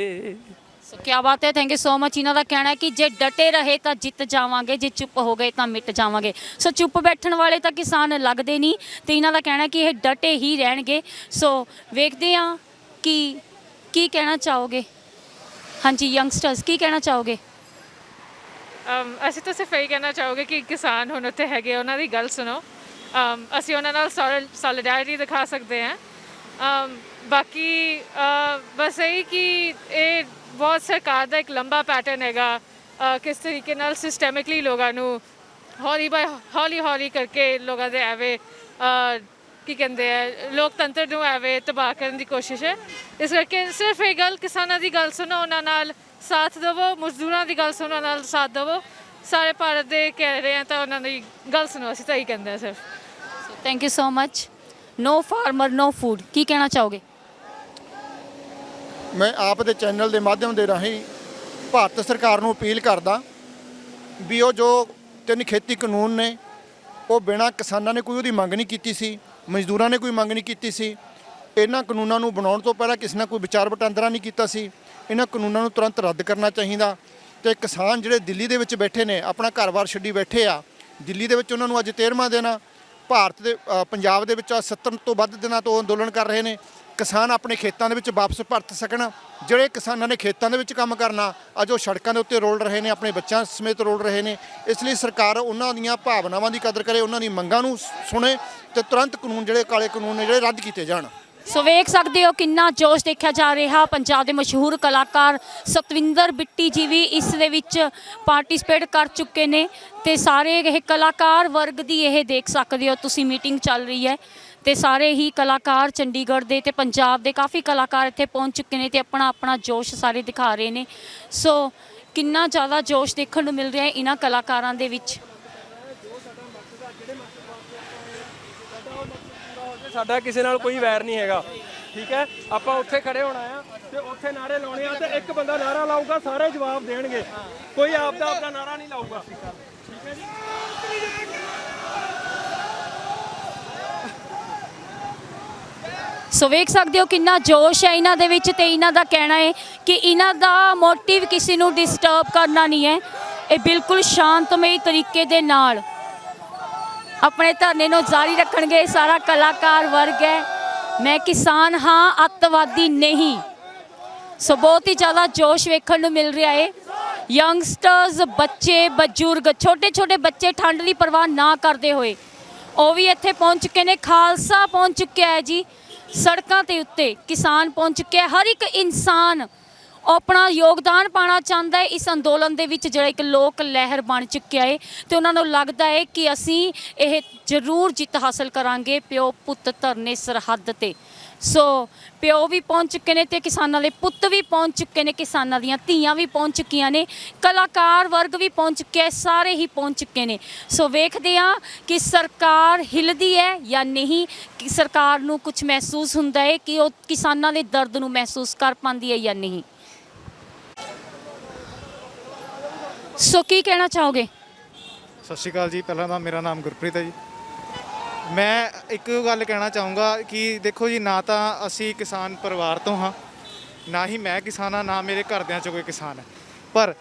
ਕੀ ਬਾਤ ਹੈ, ਥੈਂਕ ਯੂ ਸੋ ਮਚ। ਇਹਨਾਂ ਦਾ ਕਹਿਣਾ ਹੈ ਕਿ ਜੇ ਡਟੇ ਰਹੇ ਤਾਂ ਜਿੱਤ ਜਾਵਾਂਗੇ, ਜੇ ਚੁੱਪ ਹੋ ਗਏ ਤਾਂ ਮਿਟ ਜਾਵਾਂਗੇ। ਸੋ ਚੁੱਪ ਬੈਠਣ ਵਾਲੇ ਤਾਂ ਕਿਸਾਨ ਲੱਗਦੇ ਨਹੀਂ ਤੇ ਇਹਨਾਂ ਦਾ ਕਹਿਣਾ ਕਿ ਇਹ ਡਟੇ ਹੀ ਰਹਿਣਗੇ। ਸੋ ਵੇਖਦੇ ਹਾਂ ਕਿ ਕੀ ਕਹਿਣਾ ਚਾਹੋਗੇ। ਹਾਂਜੀ ਯੰਗਸਟਰਸ, ਕੀ ਕਹਿਣਾ ਚਾਹੋਗੇ? ਅਸੀਂ ਤਾਂ ਸਿਰਫ ਇਹੀ ਕਹਿਣਾ ਚਾਹੋਗੇ ਕਿ ਕਿਸਾਨ ਹੁਣ ਉੱਥੇ ਹੈਗੇ, ਉਹਨਾਂ ਦੀ ਗੱਲ ਸੁਣੋ। ਅਸੀਂ ਉਹਨਾਂ ਨਾਲ ਸੋਲੀਡੈਰਿਟੀ ਦਿਖਾ ਸਕਦੇ ਹਾਂ। ਬਾਕੀ ਬਸ ਇਹੀ ਕਿ ਇਹ ਬਹੁਤ ਸਰਕਾਰ ਦਾ ਇੱਕ ਲੰਬਾ ਪੈਟਰਨ ਹੈਗਾ, ਕਿਸ ਤਰੀਕੇ ਨਾਲ ਸਿਸਟੈਮਿਕਲੀ ਲੋਕਾਂ ਨੂੰ ਹੌਲੀ ਕਰਕੇ ਲੋਕਾਂ ਦੇ ਐਵੇਂ ਕੀ ਕਹਿੰਦੇ ਆ, ਲੋਕਤੰਤਰ ਨੂੰ ਐਵੇਂ ਤਬਾਹ ਕਰਨ ਦੀ ਕੋਸ਼ਿਸ਼ ਹੈ। ਇਸ ਕਰਕੇ ਸਿਰਫ ਇਹ ਗੱਲ, ਕਿਸਾਨਾਂ ਦੀ ਗੱਲ ਸੁਣੋ, ਉਹਨਾਂ ਨਾਲ ਸਾਥ ਦੇਵੋ, ਮਜ਼ਦੂਰਾਂ ਦੀ ਗੱਲ ਸੁਣੋ, ਉਹਨਾਂ ਨਾਲ ਸਾਥ ਦੇਵੋ। ਸਾਰੇ ਭਾਰਤ ਦੇ ਕਹਿ ਰਹੇ ਆ ਤਾਂ ਉਹਨਾਂ ਦੀ ਗੱਲ ਸੁਣੋ, ਅਸੀਂ ਤਾਂ ਇਹੀ ਕਹਿੰਦੇ ਹਾਂ ਸਿਰਫ। Thank you so much. No farmer no food, ਕੀ ਕਹਿਣਾ ਚਾਹੋਗੇ? ਮੈਂ ਆਪ ਦੇ ਚੈਨਲ ਦੇ ਮਾਧਿਅਮ ਦੇ ਰਾਹੀਂ ਭਾਰਤ ਸਰਕਾਰ ਨੂੰ ਅਪੀਲ ਕਰਦਾ ਵੀ ਉਹ ਜੋ 3 ਖੇਤੀ ਕਾਨੂੰਨ ਨੇ, ਉਹ ਬਿਨਾਂ ਕਿਸਾਨਾਂ ਨੇ ਕੋਈ ਉਹਦੀ ਮੰਗ ਨਹੀਂ ਕੀਤੀ ਸੀ, ਮਜ਼ਦੂਰਾਂ ਨੇ ਕੋਈ ਮੰਗ ਨਹੀਂ ਕੀਤੀ ਸੀ। ਇਹਨਾਂ ਕਾਨੂੰਨਾਂ ਨੂੰ ਬਣਾਉਣ ਤੋਂ ਪਹਿਲਾਂ ਕਿਸੇ ਨੇ ਕੋਈ ਵਿਚਾਰ ਵਟਾਂਦਰਾ ਨਹੀਂ ਕੀਤਾ ਸੀ। ਇਹਨਾਂ ਕਾਨੂੰਨਾਂ ਨੂੰ ਤੁਰੰਤ ਰੱਦ ਕਰਨਾ ਚਾਹੀਦਾ। ਤੇ ਕਿਸਾਨ ਜਿਹੜੇ ਦਿੱਲੀ ਦੇ ਵਿੱਚ ਬੈਠੇ ਨੇ, ਆਪਣਾ ਘਰ-ਬਾਰ ਛੱਡੀ ਬੈਠੇ ਆ ਦਿੱਲੀ ਦੇ ਵਿੱਚ, ਉਹਨਾਂ ਨੂੰ ਅੱਜ 13ਵਾਂ ਦਿਨ ਭਾਰਤ ਦੇ ਪੰਜਾਬ ਦੇ ਵਿੱਚ 70 ਤੋਂ ਵੱਧ ਦਿਨਾਂ ਤੋਂ ਅੰਦੋਲਨ ਕਰ ਰਹੇ ਨੇ। ਕਿਸਾਨ ਆਪਣੇ ਖੇਤਾਂ ਦੇ ਵਿੱਚ ਵਾਪਸ ਪਰਤ ਸਕਣ। ਜਿਹੜੇ ਕਿਸਾਨਾਂ ਨੇ ਖੇਤਾਂ ਦੇ ਵਿੱਚ ਕੰਮ ਕਰਨਾ, ਅੱਜ ਉਹ ਸੜਕਾਂ ਦੇ ਉੱਤੇ ਰੋਲ ਰਹੇ ਨੇ, ਆਪਣੇ ਬੱਚਿਆਂ ਸਮੇਤ ਰੋਲ ਰਹੇ ਨੇ। ਇਸ ਲਈ ਸਰਕਾਰ ਉਹਨਾਂ ਦੀਆਂ ਭਾਵਨਾਵਾਂ ਦੀ ਕਦਰ ਕਰੇ, ਉਹਨਾਂ ਦੀ ਮੰਗਾਂ ਨੂੰ ਸੁਣੇ ਤੇ ਤੁਰੰਤ ਕਾਨੂੰਨ, ਜਿਹੜੇ ਕਾਲੇ ਕਾਨੂੰਨ ਨੇ, ਜਿਹੜੇ ਰੱਦ ਕੀਤੇ ਜਾਣ। ਸੋ ਵੇਖ ਸਕਦੇ ਹੋ ਕਿੰਨਾ ਜੋਸ਼ ਦੇਖਿਆ ਜਾ ਰਿਹਾ। ਪੰਜਾਬ ਦੇ ਮਸ਼ਹੂਰ ਕਲਾਕਾਰ ਸਤਵਿੰਦਰ ਬਿੱਟੀ ਜੀ ਵੀ ਇਸ ਦੇ ਵਿੱਚ ਪਾਰਟਿਸਿਪੇਟ ਕਰ ਚੁੱਕੇ ਨੇ ਤੇ ਸਾਰੇ ਇਹ ਕਲਾਕਾਰ ਵਰਗ ਦੀ ਇਹ ਦੇਖ ਸਕਦੇ ਹੋ ਤੁਸੀਂ, ਮੀਟਿੰਗ ਚੱਲ ਰਹੀ ਹੈ ਤੇ ਸਾਰੇ ਹੀ ਕਲਾਕਾਰ ਚੰਡੀਗੜ੍ਹ ਦੇ ਤੇ ਪੰਜਾਬ ਦੇ ਕਾਫੀ ਕਲਾਕਾਰ ਇੱਥੇ ਪਹੁੰਚ ਚੁੱਕੇ ਨੇ ਤੇ ਆਪਣਾ ਆਪਣਾ ਜੋਸ਼ ਸਾਰੇ ਦਿਖਾ ਰਹੇ ਨੇ। ਸੋ ਕਿੰਨਾ ਜ਼ਿਆਦਾ ਜੋਸ਼ ਦੇਖਣ ਨੂੰ ਮਿਲ ਰਿਹਾ ਹੈ ਇਹਨਾਂ ਕਲਾਕਾਰਾਂ ਦੇ ਵਿੱਚ। ਸਾਡਾ ਕਿਸੇ ਨਾਲ ਕੋਈ ਵੈਰ ਨਹੀਂ ਹੈਗਾ, ਠੀਕ ਹੈ। ਆਪਾਂ ਉੱਥੇ ਖੜੇ ਹੋਣਾ ਆ ਤੇ ਉੱਥੇ ਨਾਰੇ ਲਾਉਣੇ ਆ ਤੇ ਇੱਕ ਬੰਦਾ ਨਾਰਾ ਲਾਊਗਾ, ਸਾਰੇ ਜਵਾਬ ਦੇਣਗੇ, ਕੋਈ ਆਪਦਾ ਨਾਰਾ ਨਹੀਂ ਲਾਊਗਾ, ਠੀਕ ਹੈ ਜੀ। ਸੋ ਵੇਖ ਸਕਦੇ ਹੋ ਕਿੰਨਾ ਜੋਸ਼ ਹੈ ਇਹਨਾਂ ਦੇ ਵਿੱਚ ਤੇ ਇਹਨਾਂ ਦਾ ਕਹਿਣਾ ਹੈ ਕਿ ਇਹਨਾਂ ਦਾ ਮੋਟਿਵ ਕਿਸੇ ਨੂੰ ਡਿਸਟਰਬ ਕਰਨਾ ਨਹੀਂ ਹੈ। ਇਹ ਬਿਲਕੁਲ ਸ਼ਾਂਤਮਈ ਤਰੀਕੇ ਦੇ ਨਾਲ ਆਪਣੇ ਧਰਨੇ ਨੂੰ ਜਾਰੀ ਰੱਖਣਗੇ। ਸਾਰਾ ਕਲਾਕਾਰ ਵਰਗ ਹੈ। ਮੈਂ ਕਿਸਾਨ ਹਾਂ, ਅੱਤਵਾਦੀ ਨਹੀਂ। ਸੋ ਬਹੁਤ ਹੀ ਜ਼ਿਆਦਾ ਜੋਸ਼ ਵੇਖਣ ਨੂੰ ਮਿਲ ਰਿਹਾ ਹੈ। ਯੰਗਸਟਰਸ, ਬੱਚੇ, ਬਜ਼ੁਰਗ, ਛੋਟੇ ਛੋਟੇ ਬੱਚੇ ਠੰਡ ਦੀ ਪਰਵਾਹ ਨਾ ਕਰਦੇ ਹੋਏ ਉਹ ਵੀ ਇੱਥੇ ਪਹੁੰਚ ਚੁੱਕੇ ਨੇ। ਖਾਲਸਾ ਪਹੁੰਚ ਚੁੱਕਿਆ ਹੈ ਜੀ ਸੜਕਾਂ ਦੇ ਉੱਤੇ, ਕਿਸਾਨ ਪਹੁੰਚ ਚੁੱਕਿਆ। ਹਰ ਇੱਕ ਇਨਸਾਨ ਆਪਣਾ ਯੋਗਦਾਨ ਪਾਉਣਾ ਚਾਹੁੰਦਾ ਹੈ ਇਸ ਅੰਦੋਲਨ ਦੇ ਵਿੱਚ, ਜਿਹੜਾ ਇੱਕ ਲੋਕ ਲਹਿਰ ਬਣ ਚੁੱਕਿਆ ਹੈ ਤੇ ਉਹਨਾਂ ਨੂੰ ਲੱਗਦਾ ਹੈ ਕਿ ਅਸੀਂ ਇਹ ਜ਼ਰੂਰ ਜਿੱਤ ਹਾਸਲ ਕਰਾਂਗੇ। ਪਿਓ ਪੁੱਤ ਧਰਨੇ ਸਰਹੱਦ ਤੇ। ਸੋ ਪਿਓ ਵੀ ਪਹੁੰਚ ਚੁੱਕੇ ਨੇ ਤੇ ਕਿਸਾਨਾਂ ਦੇ ਪੁੱਤ ਵੀ ਪਹੁੰਚ ਚੁੱਕੇ ਨੇ, ਕਿਸਾਨਾਂ ਦੀਆਂ ਧੀਆਂ ਵੀ ਪਹੁੰਚ ਚੁੱਕੀਆਂ ਨੇ, ਕਲਾਕਾਰ ਵਰਗ ਵੀ ਪਹੁੰਚ ਚੁੱਕਿਆ, ਸਾਰੇ ਹੀ ਪਹੁੰਚ ਚੁੱਕੇ ਨੇ। ਸੋ ਵੇਖਦੇ ਹਾਂ ਕਿ ਸਰਕਾਰ ਹਿੱਲਦੀ ਹੈ ਜਾਂ ਨਹੀਂ, ਕਿ ਸਰਕਾਰ ਨੂੰ ਕੁਝ ਮਹਿਸੂਸ ਹੁੰਦਾ ਹੈ ਕਿ ਉਹ ਕਿਸਾਨਾਂ ਦੇ ਦਰਦ ਨੂੰ ਮਹਿਸੂਸ ਕਰ ਪਾਉਂਦੀ ਹੈ ਜਾਂ ਨਹੀਂ। ਸੋ ਕੀ ਕਹਿਣਾ ਚਾਹੋਗੇ? ਸਤਿ ਸ਼੍ਰੀ ਅਕਾਲ ਜੀ। ਪਹਿਲਾਂ ਤਾਂ ਮੇਰਾ ਨਾਮ ਗੁਰਪ੍ਰੀਤ ਹੈ ਜੀ। ਮੈਂ ਇੱਕ ਗੱਲ ਕਹਿਣਾ ਚਾਹੂੰਗਾ ਕਿ ਦੇਖੋ ਜੀ, ਨਾ ਤਾਂ ਅਸੀਂ ਕਿਸਾਨ ਪਰਿਵਾਰ ਤੋਂ ਹਾਂ, ਨਾ ਹੀ ਮੈਂ ਕਿਸਾਨ ਹਾਂ, ਨਾ ਮੇਰੇ ਘਰਦਿਆਂ 'ਚ ਕੋਈ ਕਿਸਾਨ ਹੈ। ਪਰ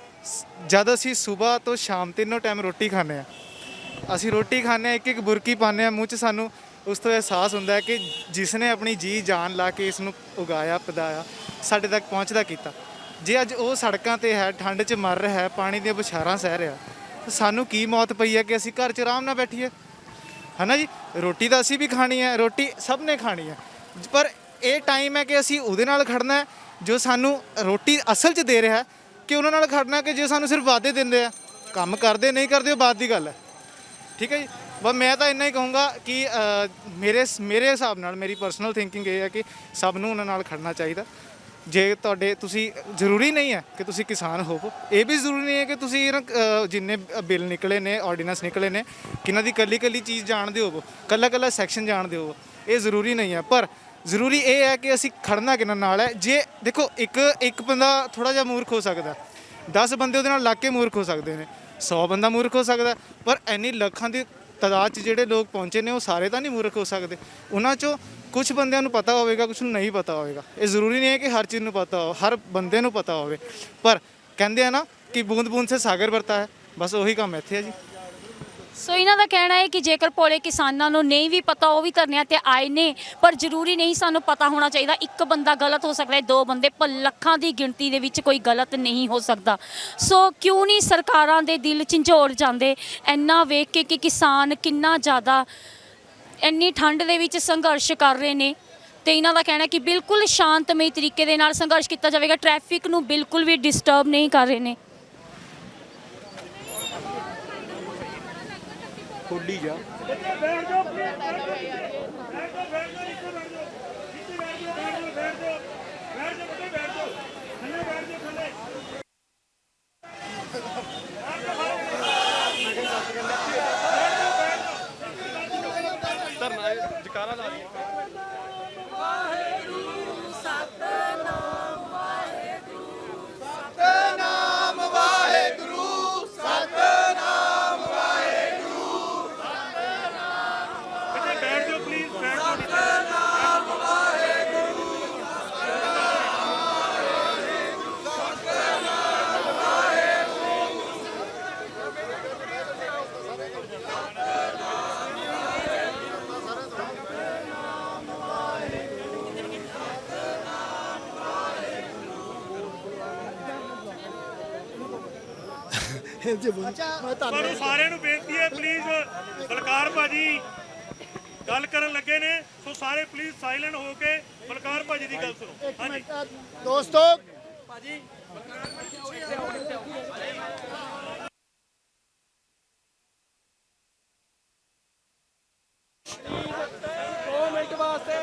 ਜਦ ਅਸੀਂ ਸਵੇਰ ਤੋਂ ਸ਼ਾਮ ਤਿੰਨੋਂ ਟਾਈਮ ਰੋਟੀ ਖਾਂਦੇ ਹਾਂ, ਅਸੀਂ ਰੋਟੀ ਖਾਂਦੇ ਹਾਂ, ਇੱਕ ਇੱਕ ਬੁਰਕੀ ਪਾਉਂਦੇ ਹਾਂ ਮੂੰਹ 'ਚ, ਸਾਨੂੰ ਉਸ ਤੋਂ ਅਹਿਸਾਸ ਹੁੰਦਾ ਹੈ ਕਿ ਜਿਸ ਨੇ ਆਪਣੀ ਜੀ ਜਾਨ ਲਾ ਕੇ ਇਸ ਨੂੰ ਉਗਾਇਆ, ਪਦਾਇਆ, ਸਾਡੇ ਤੱਕ ਪਹੁੰਚਦਾ ਕੀਤਾ, ਜੇ ਅੱਜ ਉਹ ਸੜਕਾਂ 'ਤੇ ਹੈ, ਠੰਡ 'ਚ ਮਰ ਰਿਹਾ ਹੈ, ਪਾਣੀ ਦੀਆਂ ਬੁਛਾਰਾਂ ਸਹਿ ਰਿਹਾ, ਸਾਨੂੰ ਕੀ ਮੌਤ ਪਈ ਹੈ ਕਿ ਅਸੀਂ ਘਰ 'ਚ ਆਰਾਮ ਨਾਲ ਬੈਠੀਏ, ਹੈ ਨਾ ਜੀ। ਰੋਟੀ ਤਾਂ ਅਸੀਂ ਵੀ ਖਾਣੀ ਹੈ, ਰੋਟੀ ਸਭ ਨੇ ਖਾਣੀ ਹੈ, ਪਰ ਇਹ ਟਾਈਮ ਹੈ ਕਿ ਅਸੀਂ ਉਹਦੇ ਨਾਲ ਖੜਨਾ ਹੈ ਜੋ ਸਾਨੂੰ ਰੋਟੀ ਅਸਲ 'ਚ ਦੇ ਰਿਹਾ ਹੈ, ਕਿ ਉਹਨਾਂ ਨਾਲ ਖੜਨਾ ਕਿ ਜੋ ਸਾਨੂੰ ਸਿਰਫ ਵਾਅਦੇ ਦਿੰਦੇ ਆ, ਕੰਮ ਕਰਦੇ ਨਹੀਂ ਕਰਦੇ ਉਹ ਬਾਅਦ ਦੀ ਗੱਲ ਹੈ, ਠੀਕ ਹੈ ਜੀ। ਬਸ ਮੈਂ ਤਾਂ ਇੰਨਾ ਹੀ ਕਹੂੰਗਾ ਕਿ ਮੇਰੇ ਹਿਸਾਬ ਨਾਲ, ਮੇਰੀ ਪਰਸਨਲ ਥਿੰਕਿੰਗ ਇਹ ਹੈ ਕਿ ਸਭ ਨੂੰ ਉਹਨਾਂ ਨਾਲ ਖੜਨਾ ਚਾਹੀਦਾ। ਜੇ ਤੁਸੀਂ ਜ਼ਰੂਰੀ ਨਹੀਂ ਹੈ ਕਿ ਤੁਸੀਂ ਕਿਸਾਨ ਹੋਵੋ, ਇਹ ਵੀ ਜ਼ਰੂਰੀ ਨਹੀਂ ਹੈ ਕਿ ਤੁਸੀਂ ਜਿੰਨੇ ਬਿੱਲ ਨਿਕਲੇ ਨੇ, ਆਰਡੀਨੈਂਸ ਨਿਕਲੇ ਨੇ, ਕਿਹਨਾਂ ਦੀ ਕੱਲੀ ਕੱਲੀ ਚੀਜ਼ ਜਾਣਦੇ ਹੋਵੋ, ਕੱਲਾ ਕੱਲਾ ਸੈਕਸ਼ਨ ਜਾਣਦੇ ਹੋਵੋ, ਇਹ ਜ਼ਰੂਰੀ ਨਹੀਂ ਹੈ। ਪਰ ਜ਼ਰੂਰੀ ਇਹ ਹੈ ਕਿ ਅਸੀਂ ਖੜਨਾ ਕਿਹਨਾਂ ਨਾਲ ਹੈ। ਜੇ ਦੇਖੋ ਇੱਕ ਬੰਦਾ ਥੋੜ੍ਹਾ ਜਿਹਾ ਮੂਰਖ ਹੋ ਸਕਦਾ, 10 ਬੰਦੇ ਉਹਦੇ ਨਾਲ ਲੱਗ ਕੇ ਮੂਰਖ ਹੋ ਸਕਦੇ ਨੇ, 100 ਬੰਦਾ ਮੂਰਖ ਹੋ ਸਕਦਾ, ਪਰ ਇੰਨੀ ਲੱਖਾਂ ਦੀ ਤਾਦਾਦ 'ਚ ਜਿਹੜੇ ਲੋਕ ਪਹੁੰਚੇ ਨੇ ਉਹ ਸਾਰੇ ਤਾਂ ਨਹੀਂ ਮੂਰਖ ਹੋ ਸਕਦੇ। ਉਹਨਾਂ 'ਚੋਂ ਕੁਝ ਬੰਦਿਆਂ ਨੂੰ ਪਤਾ ਹੋਵੇਗਾ, ਕੁਝ ਨੂੰ ਨਹੀਂ ਪਤਾ ਹੋਵੇਗਾ। ਇਹ ਜ਼ਰੂਰੀ ਨਹੀਂ ਹੈ ਕਿ ਹਰ ਚੀਜ਼ ਨੂੰ ਪਤਾ ਹੋ, ਹਰ ਬੰਦੇ ਨੂੰ ਪਤਾ ਹੋਵੇ, ਪਰ ਕਹਿੰਦੇ ਆ ਨਾ ਕਿ ਬੂੰਦ ਬੂੰਦ ਸੇ ਸਾਗਰ ਭਰਤਾ ਹੈ, ਬਸ ਉਹੀ ਕੰਮ ਇੱਥੇ ਹੈ ਜੀ। ਸੋ ਇਹਨਾਂ ਦਾ ਕਹਿਣਾ ਹੈ ਕਿ ਜੇਕਰ ਭੋਲੇ ਕਿਸਾਨਾਂ ਨੂੰ ਨਹੀਂ ਵੀ ਪਤਾ ਉਹ ਵੀ ਧਰਨਿਆਂ ਤੇ ਆਏ ਨੇ, ਪਰ ਜ਼ਰੂਰੀ ਨਹੀਂ ਸਾਨੂੰ ਪਤਾ ਹੋਣਾ ਚਾਹੀਦਾ। ਇੱਕ ਬੰਦਾ ਗਲਤ ਹੋ ਸਕਦਾ ਹੈ, 2 ਬੰਦੇ, ਪਰ ਲੱਖਾਂ ਦੀ ਗਿਣਤੀ ਦੇ ਵਿੱਚ ਕੋਈ ਗਲਤ ਨਹੀਂ ਹੋ ਸਕਦਾ। ਸੋ ਕਿਉਂ ਨਹੀਂ ਸਰਕਾਰਾਂ ਦੇ ਦਿਲ ਝੰਜੋੜ ਜਾਂਦੇ ਇੰਨਾ ਵੇਖ ਕੇ ਕਿ ਕਿਸਾਨ ਕਿੰਨਾ ਜ਼ਿਆਦਾ ਇੰਨੀ ਠੰਡ ਦੇ ਵਿੱਚ ਸੰਘਰਸ਼ ਕਰ ਰਹੇ ਨੇ। ਤੇ ਇਹਨਾਂ ਦਾ ਕਹਿਣਾ ਕਿ ਬਿਲਕੁਲ ਸ਼ਾਂਤਮਈ ਤਰੀਕੇ ਦੇ ਨਾਲ ਸੰਘਰਸ਼ ਕੀਤਾ ਜਾਵੇਗਾ, ਟ੍ਰੈਫਿਕ ਨੂੰ ਬਿਲਕੁਲ ਵੀ ਡਿਸਟਰਬ ਨਹੀਂ ਕਰ ਰਹੇ ਨੇ। ਖੋਲੀ ਜਾ ਧਰਨਾ ਜਕਾਰਾ ਲਾ ਰਹੀ ਤੁਹਾਨੂੰ ਸਾਰਿਆਂ ਨੂੰ ਬੇਨਤੀ ਹੈ, ਪਲੀਜ਼ ਬਲਕਾਰ ਭਾਜੀ ਗੱਲ ਕਰਨ ਲੱਗੇ ਨੇ, ਸੋ ਸਾਰੇ ਪਲੀਜ਼ ਸਾਇਲੈਂਟ ਹੋ ਕੇ ਬਲਕਾਰ ਭਾਜੀ ਦੀ ਗੱਲ ਸੁਣੋ। ਹਾਂਜੀ ਦੋਸਤੋ, ਭਾਜੀ ਮਿੰਟ ਵਾਸਤੇ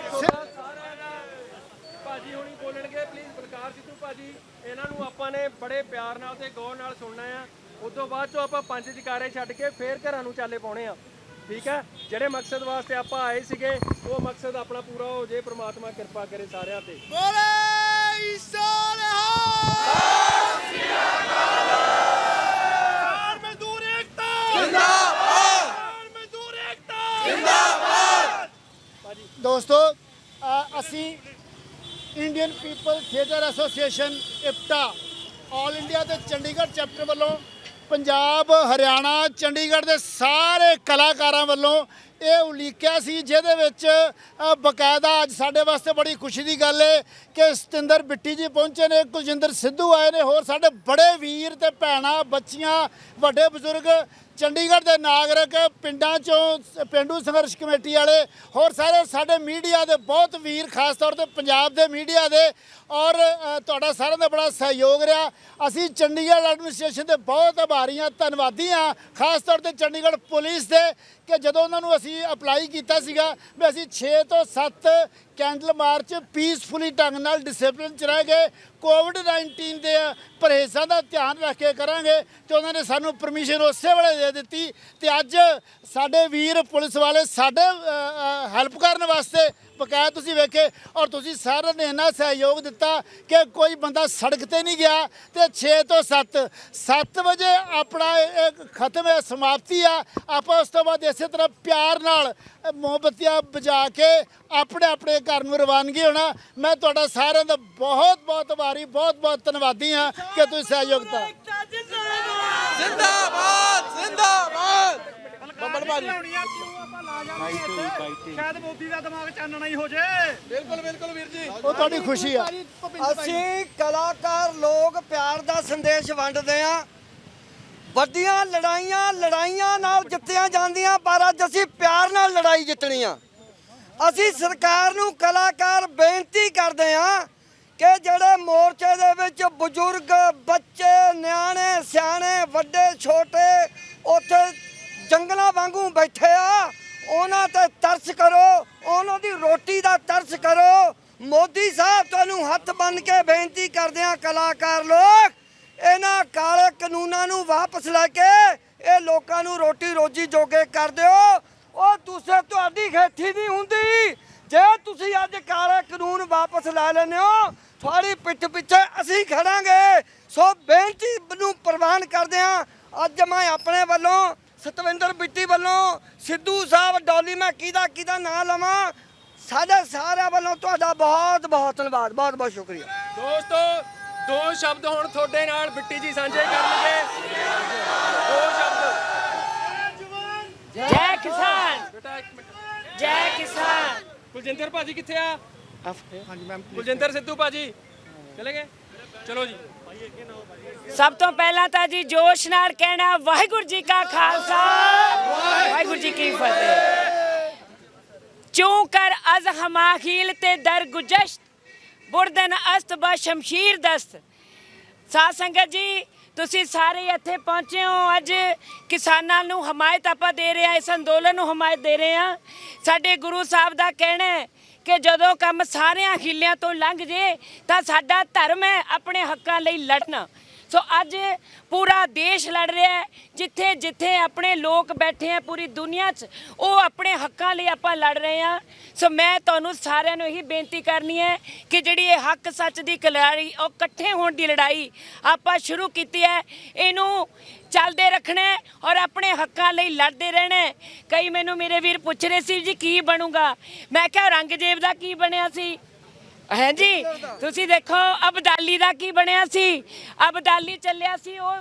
ਭਾਜੀ ਹੁਣੀ ਬੋਲਣਗੇ, ਪਲੀਜ਼ ਬਲਕਾਰ ਸਿੱਧੂ ਭਾਜੀ। ਇਹਨਾਂ ਨੂੰ ਆਪਾਂ ਨੇ ਬੜੇ ਪਿਆਰ ਨਾਲ ਤੇ ਗੌਰ ਨਾਲ ਸੁਣਨਾ ਆ। ਉਸ ਤੋਂ ਬਾਅਦ ਚੋਂ ਆਪਾਂ 5 ਜਕਾਰੇ ਛੱਡ ਕੇ ਫੇਰ ਘਰਾਂ ਨੂੰ ਚਾਲੇ ਪਾਉਣੇ ਆ, ਠੀਕ ਹੈ। ਜਿਹੜੇ ਮਕਸਦ ਵਾਸਤੇ ਆਪਾਂ ਆਏ ਸੀਗੇ ਉਹ ਮਕਸਦ ਆਪਣਾ ਪੂਰਾ ਹੋ ਜੇ, ਪ੍ਰਮਾਤਮਾ ਕਿਰਪਾ ਕਰੇ ਸਾਰਿਆਂ ਤੇ। ਦੋਸਤੋ, ਅਸੀਂ Indian people theatre association IPTA all India ਦੇ ਚੰਡੀਗੜ੍ਹ ਚੈਪਟਰ ਵੱਲੋਂ ਪੰਜਾਬ, ਹਰਿਆਣਾ, ਚੰਡੀਗੜ੍ਹ ਦੇ ਸਾਰੇ ਕਲਾਕਾਰਾਂ ਵੱਲੋਂ ਇਹ ਉਲੀਕਿਆ ਸੀ, ਜਿਹਦੇ ਵਿੱਚ ਬਕਾਇਦਾ ਅੱਜ ਸਾਡੇ ਵਾਸਤੇ ਬੜੀ ਖੁਸ਼ੀ ਦੀ ਗੱਲ ਹੈ ਕਿ ਸਤਿੰਦਰ ਬਿੱਟੀ ਜੀ ਪਹੁੰਚੇ ਨੇ, ਕੁਲਜਿੰਦਰ ਸਿੱਧੂ ਆਏ ਨੇ, ਹੋਰ ਸਾਡੇ ਬੜੇ ਵੀਰ ਤੇ ਭੈਣਾਂ, ਬੱਚੀਆਂ, ਵੱਡੇ ਬਜ਼ੁਰਗ, ਚੰਡੀਗੜ੍ਹ ਦੇ ਨਾਗਰਿਕ, ਪਿੰਡਾਂ ਚੋਂ ਪੇਂਡੂ ਸੰਘਰਸ਼ ਕਮੇਟੀ ਵਾਲੇ, ਹੋਰ ਸਾਰੇ ਸਾਡੇ ਮੀਡੀਆ ਦੇ ਬਹੁਤ ਵੀਰ, ਖਾਸ ਤੌਰ ਤੇ ਪੰਜਾਬ ਦੇ ਮੀਡੀਆ ਦੇ, ਔਰ ਤੁਹਾਡਾ ਸਾਰਿਆਂ ਦਾ ਬੜਾ ਸਹਿਯੋਗ ਰਿਹਾ। ਅਸੀਂ ਚੰਡੀਗੜ੍ਹ ਐਡਮਿਨਿਸਟ੍ਰੇਸ਼ਨ ਦੇ ਬਹੁਤ ਆਭਾਰੀ ਹਾਂ, ਧੰਨਵਾਦੀ ਹਾਂ, ਖਾਸ ਤੌਰ ਤੇ ਚੰਡੀਗੜ੍ਹ ਪੁਲਿਸ ਦੇ, ਕਿ ਜਦੋਂ ਉਹਨਾਂ ਨੂੰ ਅਸੀਂ ਅਪਲਾਈ ਕੀਤਾ ਸੀਗਾ ਵੀ ਅਸੀਂ 6 ਤੋਂ 7 ਕੈਂਡਲ ਮਾਰਚ ਪੀਸਫੁਲੀ ਢੰਗ ਨਾਲ ਡਿਸਪਲਿਨ 'ਚ ਰਹਿ ਗਏ, ਕੋਵਿਡ-19 ਦੇ ਪਰਹੇਜ਼ਾਂ ਦਾ ਧਿਆਨ ਰੱਖ ਕੇ ਕਰਾਂਗੇ, ਤੇ ਉਹਨਾਂ ਨੇ ਸਾਨੂੰ ਪਰਮਿਸ਼ਨ ਉਸੇ ਵੇਲੇ ਦੇ ਦਿੱਤੀ। ਤੇ ਅੱਜ ਸਾਡੇ ਵੀਰ ਪੁਲਿਸ ਵਾਲੇ ਸਾਡੇ ਹੈਲਪ ਕਰਨ ਵਾਸਤੇ ਬਕਾਇਦਾ ਤੁਸੀਂ ਵੇਖੇ, ਔਰ ਤੁਸੀਂ ਸਾਰਿਆਂ ਨੇ ਇੰਨਾ ਸਹਿਯੋਗ ਦਿੱਤਾ ਕਿ ਕੋਈ ਬੰਦਾ ਸੜਕ ਤੇ ਨਹੀਂ ਗਿਆ। ਤੇ 6 ਤੋਂ 7 ਵਜੇ ਆਪਣਾ ਇਹ ਖਤਮ ਹੈ, ਸਮਾਪਤੀ ਆ। ਆਪਾਂ ਉਸ ਤੋਂ ਬਾਅਦ ਇਸੇ ਤਰ੍ਹਾਂ ਪਿਆਰ ਨਾਲ ਮੋਮਬੱਤੀਆਂ ਬੁਝਾ ਕੇ ਆਪਣੇ ਆਪਣੇ ਘਰ ਨੂੰ ਰਵਾਨਗੀ ਹੋਣਾ। ਮੈਂ ਤੁਹਾਡਾ ਸਾਰਿਆਂ ਦਾ ਬਹੁਤ ਬਹੁਤ ਆਭਾਰੀ, ਬਹੁਤ ਬਹੁਤ ਧੰਨਵਾਦੀ ਹਾਂ ਕਿ ਤੁਸੀਂ ਸਹਿਯੋਗ ਦਿੱਤਾ। ਜ਼ਿੰਦਾਬਾਦ ਜ਼ਿੰਦਾਬਾਦ। ਬੱਬਲ ਭਾਜੀ ਸ਼ਾਇਦ ਮੋਦੀ ਦਾ ਦਿਮਾਗ ਚਾਨਣਾ ਹੀ ਹੋ ਜੇ। ਬਿਲਕੁਲ ਬਿਲਕੁਲ ਵੀਰ ਜੀ, ਉਹ ਤੁਹਾਡੀ ਖੁਸ਼ੀ ਆ। ਅਸੀਂ ਕਲਾਕਾਰ ਲੋਕ ਪਿਆਰ ਦਾ ਸੰਦੇਸ਼ ਵੰਡਦੇ ਆ। ਵੱਡੀਆਂ ਲੜਾਈਆਂ ਨਾਲ ਜਿੱਤੀਆਂ ਜਾਂਦੀਆਂ, ਪਰ ਅੱਜ ਅਸੀਂ ਪਿਆਰ ਨਾਲ ਲੜਾਈ ਜਿੱਤਣੀ ਆ। ਅਸੀਂ ਸਰਕਾਰ ਨੂੰ ਕਲਾਕਾਰ ਬੇਨਤੀ ਕਰਦੇ ਆ ਕਿ ਜਿਹੜੇ ਮੋਰਚੇ ਦੇ ਵਿੱਚ ਬਜ਼ੁਰਗ, ਬੱਚੇ, ਨਿਆਣੇ, ਸਿਆਣੇ, ਵੱਡੇ, ਛੋਟੇ ਉੱਥੇ ਜੰਗਲਾਂ ਵਾਂਗੂ ਬੈਠੇ ਆ, ਉਹਨਾਂ ਤੇ ਤਰਸ ਕਰੋ, ਉਹਨਾਂ ਦੀ ਰੋਟੀ ਦਾ ਤਰਸ ਕਰੋ। ਮੋਦੀ ਸਾਹਿਬ ਤੁਹਾਨੂੰ ਹੱਥ ਬੰਨ੍ਹ ਕੇ ਬੇਨਤੀ ਕਰਦੇ ਆ, ਕਲਾਕਾਰ ਲੋਕ ਇਹਨਾਂ ਕਾਲੇ ਕਾਨੂੰਨਾਂ ਨੂੰ ਵਾਪਸ ਲੈ ਕੇ ਇਹ ਲੋਕਾਂ ਨੂੰ ਰੋਟੀ ਰੋਜੀ ਜੋਗੇ ਕਰ ਦਿਓ। ਉਹ ਤੁਹਾਡੀ ਖੇਤੀ ਨਹੀਂ ਹੁੰਦੀ ਜੇ ਤੁਸੀਂ ਅੱਜ ਕਾਲੇ ਕਾਨੂੰਨ ਵਾਪਸ ਲੈ ਲੈਂਦੇ ਹੋ। ਤੁਹਾਡੀ ਪਿੱਠ ਪਿੱਛੇ ਅਸੀਂ ਖੜਾਂਗੇ। ਸੋ ਬੇਨਤੀ ਨੂੰ ਪ੍ਰਵਾਨ ਕਰਦੇ ਆ। ਅੱਜ ਮੈਂ ਆਪਣੇ ਵੱਲੋਂ, ਸਤਵਿੰਦਰ ਬਿੱਟੀ ਵੱਲੋਂ, ਸਿੱਧੂ ਸਾਹਿਬ, ਡੋਲੀ, ਮੈਂ ਕਿਹਦਾ ਨਾਂ ਲਵਾਂ, ਸਾਡੇ ਸਾਰਿਆਂ ਵੱਲੋਂ ਤੁਹਾਡਾ ਬਹੁਤ ਬਹੁਤ ਧੰਨਵਾਦ, ਬਹੁਤ ਬਹੁਤ ਸ਼ੁਕਰੀਆ। ਦੋਸਤੋ 2 ਸ਼ਬਦ ਹੁਣ ਤੁਹਾਡੇ ਨਾਲ ਬਿੱਟੀ ਜੀ ਸਾਂਝੇ ਕਰਨਗੇ। 2 ਸ਼ਬਦ। ਜੈ ਕਿਸਾਨ, ਬੇਟਾ ਇੱਕ ਮਿੰਟ। ਜੈ ਕਿਸਾਨ। ਕੁਲਜਿੰਦਰ ਭਾਜੀ ਕਿੱਥੇ ਆ? ਹਾਂਜੀ ਮੈਮ। ਕੁਲਜਿੰਦਰ ਸਿੱਧੂ ਭਾਜੀ ਚਲੇ ਗਏ? ਚਲੋ ਜੀ। ਸਭ ਤੋਂ ਪਹਿਲਾਂ ਤਾਂ ਜੀ ਜੋਸ਼ ਨਾਲ ਕਹਿਣਾ ਵਾਹਿਗੁਰੂ ਜੀ ਕਾ ਖਾਲਸਾ, ਵਾਹਿਗੁਰੂ ਜੀ ਕੀ ਫਤਿਹ। ਚੂੰ ਕਰ ਅਜ਼ ਹਮਾਖੀਲ ਤੇ ਦਰ ਗੁਜਸ਼ਤ, ਬੁਰਦਨ ਅਸਤ ਬ ਸ਼ਮਸ਼ੀਰ ਦਸਤ। ਸਾਧ ਸੰਗਤ ਜੀ, ਤੁਸੀਂ ਸਾਰੇ ਇੱਥੇ ਪਹੁੰਚੇ ਹੋ। ਅੱਜ ਕਿਸਾਨਾਂ ਨੂੰ ਹਮਾਇਤ ਆਪਾਂ ਦੇ ਰਹੇ ਹਾਂ, ਇਸ ਅੰਦੋਲਨ ਨੂੰ ਹਮਾਇਤ ਦੇ ਰਹੇ ਹਾਂ। ਸਾਡੇ ਗੁਰੂ ਸਾਹਿਬ ਦਾ ਕਹਿਣਾ ਹੈ ਕਿ ਜਦੋਂ ਕੰਮ ਸਾਰਿਆਂ ਹਿੱਲਿਆਂ ਤੋਂ ਲੰਘ ਜੇ ਤਾਂ ਸਾਡਾ ਧਰਮ ਹੈ ਆਪਣੇ ਹੱਕਾਂ ਲਈ ਲੜਨਾ। ਸੋ ਅੱਜ ਪੂਰਾ ਦੇਸ਼ ਲੜ ਰਿਹਾ ਹੈ, ਜਿੱਥੇ ਜਿੱਥੇ ਆਪਣੇ ਲੋਕ ਬੈਠੇ ਆ ਪੂਰੀ ਦੁਨੀਆ 'ਚ, ਉਹ ਆਪਣੇ ਹੱਕਾਂ ਲਈ ਆਪਾਂ ਲੜ ਰਹੇ ਹਾਂ। ਸੋ ਮੈਂ ਤੁਹਾਨੂੰ ਸਾਰਿਆਂ ਨੂੰ ਇਹੀ ਬੇਨਤੀ ਕਰਨੀ ਹੈ ਕਿ ਜਿਹੜੀ ਇਹ ਹੱਕ ਸੱਚ ਦੀ ਲੜਾਈ, ਉਹ ਇਕੱਠੇ ਹੋਣ ਦੀ ਲੜਾਈ ਆਪਾਂ ਸ਼ੁਰੂ ਕੀਤੀ ਹੈ, ਇਹਨੂੰ ਚੱਲਦੇ ਰੱਖਣਾ ਔਰ ਆਪਣੇ ਹੱਕਾਂ ਲਈ ਲੜਦੇ ਰਹਿਣਾ। ਕਈ ਮੈਨੂੰ ਮੇਰੇ ਵੀਰ ਪੁੱਛ ਰਹੇ ਸੀ ਜੀ ਕੀ ਬਣੂਗਾ, ਮੈਂ ਕਿਹਾ ਔਰੰਗਜ਼ੇਬ ਦਾ ਕੀ ਬਣਿਆ ਸੀ ਹੈ ਜੀ, ਤੁਸੀਂ ਦੇਖੋ ਅਬਦਾਲੀ ਦਾ ਕੀ ਬਣਿਆ ਸੀ। ਅਬਦਾਲੀ ਚੱਲਿਆ ਸੀ, ਉਹ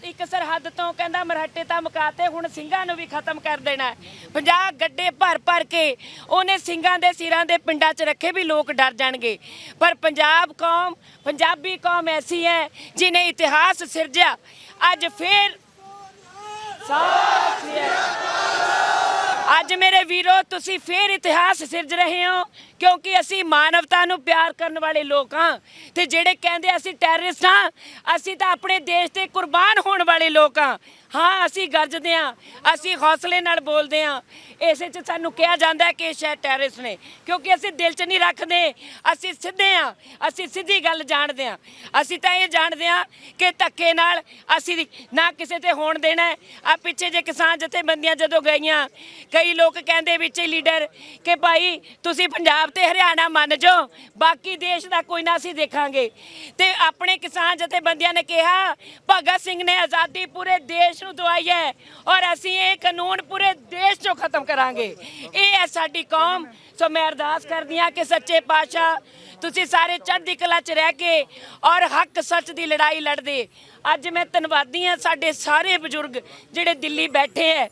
ਇੱਕ ਸਰਹੱਦ ਤੋਂ ਕਹਿੰਦਾ ਮਰਹੱਟੇ ਤਾਂ ਮੁਕਾਤੇ, ਹੁਣ ਸਿੰਘਾਂ ਨੂੰ ਵੀ ਖਤਮ ਕਰ ਦੇਣਾ। 50 ਗੱਡੇ ਭਰ ਭਰ ਕੇ ਉਹਨੇ ਸਿੰਘਾਂ ਦੇ ਸਿਰਾਂ ਦੇ ਪਿੰਡਾਂ 'ਚ ਰੱਖੇ ਵੀ ਲੋਕ ਡਰ ਜਾਣਗੇ। ਪਰ ਪੰਜਾਬ ਕੌਮ, ਪੰਜਾਬੀ ਕੌਮ ਐਸੀ ਹੈ ਜਿਹਨੇ ਇਤਿਹਾਸ ਸਿਰਜਿਆ। ਅੱਜ ਫਿਰ ਅੱਜ ਮੇਰੇ ਵੀਰੋ ਤੁਸੀਂ ਫੇਰ ਇਤਿਹਾਸ ਸਿਰਜ ਰਹੇ ਹੋ, ਕਿਉਂਕਿ ਅਸੀਂ ਮਾਨਵਤਾ ਨੂੰ ਪਿਆਰ ਕਰਨ ਵਾਲੇ ਲੋਕ ਹਾਂ। ਤੇ ਜਿਹੜੇ ਕਹਿੰਦੇ ਅਸੀਂ ਟੈਰਰਿਸਟ ਹਾਂ, ਅਸੀਂ ਤਾਂ ਆਪਣੇ ਦੇਸ਼ ਤੇ ਕੁਰਬਾਨ ਹੋਣ ਵਾਲੇ ਲੋਕ ਹਾਂ। ਹਾਂ, ਅਸੀਂ ਗਰਜਦੇ ਹਾਂ, ਅਸੀਂ ਹੌਸਲੇ ਨਾਲ ਬੋਲਦੇ ਹਾਂ। ਇਸੇ 'ਚ ਸਾਨੂੰ ਕਿਹਾ ਜਾਂਦਾ ਕਿ ਇਹ ਸ਼ਾਇਦ ਟੈਰਰਿਸਟ ਨੇ, ਕਿਉਂਕਿ ਅਸੀਂ ਦਿਲ 'ਚ ਨਹੀਂ ਰੱਖਦੇ, ਅਸੀਂ ਸਿੱਧੇ ਹਾਂ, ਅਸੀਂ ਸਿੱਧੀ ਗੱਲ ਜਾਣਦੇ ਹਾਂ। ਅਸੀਂ ਤਾਂ ਇਹ ਜਾਣਦੇ ਹਾਂ ਕਿ ਧੱਕੇ ਨਾਲ ਅਸੀਂ ਨਾ ਕਿਸੇ ਤੇ ਹੋਣ ਦੇਣਾ। ਆ ਪਿੱਛੇ ਜੇ ਕਿਸਾਨ ਜਥੇਬੰਦੀਆਂ ਜਦੋਂ ਗਈਆਂ, ਕਈ ਲੋਕ ਕਹਿੰਦੇ ਵਿੱਚ ਲੀਡਰ ਕਿ ਭਾਈ ਤੁਸੀਂ ਪੰਜਾਬ ਤੇ ਹਰਿਆਣਾ ਮੰਨ ਜਾਓ, ਬਾਕੀ ਦੇਸ਼ ਦਾ ਕੋਈ ਨਾ ਅਸੀਂ ਦੇਖਾਂਗੇ। ਤੇ ਆਪਣੇ ਕਿਸਾਨ ਜਥੇਬੰਦੀਆਂ ਨੇ ਕਿਹਾ ਭਗਤ ਸਿੰਘ ਨੇ ਆਜ਼ਾਦੀ ਪੂਰੇ ਦੇਸ਼ ਨੂੰ ਦਵਾਈ ਹੈ ਔਰ ਅਸੀਂ ਇਹ ਕਾਨੂੰਨ ਪੂਰੇ ਦੇਸ਼ 'ਚੋਂ ਖਤਮ ਕਰਾਂਗੇ। ਇਹ ਹੈ ਸਾਡੀ ਕੌਮ। ਸੋ ਮੈਂ ਅਰਦਾਸ ਕਰਦੀ ਹਾਂ ਕਿ ਸੱਚੇ ਪਾਤਸ਼ਾਹ ਤੁਸੀਂ ਸਾਰੇ ਚੜ੍ਹਦੀ ਕਲਾ 'ਚ ਰਹਿ ਕੇ ਔਰ ਹੱਕ ਸੱਚ ਦੀ ਲੜਾਈ ਲੜਦੇ। ਅੱਜ ਮੈਂ ਧੰਨਵਾਦੀ ਹਾਂ ਸਾਡੇ ਸਾਰੇ ਬਜ਼ੁਰਗ ਜਿਹੜੇ ਦਿੱਲੀ ਬੈਠੇ ਹੈ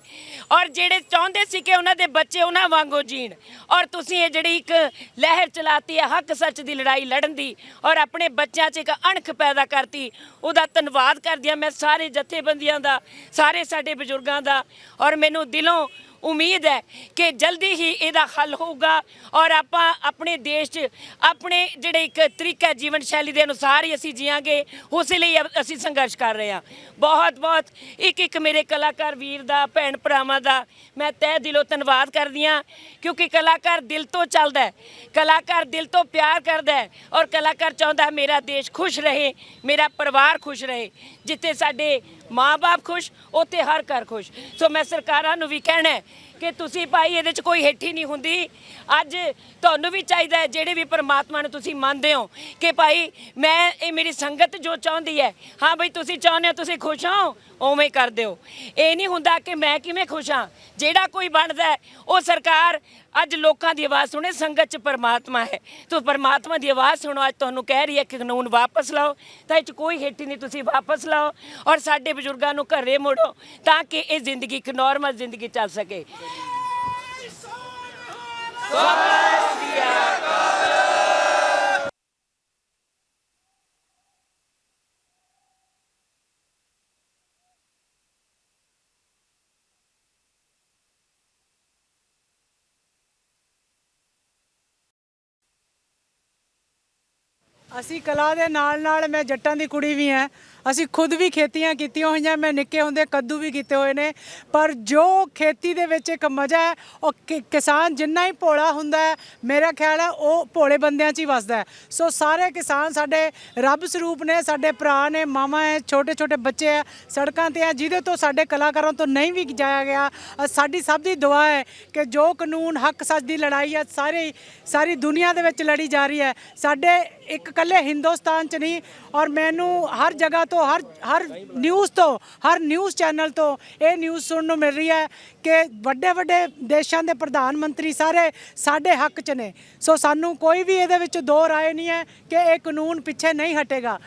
ਔਰ ਜਿਹੜੇ ਚਾਹੁੰਦੇ ਸੀ ਕਿ ਉਹਨਾਂ ਦੇ ਬੱਚੇ ਉਹਨਾਂ ਵਾਂਗੂ ਜੀਣ, ਔਰ ਤੁਸੀਂ ਇਹ ਜਿਹੜੀ ਇੱਕ ਲਹਿਰ ਚਲਾਤੀ ਹੈ ਹੱਕ ਸੱਚ ਦੀ ਲੜਾਈ ਲੜਨ ਦੀ ਔਰ ਆਪਣੇ ਬੱਚਿਆਂ 'ਚ ਇੱਕ ਅਣਖ ਪੈਦਾ ਕਰਤੀ, ਉਹਦਾ ਧੰਨਵਾਦ ਕਰਦੀ ਹਾਂ ਮੈਂ ਸਾਰੇ ਜਥੇਬੰਦੀਆਂ ਦਾ, ਸਾਰੇ ਸਾਡੇ ਬਜ਼ੁਰਗਾਂ ਦਾ। ਔਰ ਮੈਨੂੰ ਦਿਲੋਂ ਉਮੀਦ ਹੈ ਕਿ ਜਲਦੀ ਹੀ ਇਹਦਾ ਹੱਲ ਹੋਊਗਾ ਔਰ ਆਪਾਂ ਆਪਣੇ ਦੇਸ਼ 'ਚ ਆਪਣੇ ਜਿਹੜੇ ਇੱਕ ਤਰੀਕਾ ਜੀਵਨ ਸ਼ੈਲੀ ਦੇ ਅਨੁਸਾਰ ਹੀ ਅਸੀਂ ਜੀਵਾਂਗੇ, ਉਸ ਲਈ ਅਸੀਂ ਸੰਘਰਸ਼ ਕਰ ਰਹੇ ਹਾਂ। ਬਹੁਤ ਬਹੁਤ ਇੱਕ ਮੇਰੇ ਕਲਾਕਾਰ ਵੀਰ ਦਾ, ਭੈਣ ਭਰਾਵਾਂ ਦਾ ਮੈਂ ਤਹਿ ਦਿਲੋਂ ਧੰਨਵਾਦ ਕਰਦੀ ਹਾਂ, ਕਿਉਂਕਿ ਕਲਾਕਾਰ ਦਿਲ ਤੋਂ ਚੱਲਦਾ ਹੈ, ਕਲਾਕਾਰ ਦਿਲ ਤੋਂ ਪਿਆਰ ਕਰਦਾ ਹੈ ਔਰ ਕਲਾਕਾਰ ਚਾਹੁੰਦਾ ਮੇਰਾ ਦੇਸ਼ ਖੁਸ਼ ਰਹੇ, ਮੇਰਾ ਪਰਿਵਾਰ ਖੁਸ਼ ਰਹੇ। ਜਿੱਥੇ ਸਾਡੇ ਮਾਂ-ਬਾਪ ਖੁਸ਼, ਉੱਥੇ ਹਰ ਘਰ ਖੁਸ਼। ਸੋ ਮੈਂ ਸਰਕਾਰਾਂ ਨੂੰ ਵੀ ਕਹਿਣਾ ਕਿ ਤੁਸੀਂ ਭਾਈ ਇਹਦੇ 'ਚ ਕੋਈ ਹੇਠੀ ਨਹੀਂ ਹੁੰਦੀ। ਅੱਜ ਤੁਹਾਨੂੰ ਵੀ ਚਾਹੀਦਾ ਹੈ, ਜਿਹੜੇ ਵੀ ਪਰਮਾਤਮਾ ਨੂੰ ਤੁਸੀਂ ਮੰਨਦੇ ਹੋ, ਕਿ ਭਾਈ ਮੈਂ ਇਹ ਮੇਰੀ ਸੰਗਤ ਜੋ ਚਾਹੁੰਦੀ ਹੈ, ਹਾਂ ਬਈ ਤੁਸੀਂ ਚਾਹੁੰਦੇ ਹੋ ਤੁਸੀਂ ਖੁਸ਼ ਹੋ, ਉਵੇਂ ਕਰ ਦਿਓ। ਇਹ ਨਹੀਂ ਹੁੰਦਾ ਕਿ ਮੈਂ ਕਿਵੇਂ ਖੁਸ਼ ਹਾਂ। ਜਿਹੜਾ ਕੋਈ ਬਣਦਾ ਉਹ ਸਰਕਾਰ ਅੱਜ ਲੋਕਾਂ ਦੀ ਆਵਾਜ਼ ਸੁਣੇ, ਸੰਗਤ 'ਚ ਪਰਮਾਤਮਾ ਹੈ, ਤੋ ਪਰਮਾਤਮਾ ਦੀ ਆਵਾਜ਼ ਸੁਣੋ। ਅੱਜ ਤੁਹਾਨੂੰ ਕਹਿ ਰਹੀ ਹੈ ਕਿ ਕਾਨੂੰਨ ਵਾਪਸ ਲਾਓ, ਤਾਂ ਇਹ 'ਚ ਕੋਈ ਹੇਠੀ ਨਹੀਂ, ਤੁਸੀਂ ਵਾਪਸ ਲਾਓ ਔਰ ਸਾਡੇ ਬਜ਼ੁਰਗਾਂ ਨੂੰ ਘਰੇ ਮੋੜੋ ਤਾਂ ਕਿ ਇਹ ਜ਼ਿੰਦਗੀ ਇੱਕ ਨੋਰਮਲ ਜ਼ਿੰਦਗੀ ਚੱਲ ਸਕੇ। ਅਸੀਂ ਕਲਾ ਦੇ ਨਾਲ ਨਾਲ ਮੈਂ ਜੱਟਾਂ ਦੀ ਕੁੜੀ ਵੀ ਹਾਂ, ਅਸੀਂ ਖੁਦ ਵੀ ਖੇਤੀਆਂ ਕੀਤੀਆਂ ਹੋਈਆਂ। ਮੈਂ ਨਿੱਕੇ ਹੁੰਦੇ ਕੱਦੂ ਵੀ ਕੀਤੇ ਹੋਏ ਨੇ, ਪਰ ਜੋ ਖੇਤੀ ਦੇ ਵਿੱਚ ਇੱਕ ਮਜ਼ਾ ਹੈ ਉਹ ਕਿਸਾਨ ਜਿੰਨਾ ਹੀ ਭੋਲਾ ਹੁੰਦਾ ਹੈ, ਮੇਰਾ ਖਿਆਲ ਹੈ ਉਹ ਭੋਲੇ ਬੰਦਿਆਂ 'ਚ ਹੀ ਵੱਸਦਾ ਹੈ। ਸੋ ਸਾਰੇ ਕਿਸਾਨ ਸਾਡੇ ਰੱਬ ਸਰੂਪ ਨੇ, ਸਾਡੇ ਭਰਾ ਨੇ, ਮਾਮਾ ਹੈ, ਛੋਟੇ ਛੋਟੇ ਬੱਚੇ ਹੈ, ਸੜਕਾਂ 'ਤੇ ਹੈ, ਜਿਹਦੇ ਤੋਂ ਸਾਡੇ ਕਲਾਕਾਰਾਂ ਤੋਂ ਨਹੀਂ ਵੀ ਜਾਇਆ ਗਿਆ। ਸਾਡੀ ਸਭ ਦੀ ਦੁਆ ਹੈ ਕਿ ਜੋ ਕਾਨੂੰਨ ਹੱਕ ਸੱਚ ਦੀ ਲੜਾਈ ਹੈ ਸਾਰੀ ਦੁਨੀਆ ਦੇ ਵਿੱਚ ਲੜੀ ਜਾ ਰਹੀ ਹੈ, ਸਾਡੇ ਇੱਕ ਇਕੱਲੇ ਹਿੰਦੁਸਤਾਨ 'ਚ ਨਹੀਂ, ਔਰ ਮੈਨੂੰ ਹਰ ਜਗ੍ਹਾ ਤੋਂ ਹਰ ਨਿਊਜ਼ ਚੈਨਲ ਤੋਂ ਇਹ ਨਿਊਜ਼ ਸੁਣਨ ਨੂੰ ਮਿਲ ਰਹੀ ਹੈ ਕਿ ਵੱਡੇ ਵੱਡੇ ਦੇਸ਼ਾਂ ਦੇ ਪ੍ਰਧਾਨ ਮੰਤਰੀ ਸਾਰੇ ਸਾਡੇ ਹੱਕ 'ਚ ਨੇ। ਸੋ ਸਾਨੂੰ ਕੋਈ ਵੀ ਇਹਦੇ ਵਿੱਚ ਦੋ ਰਾਏ ਨਹੀਂ ਹੈ ਕਿ ਇਹ ਕਾਨੂੰਨ ਪਿੱਛੇ ਨਹੀਂ ਹਟੇਗਾ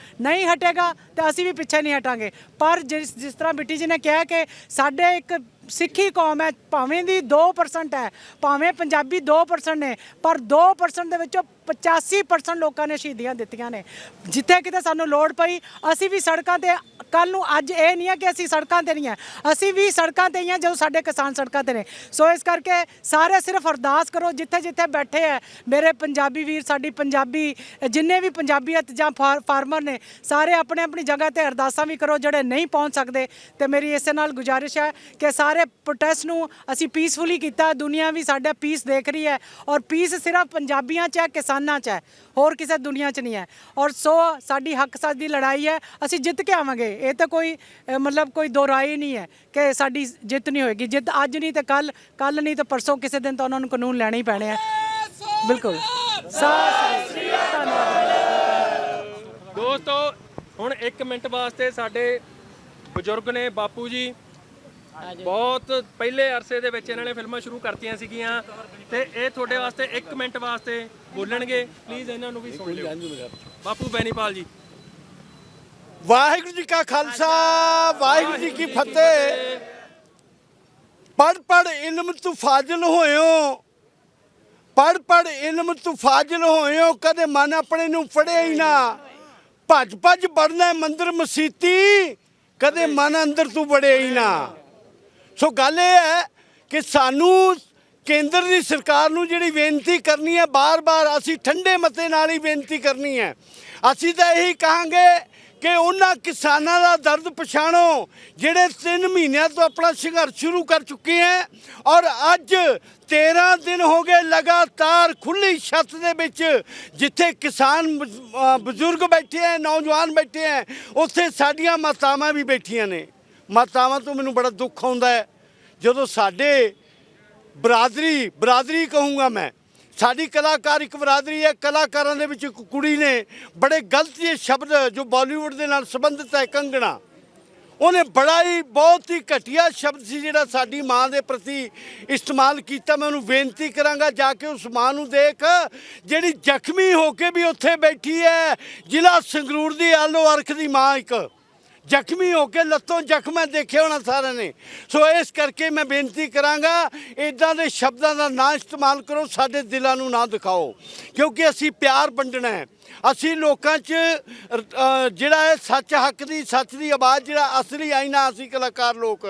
ਤੇ ਅਸੀਂ ਵੀ ਪਿੱਛੇ ਨਹੀਂ ਹਟਾਂਗੇ। ਪਰ ਜਿਸ ਤਰ੍ਹਾਂ ਬਿੱਟੀ ਜੀ ਨੇ ਕਿਹਾ ਕਿ ਸਾਡੇ ਇੱਕ ਸਿੱਖੀ ਕੌਮ ਹੈ, ਭਾਵੇਂ ਦੀ 2% ਹੈ, ਭਾਵੇਂ ਪੰਜਾਬੀ 2% ਨੇ, ਪਰ 2% ਦੇ ਵਿੱਚੋਂ 85% ਲੋਕਾਂ ਨੇ ਸ਼ਹੀਦੀਆਂ ਦਿੱਤੀਆਂ ਨੇ। ਜਿੱਥੇ ਕਿਤੇ ਸਾਨੂੰ ਲੋੜ ਪਈ ਅਸੀਂ ਵੀ ਸੜਕਾਂ ਤੇ, ਕੱਲ ਨੂੰ ਅੱਜ ਇਹ ਨਹੀਂ ਹੈ ਕਿ ਅਸੀਂ ਸੜਕਾਂ ਤੇ ਨਹੀਂ ਹੈ, ਅਸੀਂ ਵੀ ਸੜਕਾਂ ਤੇ ਹੀ ਹਾਂ ਜਦੋਂ ਸਾਡੇ ਕਿਸਾਨ ਸੜਕਾਂ ਤੇ ਨੇ। ਸੋ ਇਸ ਕਰਕੇ ਸਾਰੇ ਸਿਰਫ ਅਰਦਾਸ ਕਰੋ, ਜਿੱਥੇ ਜਿੱਥੇ ਬੈਠੇ ਹੈ ਮੇਰੇ ਪੰਜਾਬੀ ਵੀਰ, ਸਾਡੀ ਪੰਜਾਬੀ ਜਿੰਨੇ ਵੀ ਪੰਜਾਬੀਅਤ ਜਾਂ ਫਾਰਮਰ ਨੇ, ਸਾਰੇ ਆਪਣੀ ਆਪਣੀ ਜਗ੍ਹਾ ਤੇ ਅਰਦਾਸਾਂ ਵੀ ਕਰੋ ਜਿਹੜੇ ਨਹੀਂ ਪਹੁੰਚ ਸਕਦੇ। ਤੇ ਮੇਰੀ ਇਸੇ ਨਾਲ ਗੁਜ਼ਾਰਿਸ਼ ਹੈ ਕਿ ਸਾਰੇ ਪ੍ਰੋਟੈਸਟ ਨੂੰ ਅਸੀਂ ਪੀਸਫੁਲੀ ਕੀਤਾ, ਦੁਨੀਆ ਵੀ ਸਾਡਾ ਪੀਸ ਦੇਖ ਰਹੀ ਹੈ, ਔਰ ਪੀਸ ਸਿਰਫ ਪੰਜਾਬੀਆਂ 'ਚ ਹੈ, ਕਿਸਾਨਾਂ 'ਚ ਹੈ, ਹੋਰ ਕਿਸੇ ਦੁਨੀਆ 'ਚ ਨਹੀਂ ਹੈ। ਔਰ ਸੋ ਸਾਡੀ ਹੱਕ ਸਾਜ ਦੀ ਲੜਾਈ ਹੈ, ਅਸੀਂ ਜਿੱਤ ਕੇ ਆਵਾਂਗੇ। ਇਹ ਤਾਂ ਕੋਈ ਮਤਲਬ ਕੋਈ ਦੋ ਰਾਏ ਨਹੀਂ ਹੈ ਕਿ ਸਾਡੀ ਜਿੱਤ ਨਹੀਂ ਹੋਏਗੀ। ਜਿੱਤ ਅੱਜ ਨਹੀਂ ਤੇ ਕੱਲ ਨਹੀਂ ਤੇ ਪਰਸੋਂ, ਕਿਸੇ ਦਿਨ ਤਾਂ ਉਹਨਾਂ ਨੂੰ ਕਾਨੂੰਨ ਲੈਣੇ ਹੀ ਪੈਣੇ ਆ। ਬਿਲਕੁਲ। ਦੋਸਤੋ ਹੁਣ 1 ਮਿੰਟ ਵਾਸਤੇ ਸਾਡੇ ਬਜ਼ੁਰਗ ਨੇ, ਬਾਪੂ ਜੀ, ਬਹੁਤ ਪਹਿਲੇ ਅਰਸੇ ਦੇ ਵਿੱਚ ਇਹਨਾਂ ਨੇ ਫਿਲਮਾਂ ਸ਼ੁਰੂ ਕਰਤੀਆਂ ਸੀਗੀਆਂ ਤੇ ਇਹ ਤੁਹਾਡੇ ਵਾਸਤੇ 1 ਮਿੰਟ ਵਾਸਤੇ ਬੋਲਣਗੇ। ਪਲੀਜ਼ ਇਹਨਾਂ ਨੂੰ ਵੀ ਸੁਣ ਲਿਓ। ਬਾਪੂ ਬੈਨੀਪਾਲ ਜੀ। ਵਾਹਿਗੁਰੂ ਜੀ ਕਾ ਖਾਲਸਾ, ਵਾਹਿਗੁਰੂ ਜੀ ਕੀ ਫਤਿਹ। ਪੜ੍ਹ ਇਲਮ ਤੂੰ ਫਾਜ਼ਿਲ ਹੋਇਓ, ਪੜ੍ਹ ਇਲਮ ਤੂੰ ਫਾਜ਼ਿਲ ਹੋਇਓ, ਕਦੇ ਮਨ ਆਪਣੇ ਨੂੰ ਫੜਿਆ ਹੀ ਨਾ। ਭੱਜ ਪੜਨਾ ਮੰਦਰ ਮਸੀਤੀ, ਕਦੇ ਮਨ ਅੰਦਰ ਤੂੰ ਵੜਿਆ ਹੀ ਨਾ। ਸੋ ਗੱਲ ਇਹ ਹੈ ਕਿ ਸਾਨੂੰ ਕੇਂਦਰ ਦੀ ਸਰਕਾਰ ਨੂੰ ਜਿਹੜੀ ਬੇਨਤੀ ਕਰਨੀ ਹੈ, ਬਾਰ-ਬਾਰ ਅਸੀਂ ਠੰਡੇ ਮੱਤੇ ਨਾਲ ਹੀ ਬੇਨਤੀ ਕਰਨੀ ਹੈ। ਅਸੀਂ ਤਾਂ ਇਹੀ ਕਹਾਂਗੇ ਕਿ ਉਹਨਾਂ ਕਿਸਾਨਾਂ ਦਾ ਦਰਦ ਪਛਾਣੋ ਜਿਹੜੇ 3 ਮਹੀਨਿਆਂ ਤੋਂ ਆਪਣਾ ਸੰਘਰਸ਼ ਸ਼ੁਰੂ ਕਰ ਚੁੱਕੇ ਹੈ, ਔਰ ਅੱਜ 13 ਦਿਨ ਹੋ ਗਏ ਲਗਾਤਾਰ ਖੁੱਲੀ ਛੱਤ ਦੇ ਵਿੱਚ ਜਿੱਥੇ ਕਿਸਾਨ ਬਜ਼ੁਰਗ ਬੈਠੇ ਹੈ, ਨੌਜਵਾਨ ਬੈਠੇ ਹੈ, ਉੱਥੇ ਸਾਡੀਆਂ ਮਾਤਾਵਾਂ ਵੀ ਬੈਠੀਆਂ ਨੇ। ਮਾਤਾਵਾਂ ਤੋਂ ਮੈਨੂੰ ਬੜਾ ਦੁੱਖ ਆਉਂਦਾ ਹੈ ਜਦੋਂ ਸਾਡੇ ਬਰਾਦਰੀ ਕਹੂੰਗਾ ਮੈਂ, ਸਾਡੀ ਕਲਾਕਾਰ ਇੱਕ ਬਰਾਦਰੀ ਹੈ, ਕਲਾਕਾਰਾਂ ਦੇ ਵਿੱਚ ਇੱਕ ਕੁੜੀ ਨੇ ਬੜੇ ਗਲਤ ਜਿਹੇ ਸ਼ਬਦ ਜੋ ਬਾਲੀਵੁੱਡ ਦੇ ਨਾਲ ਸੰਬੰਧਿਤ ਹੈ, ਕੰਗਣਾ, ਉਹਨੇ ਬੜਾ ਹੀ ਬਹੁਤ ਹੀ ਘਟੀਆ ਸ਼ਬਦ ਸੀ ਜਿਹੜਾ ਸਾਡੀ ਮਾਂ ਦੇ ਪ੍ਰਤੀ ਇਸਤੇਮਾਲ ਕੀਤਾ। ਮੈਂ ਉਹਨੂੰ ਬੇਨਤੀ ਕਰਾਂਗਾ ਜਾ ਕੇ ਉਸ ਮਾਂ ਨੂੰ ਦੇਖ ਜਿਹੜੀ ਜ਼ਖਮੀ ਹੋ ਕੇ ਵੀ ਉੱਥੇ ਬੈਠੀ ਹੈ। ਜ਼ਿਲ੍ਹਾ ਸੰਗਰੂਰ ਦੀ ਆਲੋ ਅਰਖ ਦੀ ਮਾਂ ਇੱਕ ਜ਼ਖਮੀ ਹੋ ਕੇ, ਲੱਤੋਂ ਜ਼ਖਮ ਦੇਖੇ ਹੋਣਾ ਸਾਰਿਆਂ ਨੇ। ਸੋ ਇਸ ਕਰਕੇ ਮੈਂ ਬੇਨਤੀ ਕਰਾਂਗਾ ਇੱਦਾਂ ਦੇ ਸ਼ਬਦਾਂ ਦਾ ਨਾ ਇਸਤੇਮਾਲ ਕਰੋ, ਸਾਡੇ ਦਿਲਾਂ ਨੂੰ ਨਾ ਦਿਖਾਓ, ਕਿਉਂਕਿ ਅਸੀਂ ਪਿਆਰ ਵੰਡਣਾ ਹੈ। ਅਸੀਂ ਲੋਕਾਂ 'ਚ ਜਿਹੜਾ ਹੈ ਸੱਚ ਦੀ ਆਵਾਜ਼, ਜਿਹੜਾ ਅਸਲੀ ਆਈਨਾ ਅਸੀਂ ਕਲਾਕਾਰ ਲੋਕ।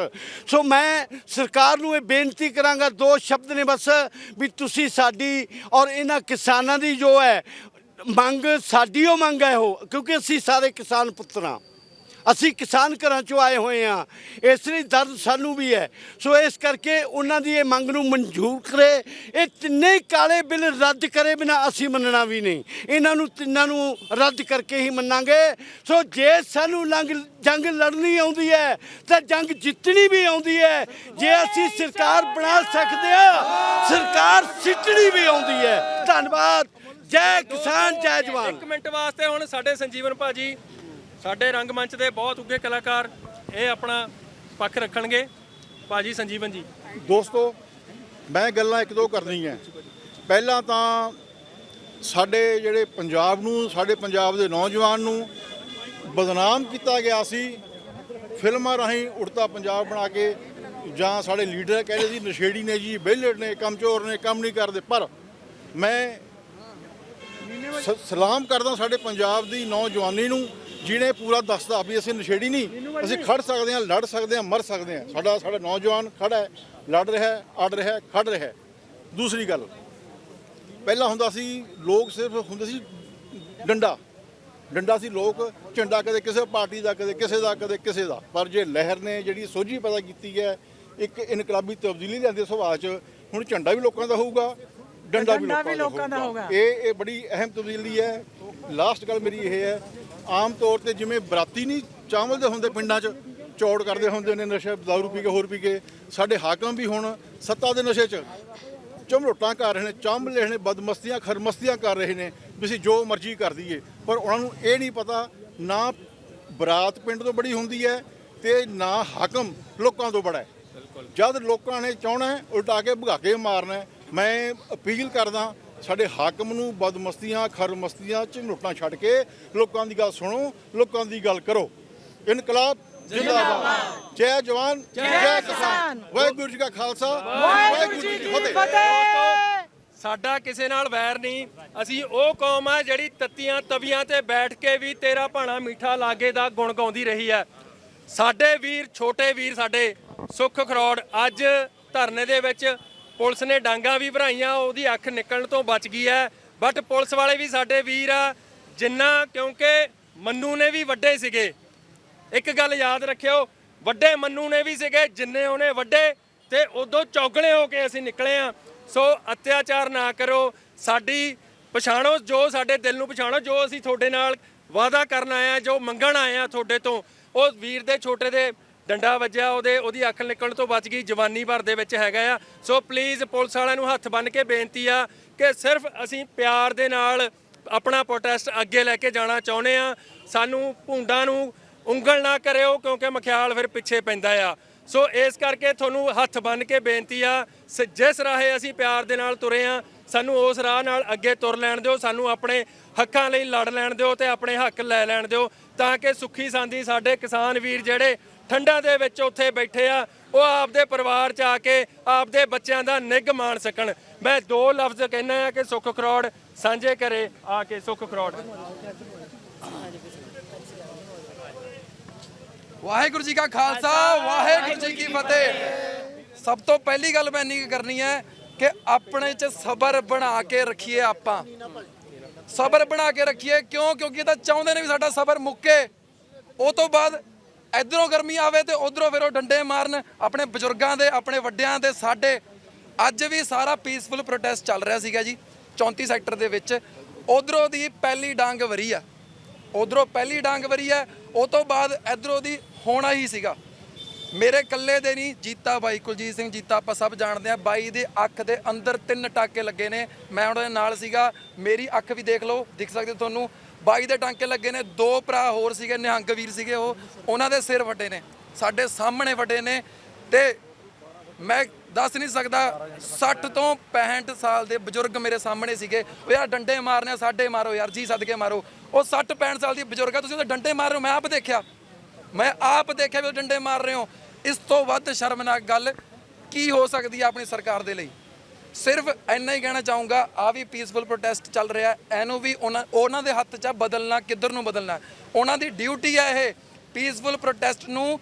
ਸੋ ਮੈਂ ਸਰਕਾਰ ਨੂੰ ਇਹ ਬੇਨਤੀ ਕਰਾਂਗਾ, 2 ਸ਼ਬਦ ਨੇ ਬਸ, ਵੀ ਤੁਸੀਂ ਸਾਡੀ ਔਰ ਇਹਨਾਂ ਕਿਸਾਨਾਂ ਦੀ ਜੋ ਹੈ ਮੰਗ, ਸਾਡੀ ਉਹ ਮੰਗ ਹੈ ਉਹ, ਕਿਉਂਕਿ ਅਸੀਂ ਸਾਰੇ ਕਿਸਾਨ ਪੁੱਤਰ ਹਾਂ, ਅਸੀਂ ਕਿਸਾਨ ਘਰਾਂ 'ਚੋਂ ਆਏ ਹੋਏ ਹਾਂ, ਇਸ ਲਈ ਦਰਦ ਸਾਨੂੰ ਵੀ ਹੈ। ਸੋ ਇਸ ਕਰਕੇ ਉਹਨਾਂ ਦੀ ਇਹ ਮੰਗ ਨੂੰ ਮਨਜ਼ੂਰ ਕਰੇ, ਇਹ ਤਿੰਨੇ ਕਾਲੇ ਬਿੱਲ ਰੱਦ ਕਰੇ ਬਿਨਾਂ ਅਸੀਂ ਮੰਨਣਾ ਵੀ ਨਹੀਂ। ਇਹਨਾਂ ਨੂੰ ਤਿੰਨਾਂ ਨੂੰ ਰੱਦ ਕਰਕੇ ਹੀ ਮੰਨਾਂਗੇ। ਸੋ ਜੇ ਸਾਨੂੰ ਜੰਗ ਲੜਨੀ ਆਉਂਦੀ ਹੈ ਤਾਂ ਜੰਗ ਜਿੱਤਣੀ ਵੀ ਆਉਂਦੀ ਹੈ। ਜੇ ਅਸੀਂ ਸਰਕਾਰ ਬਣਾ ਸਕਦੇ ਹਾਂ, ਸਰਕਾਰ ਸਿੱਟਣੀ ਵੀ ਆਉਂਦੀ ਹੈ। ਧੰਨਵਾਦ। ਜੈ ਕਿਸਾਨ, ਜੈ ਜਵਾਨ। 1 ਮਿੰਟ ਵਾਸਤੇ ਹੁਣ ਸਾਡੇ ਸੰਜੀਵਨ ਭਾਜੀ, ਸਾਡੇ ਰੰਗਮੰਚ ਦੇ ਬਹੁਤ ਉੱਘੇ ਕਲਾਕਾਰ, ਇਹ ਆਪਣਾ ਪੱਖ ਰੱਖਣਗੇ। ਭਾਜੀ ਸੰਜੀਵਨ ਜੀ। ਦੋਸਤੋ ਮੈਂ ਗੱਲਾਂ 1-2 ਕਰਨੀਆਂ। ਪਹਿਲਾਂ ਤਾਂ ਸਾਡੇ ਜਿਹੜੇ ਪੰਜਾਬ ਨੂੰ, ਸਾਡੇ ਪੰਜਾਬ ਦੇ ਨੌਜਵਾਨ ਨੂੰ ਬਦਨਾਮ ਕੀਤਾ ਗਿਆ ਸੀ ਫਿਲਮਾਂ ਰਾਹੀਂ, ਉੜਤਾ ਪੰਜਾਬ ਬਣਾ ਕੇ, ਜਾਂ ਸਾਡੇ ਲੀਡਰ ਕਹਿੰਦੇ ਸੀ ਨਸ਼ੇੜੀ ਨੇ ਜੀ, ਵਿਹਲੜ ਨੇ, ਕਮਜ਼ੋਰ ਨੇ, ਕੰਮ ਨਹੀਂ ਕਰਦੇ। ਪਰ ਮੈਂ ਸਲਾਮ ਕਰਦਾ ਸਾਡੇ ਪੰਜਾਬ ਦੀ ਨੌਜਵਾਨੀ ਨੂੰ ਜਿਹਨੇ ਪੂਰਾ ਦੱਸਦਾ ਵੀ ਅਸੀਂ ਨਸ਼ੇੜੀ ਨਹੀਂ, ਅਸੀਂ ਖੜ ਸਕਦੇ ਹਾਂ, ਲੜ ਸਕਦੇ ਹਾਂ, ਮਰ ਸਕਦੇ ਹਾਂ। ਸਾਡਾ ਨੌਜਵਾਨ ਖੜਾ ਹੈ, ਲੜ ਰਿਹਾ, ਅੜ ਰਿਹਾ, ਖੜ ਰਿਹਾ। ਦੂਸਰੀ ਗੱਲ, ਪਹਿਲਾਂ ਹੁੰਦਾ ਸੀ ਲੋਕ ਸਿਰਫ ਹੁੰਦੇ ਸੀ ਡੰਡਾ ਸੀ, ਲੋਕ ਝੰਡਾ ਕਦੇ ਕਿਸੇ ਪਾਰਟੀ ਦਾ, ਕਦੇ ਕਿਸੇ ਦਾ, ਕਦੇ ਕਿਸੇ ਦਾ। ਪਰ ਜੇ ਲਹਿਰ ਨੇ ਜਿਹੜੀ ਸੋਝੀ ਪੈਦਾ ਕੀਤੀ ਹੈ, ਇੱਕ ਇਨਕਲਾਬੀ ਤਬਦੀਲੀ ਲਿਆਂਦੀ ਸੁਭਾਅ 'ਚ, ਹੁਣ ਝੰਡਾ ਵੀ ਲੋਕਾਂ ਦਾ ਹੋਊਗਾ, ਡੰਡਾ ਵੀ ਲੋਕਾਂ ਦਾ ਹੋਊਗਾ। ਇਹ ਬੜੀ ਅਹਿਮ ਤਬਦੀਲੀ ਹੈ। ਲਾਸਟ ਗੱਲ ਮੇਰੀ ਇਹ ਹੈ, ਆਮ ਤੌਰ ਤੇ ਜਿਵੇਂ ਬਰਾਤੀ ਨਹੀਂ ਚਾਵਲ ਦੇ ਹੁੰਦੇ ਪਿੰਡਾਂ 'ਚ, ਚੌੜ ਕਰਦੇ ਹੁੰਦੇ ਨੇ ਨਸ਼ਾ, ਦਾਰੂ ਪੀ ਕੇ, ਹੋਰ ਪੀ ਕੇ, ਸਾਡੇ ਹਾਕਮ ਵੀ ਹੁਣ ਸੱਤਾ ਦੇ ਨਸ਼ੇ 'ਚ ਝਮਰੋਟਾਂ ਕਰ ਰਹੇ ਨੇ, ਚਾਂਬਲੇ ਨੇ, ਬਦਮਸਤੀਆਂ ਖਰਮਸਤੀਆਂ ਕਰ ਰਹੇ ਨੇ। ਵੀ ਅਸੀਂ ਜੋ ਮਰਜ਼ੀ ਕਰ ਦਈਏ, ਪਰ ਉਹਨਾਂ ਨੂੰ ਇਹ ਨਹੀਂ ਪਤਾ ਨਾ ਬਰਾਤ ਪਿੰਡ ਤੋਂ ਬੜੀ ਹੁੰਦੀ ਹੈ ਤੇ ਨਾ ਹਾਕਮ ਲੋਕਾਂ ਤੋਂ ਬੜਾ ਹੈ। ਜਦ ਲੋਕਾਂ ਨੇ ਚਾਹਣਾ ਉਲਟਾ ਕੇ ਭਗਾ ਕੇ ਮਾਰਨਾ ਹੈ। ਮੈਂ ਅਪੀਲ ਕਰਦਾ ਸਾਡੇ ਹਾਕਮ ਨੂੰ ਬਦਮਸਤੀਆਂ ਖਰਮਸਤੀਆਂ ਝੰਡੋਟਾਂ ਛੱਡ ਕੇ ਲੋਕਾਂ ਦੀ ਗੱਲ ਸੁਣੋ, ਲੋਕਾਂ ਦੀ ਗੱਲ ਕਰੋ। ਇਨਕਲਾਬ ਜਿੰਦਾਬਾਦ, ਜੈ ਜਵਾਨ ਜੈ ਕਿਸਾਨ, ਵਾਹਿਗੁਰੂ ਜੀ ਕਾ ਖਾਲਸਾ ਵਾਹਿਗੁਰੂ ਜੀ ਕੀ ਫਤਿਹ। ਸਾਡਾ ਕਿਸੇ ਨਾਲ ਵੈਰ ਨਹੀਂ, ਅਸੀਂ ਉਹ ਕੌਮ ਆ ਜਿਹੜੀ ਤੱਤੀਆਂ ਤਵੀਆਂ ਤੇ ਬੈਠ ਕੇ ਵੀ ਤੇਰਾ ਭਾਣਾ ਮਿੱਠਾ ਲਾਗੇ ਦਾ ਗੁਣ ਗਾਉਂਦੀ ਰਹੀ ਹੈ। ਸਾਡੇ ਵੀਰ, ਛੋਟੇ ਵੀਰ ਸਾਡੇ ਸੁੱਖ ਖਰੋੜ ਅੱਜ ਧਰਨੇ ਦੇ ਵਿੱਚ ਪੁਲਿਸ ਨੇ ਡਾਂਗਾਂ ਵੀ ਭਰਾਈਆਂ, ਉਹਦੀ ਅੱਖ ਨਿਕਲਣ ਤੋਂ ਬਚ ਗਈ ਹੈ। ਬਟ ਪੁਲਿਸ ਵਾਲੇ ਵੀ ਸਾਡੇ ਵੀਰ ਆ ਜਿੰਨਾ, ਕਿਉਂਕਿ ਮੰਨੂ ਨੇ ਵੀ ਵੱਡੇ ਸੀਗੇ। ਇੱਕ ਗੱਲ ਯਾਦ ਰੱਖਿਓ, ਵੱਡੇ ਮੰਨੂ ਨੇ ਵੀ ਸੀਗੇ, ਜਿੰਨੇ ਉਹਨੇ ਵੱਡੇ ਤੇ ਉਦੋਂ ਚੌਗਲੇ ਹੋ ਕੇ ਅਸੀਂ ਨਿਕਲੇ ਆ। ਸੋ ਅਤਿਆਚਾਰ ਨਾ ਕਰੋ, ਸਾਡੀ ਪਛਾਣੋ, ਜੋ ਸਾਡੇ ਦਿਲ ਨੂੰ ਪਛਾਣੋ, ਜੋ ਅਸੀਂ ਤੁਹਾਡੇ ਨਾਲ ਵਾਅਦਾ ਕਰਨ ਆਏ ਆ, ਜੋ ਮੰਗਣ ਆਏ ਆ ਤੁਹਾਡੇ ਤੋਂ। ਉਹ ਵੀਰ ਦੇ ਛੋਟੇ ਦੇ ਡੰਡਾ ਵੱਜਿਆ, ਉਹਦੀ ਅੱਖ ਨਿਕਲਣ ਤੋਂ ਬਚ ਗਈ, ਜਵਾਨੀ ਭਰ ਦੇ ਵਿੱਚ ਹੈਗਾ ਆ। ਸੋ ਪਲੀਜ਼ ਪੁਲਿਸ ਵਾਲਿਆਂ ਨੂੰ ਹੱਥ ਬੰਨ੍ਹ ਕੇ ਬੇਨਤੀ ਆ ਕਿ ਸਿਰਫ ਅਸੀਂ ਪਿਆਰ ਦੇ ਨਾਲ ਆਪਣਾ ਪ੍ਰੋਟੈਸਟ ਅੱਗੇ ਲੈ ਕੇ ਜਾਣਾ ਚਾਹੁੰਦੇ ਆ। ਸਾਨੂੰ ਭੁੰਡਾਂ ਨੂੰ ਉਂਗਲ ਨਾ ਕਰਿਓ, ਕਿਉਂਕਿ ਮਖਿਆਲ ਫਿਰ ਪਿੱਛੇ ਪੈਂਦਾ ਆ। ਸੋ ਇਸ ਕਰਕੇ ਤੁਹਾਨੂੰ ਹੱਥ ਬੰਨ੍ਹ ਕੇ ਬੇਨਤੀ ਆ, ਜਿਸ ਰਾਹੇ ਅਸੀਂ ਪਿਆਰ ਦੇ ਨਾਲ ਤੁਰੇ ਆ, ਸਾਨੂੰ ਉਸ ਰਾਹ ਨਾਲ ਅੱਗੇ ਤੁਰ ਲੈਣ ਦਿਓ, ਸਾਨੂੰ ਆਪਣੇ ਹੱਕਾਂ ਲਈ ਲੜ ਲੈਣ ਦਿਓ ਤੇ ਆਪਣੇ ਹੱਕ ਲੈ ਲੈਣ ਦਿਓ, ਤਾਂ ਕਿ ਸੁੱਖੀ ਸਾਂਦੀ ਸਾਡੇ ਕਿਸਾਨ ਵੀਰ ਜਿਹੜੇ ਠੰਡਾਂ ਦੇ ਵਿੱਚ ਉੱਥੇ ਬੈਠੇ ਆ, ਉਹ ਆਪਦੇ ਪਰਿਵਾਰ 'ਚ ਆ ਕੇ ਆਪਦੇ ਬੱਚਿਆਂ ਦਾ ਨਿੱਘ ਮਾਣ ਸਕਣ। ਮੈਂ 2 ਲਫ਼ਜ਼ ਕਹਿੰਦਾ ਆ ਕਿ ਸੁੱਖ ਖਰੋੜ ਸਾਂਝੇ ਕਰੇ ਆ ਕੇ। ਸੁੱਖ ਖਰੋੜ। ਵਾਹਿਗੁਰੂ ਜੀ ਕਾ ਖਾਲਸਾ ਵਾਹਿਗੁਰੂ ਜੀ ਕੀ ਫਤਿਹ। ਸਭ ਤੋਂ ਪਹਿਲੀ ਗੱਲ ਮੈਂ ਇੰਨੀ ਕਰਨੀ ਹੈ ਕਿ ਆਪਣੇ 'ਚ ਸਬਰ ਬਣਾ ਕੇ ਰੱਖੀਏ, ਆਪਾਂ ਸਬਰ ਬਣਾ ਕੇ ਰੱਖੀਏ। ਕਿਉਂਕਿ ਇਹ ਤਾਂ ਚਾਹੁੰਦੇ ਨੇ ਵੀ ਸਾਡਾ ਸਬਰ ਮੁੱਕੇ, ਉਹ ਤੋਂ ਬਾਅਦ ਇਧਰੋਂ ਗਰਮੀ ਆਵੇ ਤੇ ਉਧਰੋਂ ਫਿਰ ਉਹ ਡੰਡੇ ਮਾਰਨ ਆਪਣੇ ਬਜ਼ੁਰਗਾਂ ਦੇ, ਆਪਣੇ ਵੱਡਿਆਂ ਦੇ। ਸਾਡੇ ਅੱਜ ਵੀ ਸਾਰਾ ਪੀਸਫੁਲ ਪ੍ਰੋਟੈਸਟ ਚੱਲ ਰਿਹਾ ਸੀਗਾ ਜੀ 34 ਸੈਕਟਰ ਦੇ ਵਿੱਚ। ਉਧਰੋਂ ਦੀ ਪਹਿਲੀ ਡਾਂਗ ਵਰੀ ਆ, ਉਧਰੋਂ ਪਹਿਲੀ ਡਾਂਗ ਵਰੀ ਆ, ਉਹ ਤੋਂ ਬਾਅਦ ਇਧਰੋਂ ਦੀ ਹੋਣਾ ਹੀ ਸੀਗਾ। ਮੇਰੇ ਇਕੱਲੇ ਦੇ ਨਹੀਂ, ਜੀਤਾ ਬਾਈ, ਕੁਲਜੀਤ ਸਿੰਘ ਜੀਤਾ ਆਪਾਂ ਸਭ ਜਾਣਦੇ ਆ। ਬਾਈ ਦੇ ਅੱਖ ਦੇ ਅੰਦਰ 3 ਟਾਂਕੇ ਲੱਗੇ ਨੇ, ਮੈਂ ਉਹਨਾਂ ਦੇ ਨਾਲ ਸੀਗਾ। ਮੇਰੀ ਅੱਖ ਵੀ ਦੇਖ ਲਓ, ਦਿਖ ਸਕਦੇ ਤੁਹਾਨੂੰ, ਬਾਈ ਦੇ ਟਾਂਕੇ ਲੱਗੇ ਨੇ। 2 ਭਰਾ ਹੋਰ ਸੀਗੇ, ਨਿਹੰਗ ਵੀਰ ਸੀਗੇ, ਉਹਨਾਂ ਦੇ ਸਿਰ ਵੱਡੇ ਨੇ, ਸਾਡੇ ਸਾਹਮਣੇ ਵੱਡੇ ਨੇ। ਤੇ ਮੈਂ ਦੱਸ ਨਹੀਂ ਸਕਦਾ, 60 ਤੋਂ 65 ਸਾਲ ਦੇ ਬਜ਼ੁਰਗ ਮੇਰੇ ਸਾਹਮਣੇ ਸੀਗੇ। ਉਹ ਯਾਰ ਡੰਡੇ ਮਾਰਨੇ ਸਾਡੇ ਮਾਰੋ ਯਾਰ ਜੀ, ਸਦਕੇ ਮਾਰੋ। ਉਹ 60 65 ਸਾਲ ਦੀ ਬਜ਼ੁਰਗ ਆ, ਤੁਸੀਂ ਉਹਦੇ ਡੰਡੇ ਮਾਰ ਰਹੇ ਹੋ। ਮੈਂ ਆਪ ਦੇਖਿਆ ਵੀ ਉਹ ਡੰਡੇ ਮਾਰ ਰਹੇ ਹੋ। ਇਸ ਤੋਂ ਵੱਧ ਸ਼ਰਮਨਾਕ ਗੱਲ ਕੀ ਹੋ ਸਕਦੀ ਹੈ ਆਪਣੀ ਸਰਕਾਰ ਦੇ ਲਈ। ਸਿਰਫ ਇੰਨਾ ਹੀ ਕਹਿਣਾ ਚਾਹੂੰਗਾ, ਆ ਵੀ ਪੀਸਫੁਲ ਪ੍ਰੋਟੈਸਟ ਚੱਲ ਰਿਹਾ, ਇਹਨੂੰ ਵੀ ਉਹਨਾਂ ਦੇ ਹੱਥ 'ਚ ਬਦਲਣਾ, ਕਿੱਧਰ ਨੂੰ ਬਦਲਣਾ। ਉਹਨਾਂ ਦੀ ਡਿਊਟੀ ਹੈ ਇਹ, ਪੀਸਫੁਲ ਪ੍ਰੋਟੈਸਟ ਨੂੰ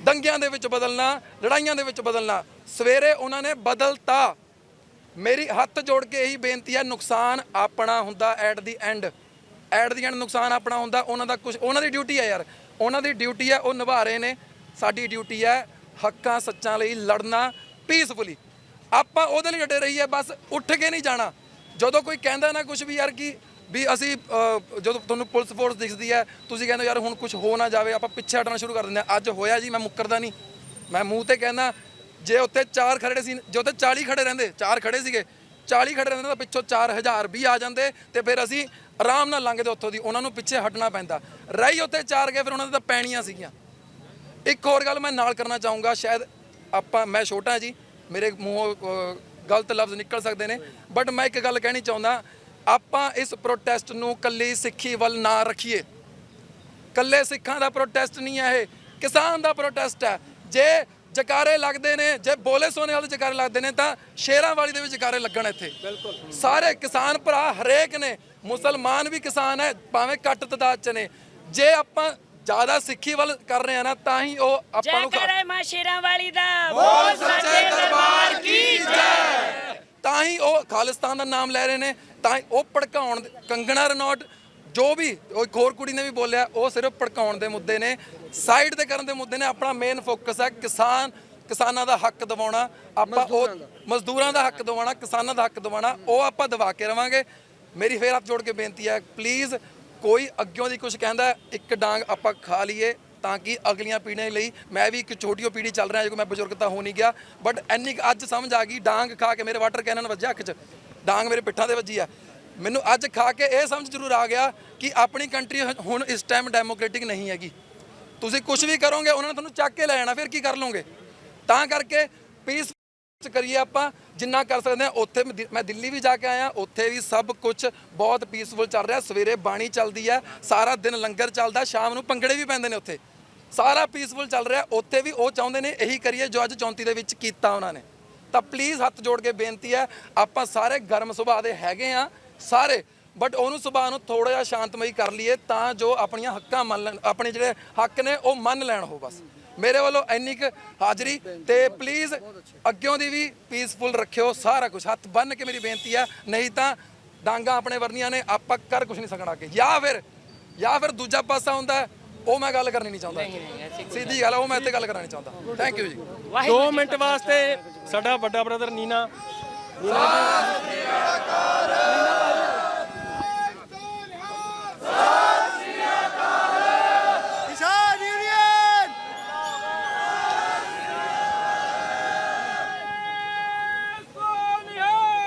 ਦੰਗਿਆਂ ਦੇ ਵਿੱਚ ਬਦਲਣਾ, ਲੜਾਈਆਂ ਦੇ ਵਿੱਚ ਬਦਲਣਾ। ਸਵੇਰੇ ਉਹਨਾਂ ਨੇ ਬਦਲਤਾ। ਮੇਰੀ ਹੱਥ ਜੋੜ ਕੇ ਇਹੀ ਬੇਨਤੀ ਹੈ, ਨੁਕਸਾਨ ਆਪਣਾ ਹੁੰਦਾ ਐਟ ਦੀ ਐਂਡ ਨੁਕਸਾਨ ਆਪਣਾ ਹੁੰਦਾ। ਉਹਨਾਂ ਦਾ ਕੁਝ, ਉਹਨਾਂ ਦੀ ਡਿਊਟੀ ਹੈ ਯਾਰ, ਉਹਨਾਂ ਦੀ ਡਿਊਟੀ ਹੈ, ਉਹ ਨਿਭਾ ਰਹੇ ਨੇ। ਸਾਡੀ ਡਿਊਟੀ ਹੈ ਹੱਕਾਂ ਸੱਚਾਂ ਲਈ ਲੜਨਾ ਪੀਸਫੁਲੀ। ਆਪਾਂ ਉਹਦੇ ਲਈ ਡਟੇ ਰਹੀਏ, ਬਸ ਉੱਠ ਕੇ ਨਹੀਂ ਜਾਣਾ। ਜਦੋਂ ਕੋਈ ਕਹਿੰਦਾ ਨਾ ਕੁਝ ਵੀ ਯਾਰ ਕਿ ਵੀ ਅਸੀਂ ਜਦੋਂ ਤੁਹਾਨੂੰ ਪੁਲਿਸ ਫੋਰਸ ਦਿਖਦੀ ਹੈ, ਤੁਸੀਂ ਕਹਿੰਦੇ ਯਾਰ ਹੁਣ ਕੁਝ ਹੋ ਨਾ ਜਾਵੇ, ਆਪਾਂ ਪਿੱਛੇ ਹਟਣਾ ਸ਼ੁਰੂ ਕਰ ਦਿੰਦੇ ਹਾਂ। ਅੱਜ ਹੋਇਆ ਜੀ, ਮੈਂ ਮੁੱਕਰਦਾ ਨਹੀਂ, ਮੈਂ ਮੂੰਹ ਤੇ ਕਹਿੰਦਾ। ਜੇ ਉੱਥੇ 4 ਖੜੇ ਸੀ, ਜੇ ਉੱਥੇ 40 ਖੜੇ ਰਹਿੰਦੇ, 4 ਖੜੇ ਸੀਗੇ, 40 ਖੜੇ ਰਹਿੰਦੇ ਤਾਂ ਪਿੱਛੋਂ 4000 ਵੀ ਆ ਜਾਂਦੇ ਤੇ ਫਿਰ ਅਸੀਂ ਆਰਾਮ ਨਾਲ ਲੰਘਦੇ ਉੱਥੋਂ ਦੀ। ਉਹਨਾਂ ਨੂੰ ਪਿੱਛੇ ਹਟਣਾ ਪੈਂਦਾ। ਰਹੀ ਉੱਥੇ 4 ਗਏ, ਫਿਰ ਉਹਨਾਂ ਦੇ ਤਾਂ ਪੈਣੀਆਂ ਸੀਗੀਆਂ। ਇੱਕ ਹੋਰ ਗੱਲ ਮੈਂ ਨਾਲ ਕਰਨਾ ਚਾਹੂੰਗਾ, ਸ਼ਾਇਦ ਮੈਂ ਛੋਟਾ ਜੀ, ਮੇਰੇ ਮੂੰਹੋਂ ਗਲਤ ਲਫ਼ਜ਼ ਨਿਕਲ ਸਕਦੇ ਨੇ, ਬਟ ਮੈਂ ਇੱਕ ਗੱਲ ਕਹਿਣੀ ਚਾਹੁੰਦਾ, ਆਪਾਂ ਇਸ ਪ੍ਰੋਟੈਸਟ ਨੂੰ ਕੱਲੀ ਸਿੱਖੀ ਵੱਲ ਨਾ ਰੱਖੀਏ। ਕੱਲੇ ਸਿੱਖਾਂ ਦਾ ਪ੍ਰੋਟੈਸਟ ਨਹੀਂ ਹੈ ਇਹ, ਕਿਸਾਨ ਦਾ ਪ੍ਰੋਟੈਸਟ ਹੈ। ਜੇ ਜਕਾਰੇ ਲੱਗਦੇ ਨੇ, ਜੇ ਬੋਲੇ ਸੋਨੇ ਵਾਲੇ ਜਕਾਰੇ ਲੱਗਦੇ ਨੇ, ਤਾਂ ਸ਼ੇਰਾਂ ਵਾਲੀ ਦੇ ਵੀ ਜਕਾਰੇ ਲੱਗਣ ਇੱਥੇ। ਸਾਰੇ ਕਿਸਾਨ ਭਰਾ ਹਰੇਕ ਨੇ, ਮੁਸਲਮਾਨ ਵੀ ਕਿਸਾਨ ਹੈ, ਭਾਵੇਂ ਘੱਟ ਤਾਦਾਦ 'ਚ ਨੇ। ਜੇ ਆਪਾਂ ਜ਼ਿਆਦਾ ਸਿੱਖੀ ਵੱਲ ਕਰ ਰਹੇ ਆ ਨਾ, ਤਾਂ ਹੀ ਉਹ ਆਪਾਂ ਨੂੰ ਜੈਕਾਰਾ ਮਾਂ ਸ਼ੇਰਾਂ ਵਾਲੀ ਦਾ, ਬੋਲ ਸੱਚੇ ਦਰਬਾਰ ਕੀ ਜੈ। ਤਾਂ ਹੀ ਉਹ ਖਾਲਿਸਤਾਨ ਦਾ ਨਾਮ ਲੈ ਰਹੇ ਨੇ, ਤਾਂ ਹੀ ਉਹ ਭੜਕਾਉਣ। ਕੰਗਣਾ ਰਣੌਤ, ਜੋ ਵੀ ਉਹ ਇੱਕ ਹੋਰ ਕੁੜੀ ਨੇ ਵੀ ਬੋਲਿਆ, ਉਹ ਸਿਰਫ ਭੜਕਾਉਣ ਦੇ ਮੁੱਦੇ ਨੇ, ਸਾਈਡ ਤੇ ਕਰਨ ਦੇ ਮੁੱਦੇ ਨੇ। ਆਪਣਾ ਮੇਨ ਫੋਕਸ ਹੈ ਕਿਸਾਨਾਂ ਦਾ ਹੱਕ ਦਿਵਾਉਣਾ, ਆਪਾਂ ਉਹ ਮਜ਼ਦੂਰਾਂ ਦਾ ਹੱਕ ਦਿਵਾਉਣਾ, ਕਿਸਾਨਾਂ ਦਾ ਹੱਕ ਦਿਵਾਉਣਾ, ਉਹ ਆਪਾਂ ਦਿਵਾ ਕੇ ਰਵਾਂਗੇ। ਮੇਰੀ ਫੇਰ ਹੱਥ ਜੋੜ ਕੇ ਬੇਨਤੀ ਹੈ, ਪਲੀਜ਼ ਕੋਈ ਅੱਗਿਓਂ ਦੀ ਕੁਝ ਕਹਿੰਦਾ, ਇੱਕ ਡਾਂਗ ਆਪਾਂ ਖਾ ਲਈਏ, ਤਾਂ ਕਿ ਅਗਲੀਆਂ ਪੀੜ੍ਹੀਆਂ ਲਈ। ਮੈਂ ਵੀ ਇੱਕ ਛੋਟੀ ਪੀੜ੍ਹੀ ਚੱਲ ਰਿਹਾ, ਜੇ ਮੈਂ ਬਜ਼ੁਰਗ ਤਾਂ ਹੋ ਨਹੀਂ ਗਿਆ, ਬਟ ਇੰਨੀ ਅੱਜ ਸਮਝ ਆ ਗਈ। ਡਾਂਗ ਖਾ ਕੇ ਮੇਰੇ ਵਾਟਰ ਕੈਨਨ ਵੱਜਿਆ ਅੱਖ 'ਚ, ਡਾਂਗ ਮੇਰੇ ਪਿੱਠਾਂ ਤੇ ਵੱਜੀ ਆ। ਮੈਨੂੰ ਅੱਜ ਖਾ ਕੇ ਇਹ ਸਮਝ ਜ਼ਰੂਰ ਆ ਗਿਆ ਕਿ ਆਪਣੀ ਕੰਟਰੀ ਹੁਣ ਇਸ ਟਾਈਮ ਡੈਮੋਕ੍ਰੈਟਿਕ ਨਹੀਂ ਹੈਗੀ। ਤੁਸੀਂ ਕੁਝ ਵੀ ਕਰੋਗੇ ਉਹਨਾਂ ਨੇ ਤੁਹਾਨੂੰ ਚੱਕ ਕੇ ਲੈ ਜਾਣਾ, ਫਿਰ ਕੀ ਕਰ ਲਓਗੇ। ਤਾਂ ਕਰਕੇ ਪੀਸ ਕਰੀਏ ਆਪਾਂ ਜਿੰਨਾ ਕਰ ਸਕਦੇ ਹਾਂ। ਉੱਥੇ ਮੈਂ ਦਿੱਲੀ ਵੀ ਜਾ ਕੇ ਆਇਆ, ਉੱਥੇ ਵੀ ਸਭ ਕੁਝ ਬਹੁਤ ਪੀਸਫੁਲ ਚੱਲ ਰਿਹਾ। ਸਵੇਰੇ ਬਾਣੀ ਚੱਲਦੀ ਹੈ, ਸਾਰਾ ਦਿਨ ਲੰਗਰ ਚੱਲਦਾ, ਸ਼ਾਮ ਨੂੰ ਭੰਗੜੇ ਵੀ ਪੈਂਦੇ ਨੇ ਉੱਥੇ, ਸਾਰਾ ਪੀਸਫੁਲ ਚੱਲ ਰਿਹਾ। ਉੱਥੇ ਵੀ ਉਹ ਚਾਹੁੰਦੇ ਨੇ ਇਹੀ ਕਰੀਏ ਜੋ ਅੱਜ 34 ਦੇ ਵਿੱਚ ਕੀਤਾ ਉਹਨਾਂ ਨੇ। ਤਾਂ ਪਲੀਜ਼ ਹੱਥ ਜੋੜ ਕੇ ਬੇਨਤੀ ਹੈ, ਆਪਾਂ ਸਾਰੇ ਗਰਮ ਸੁਭਾਅ ਦੇ ਹੈਗੇ ਆ ਸਾਰੇ, ਬਟ ਉਹਨੂੰ ਸੁਭਾਅ ਨੂੰ ਥੋੜਾ ਜਿਹਾ ਸ਼ਾਂਤਮਈ ਕਰ ਲਈਏ ਤਾਂ ਜੋ ਆਪਣੀਆਂ ਹੱਕਾਂ ਮੰਨ ਲੈਣ, ਆਪਣੇ ਜਿਹੜੇ ਹੱਕ ਨੇ ਉਹ ਮੰਨ ਲੈਣ। ਉਹ ਬਸ ਮੇਰੇ ਵੱਲੋਂ ਇੰਨੀ ਕੁ ਹਾਜ਼ਰੀ, ਤੇ ਪਲੀਜ਼ ਅੱਗਿਓਂ ਦੀ ਵੀ ਪੀਸਫੁਲ ਰੱਖਿਓ ਸਾਰਾ ਕੁਝ। ਹੱਥ ਬੰਨ੍ਹ ਕੇ ਮੇਰੀ ਬੇਨਤੀ ਹੈ, ਨਹੀਂ ਤਾਂ ਡਾਂਗਾ ਆਪਣੇ ਵਰਨੀਆਂ ਨੇ, ਆਪਾਂ ਕਰ ਕੁਝ ਨਹੀਂ ਸਕਣਾ ਅੱਗੇ। ਜਾਂ ਫਿਰ ਦੂਜਾ ਪਾਸਾ ਹੁੰਦਾ ਉਹ ਮੈਂ ਗੱਲ ਕਰਨੀ ਨਹੀਂ ਚਾਹੁੰਦਾ, ਸਿੱਧੀ ਗੱਲ ਉਹ ਮੈਂ ਇੱਥੇ ਗੱਲ ਕਰਨਾ ਨਹੀਂ ਚਾਹੁੰਦਾ। ਥੈਂਕ ਯੂ ਜੀ। 2 ਮਿੰਟ ਵਾਸਤੇ ਸਾਡਾ ਵੱਡਾ ਬ੍ਰਦਰ ਨੀਨਾ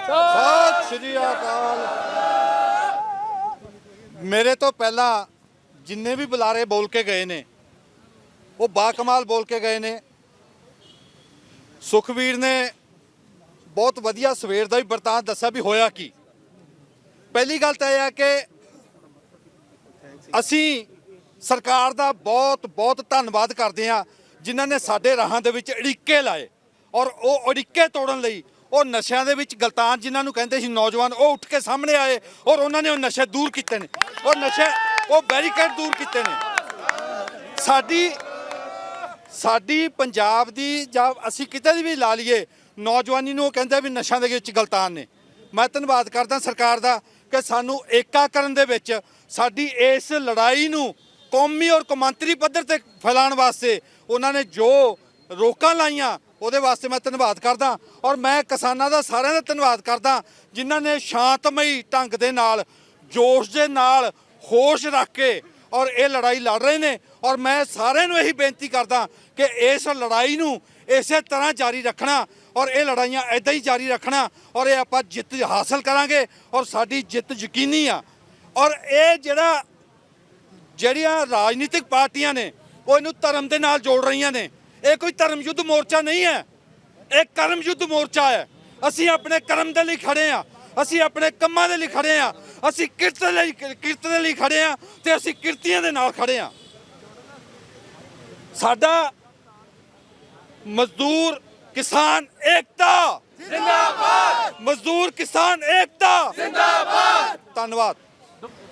ਸਤਿ ਸ਼੍ਰੀ ਅਕਾਲ। ਮੇਰੇ ਤੋਂ ਪਹਿਲਾਂ ਜਿੰਨੇ ਵੀ ਬੁਲਾਰੇ ਬੋਲ ਕੇ ਗਏ ਨੇ ਉਹ ਬਾਕਮਾਲ ਬੋਲ ਕੇ ਗਏ ਨੇ। ਸੁਖਵੀਰ ਨੇ ਬਹੁਤ ਵਧੀਆ ਸਵੇਰ ਦਾ ਵੀ ਵਰਤਾਂਤ ਦੱਸਿਆ ਵੀ ਹੋਇਆ ਕੀ। ਪਹਿਲੀ ਗੱਲ ਤਾਂ ਇਹ ਹੈ ਕਿ ਅਸੀਂ ਸਰਕਾਰ ਦਾ ਬਹੁਤ ਬਹੁਤ ਧੰਨਵਾਦ ਕਰਦੇ ਹਾਂ ਜਿਨ੍ਹਾਂ ਨੇ ਸਾਡੇ ਰਾਹਾਂ ਦੇ ਵਿੱਚ ਅੜਿੱਕੇ ਲਾਏ, ਔਰ ਉਹ ਅੜਿੱਕੇ ਤੋੜਨ ਲਈ ਉਹ ਨਸ਼ਿਆਂ ਦੇ ਵਿੱਚ ਗਲਤਾਨ ਜਿਨ੍ਹਾਂ ਨੂੰ ਕਹਿੰਦੇ ਸੀ ਨੌਜਵਾਨ, ਉਹ ਉੱਠ ਕੇ ਸਾਹਮਣੇ ਆਏ ਔਰ ਉਹਨਾਂ ਨੇ ਉਹ ਨਸ਼ੇ ਦੂਰ ਕੀਤੇ ਨੇ, ਉਹ ਬੈਰੀਕੇਡ ਦੂਰ ਕੀਤੇ ਨੇ। ਸਾਡੀ ਪੰਜਾਬ ਦੀ ਜਾਂ ਅਸੀਂ ਕਿਤੇ ਦੀ ਵੀ ਲਾ ਲਈਏ ਨੌਜਵਾਨੀ ਨੂੰ ਉਹ ਕਹਿੰਦੇ ਵੀ ਨਸ਼ਿਆਂ ਦੇ ਵਿੱਚ ਗਲਤਾਨ ਨੇ। ਮੈਂ ਧੰਨਵਾਦ ਕਰਦਾ ਸਰਕਾਰ ਦਾ ਕਿ ਸਾਨੂੰ ਏਕਾ ਕਰਨ ਦੇ ਵਿੱਚ ਸਾਡੀ ਇਸ ਲੜਾਈ ਨੂੰ ਕੌਮੀ ਔਰ ਕੌਮਾਂਤਰੀ ਪੱਧਰ ਤੇ ਫੈਲਾਉਣ ਵਾਸਤੇ ਉਹਨਾਂ ਨੇ ਜੋ ਰੋਕਾਂ ਲਾਈਆਂ ਉਹਦੇ ਵਾਸਤੇ ਮੈਂ ਧੰਨਵਾਦ ਕਰਦਾ। ਔਰ ਮੈਂ ਕਿਸਾਨਾਂ ਦਾ ਸਾਰਿਆਂ ਦਾ ਧੰਨਵਾਦ ਕਰਦਾ ਜਿਨ੍ਹਾਂ ਨੇ ਸ਼ਾਂਤਮਈ ਢੰਗ ਦੇ ਨਾਲ, ਜੋਸ਼ ਦੇ ਨਾਲ, ਹੋਸ਼ ਰੱਖ ਕੇ ਔਰ ਇਹ ਲੜਾਈ ਲੜ ਰਹੇ ਨੇ। ਔਰ ਮੈਂ ਸਾਰਿਆਂ ਨੂੰ ਇਹੀ ਬੇਨਤੀ ਕਰਦਾ ਕਿ ਇਸ ਲੜਾਈ ਨੂੰ ਇਸੇ ਤਰ੍ਹਾਂ ਜਾਰੀ ਰੱਖਣਾ ਔਰ ਇਹ ਲੜਾਈਆਂ ਇੱਦਾਂ ਹੀ ਜਾਰੀ ਰੱਖਣਾ ਔਰ ਇਹ ਆਪਾਂ ਜਿੱਤ ਹਾਸਲ ਕਰਾਂਗੇ ਔਰ ਸਾਡੀ ਜਿੱਤ ਯਕੀਨੀ ਆ। ਔਰ ਇਹ ਜਿਹੜੀਆਂ ਰਾਜਨੀਤਿਕ ਪਾਰਟੀਆਂ ਨੇ ਉਹ ਇਹਨੂੰ ਧਰਮ ਦੇ ਨਾਲ ਜੋੜ ਰਹੀਆਂ ਨੇ। ਇਹ ਕੋਈ ਧਰਮ ਯੁੱਧ ਮੋਰਚਾ ਨਹੀਂ ਹੈ, ਇਹ ਕਰਮ ਯੁੱਧ ਮੋਰਚਾ ਹੈ। ਅਸੀਂ ਆਪਣੇ ਕਰਮ ਦੇ ਲਈ ਖੜੇ ਹਾਂ, ਅਸੀਂ ਆਪਣੇ ਕੰਮਾਂ ਦੇ ਲਈ ਖੜੇ ਹਾਂ, ਅਸੀਂ ਕਿਰਤ ਦੇ ਲਈ ਖੜੇ ਹਾਂ ਤੇ ਅਸੀਂ ਕਿਰਤੀਆਂ ਦੇ ਨਾਲ ਖੜੇ ਹਾਂ। ਸਾਡਾ ਮਜ਼ਦੂਰ ਕਿਸਾਨ ਏਕਤਾ ਜ਼ਿੰਦਾਬਾਦ, ਮਜ਼ਦੂਰ ਕਿਸਾਨ ਏਕਤਾ ਜ਼ਿੰਦਾਬਾਦ। ਧੰਨਵਾਦ।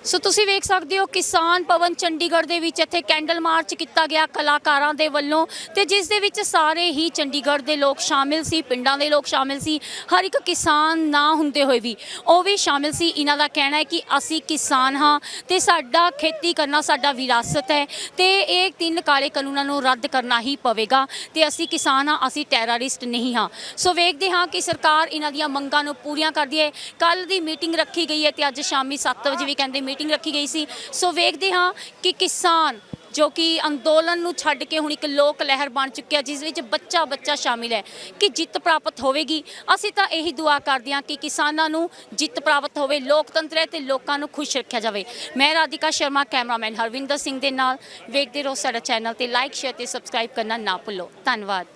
ਸੋ ਤੁਸੀਂ ਵੇਖ ਸਕਦੇ ਹੋ ਕਿਸਾਨ ਭਵਨ ਚੰਡੀਗੜ੍ਹ ਦੇ ਵਿੱਚ ਇੱਥੇ ਕੈਂਡਲ ਮਾਰਚ ਕੀਤਾ ਗਿਆ ਕਲਾਕਾਰਾਂ ਦੇ ਵੱਲੋਂ, ਤੇ ਜਿਸ ਦੇ ਵਿੱਚ ਸਾਰੇ ਹੀ ਚੰਡੀਗੜ੍ਹ ਦੇ ਲੋਕ ਸ਼ਾਮਿਲ ਸੀ, ਪਿੰਡਾਂ ਦੇ ਲੋਕ ਸ਼ਾਮਿਲ ਸੀ, ਹਰ ਇੱਕ ਕਿਸਾਨ ਨਾ ਹੁੰਦੇ ਹੋਏ ਵੀ ਉਹ ਵੀ ਸ਼ਾਮਿਲ ਸੀ। ਇਹਨਾਂ ਦਾ ਕਹਿਣਾ ਹੈ ਕਿ ਅਸੀਂ ਕਿਸਾਨ ਹਾਂ ਤੇ ਸਾਡਾ ਖੇਤੀ ਕਰਨਾ ਸਾਡਾ ਵਿਰਾਸਤ ਹੈ ਤੇ ਇਹ 3 ਕਾਲੇ ਕਾਨੂੰਨਾਂ ਨੂੰ ਰੱਦ ਕਰਨਾ ਹੀ ਪਵੇਗਾ ਤੇ ਅਸੀਂ ਕਿਸਾਨ ਹਾਂ, ਅਸੀਂ ਟੈਰਰਿਸਟ ਨਹੀਂ ਹਾਂ। ਸੋ ਵੇਖਦੇ ਹਾਂ ਕਿ ਸਰਕਾਰ ਇਹਨਾਂ ਦੀਆਂ ਮੰਗਾਂ ਨੂੰ ਪੂਰੀਆਂ ਕਰਦੀ ਹੈ। ਕੱਲ ਦੀ ਮੀਟਿੰਗ ਰੱਖੀ ਗਈ ਹੈ ਤੇ ਅੱਜ ਸ਼ਾਮੀ 7 ਵਜੇ ਵੀ ਕਹਿੰਦੇ ਮੀਟਿੰਗ ਰੱਖੀ ਗਈ ਸੀ। ਸੋ ਵੇਖਦੇ ਹਾਂ ਕਿ ਕਿਸਾਨ ਜੋ ਕਿ ਅੰਦੋਲਨ ਨੂੰ ਛੱਡ ਕੇ ਹੁਣ ਇੱਕ ਲੋਕ ਲਹਿਰ ਬਣ ਚੁੱਕਿਆ ਜਿਸ ਵਿੱਚ ਬੱਚਾ ਸ਼ਾਮਿਲ ਹੈ ਕਿ ਜਿੱਤ ਪ੍ਰਾਪਤ ਹੋਵੇਗੀ। ਅਸੀਂ ਤਾਂ ਇਹੀ ਦੁਆ ਕਰਦੇ ਹਾਂ ਕਿ ਕਿਸਾਨਾਂ ਨੂੰ ਜਿੱਤ ਪ੍ਰਾਪਤ ਹੋਵੇ, ਲੋਕਤੰਤਰ ਹੈ ਤੇ ਲੋਕਾਂ ਨੂੰ ਖੁਸ਼ ਰੱਖਿਆ ਜਾਵੇ। ਮੈਂ ਰਾਧਿਕਾ ਸ਼ਰਮਾ, ਕੈਮਰਾਮੈਨ ਹਰਵਿੰਦਰ ਸਿੰਘ ਦੇ ਨਾਲ। ਵੇਖਦੇ ਰਹੋ ਸਾਡਾ ਚੈਨਲ ਤੇ ਲਾਈਕ, ਸ਼ੇਅਰ ਤੇ ਸਬਸਕ੍ਰਾਈਬ ਕਰਨਾ ਨਾ ਭੁੱਲੋ। ਧੰਨਵਾਦ।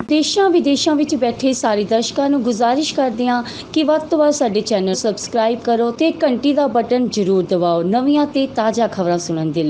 ਦੇਸ਼ਾਂ ਵਿਦੇਸ਼ਾਂ ਵਿੱਚ ਬੈਠੇ ਸਾਰੇ ਦਰਸ਼ਕਾਂ ਨੂੰ ਗੁਜ਼ਾਰਿਸ਼ ਕਰਦੇ ਹਾਂ ਕਿ ਵੱਧ ਤੋਂ ਵੱਧ ਸਾਡੇ ਚੈਨਲ ਸਬਸਕ੍ਰਾਈਬ ਕਰੋ ਤੇ ਘੰਟੀ ਦਾ ਬਟਨ ਜ਼ਰੂਰ ਦਬਾਓ ਨਵੀਆਂ ਤੇ ਤਾਜ਼ਾ ਖਬਰਾਂ ਸੁਣਨ ਦੇ ਲਈ।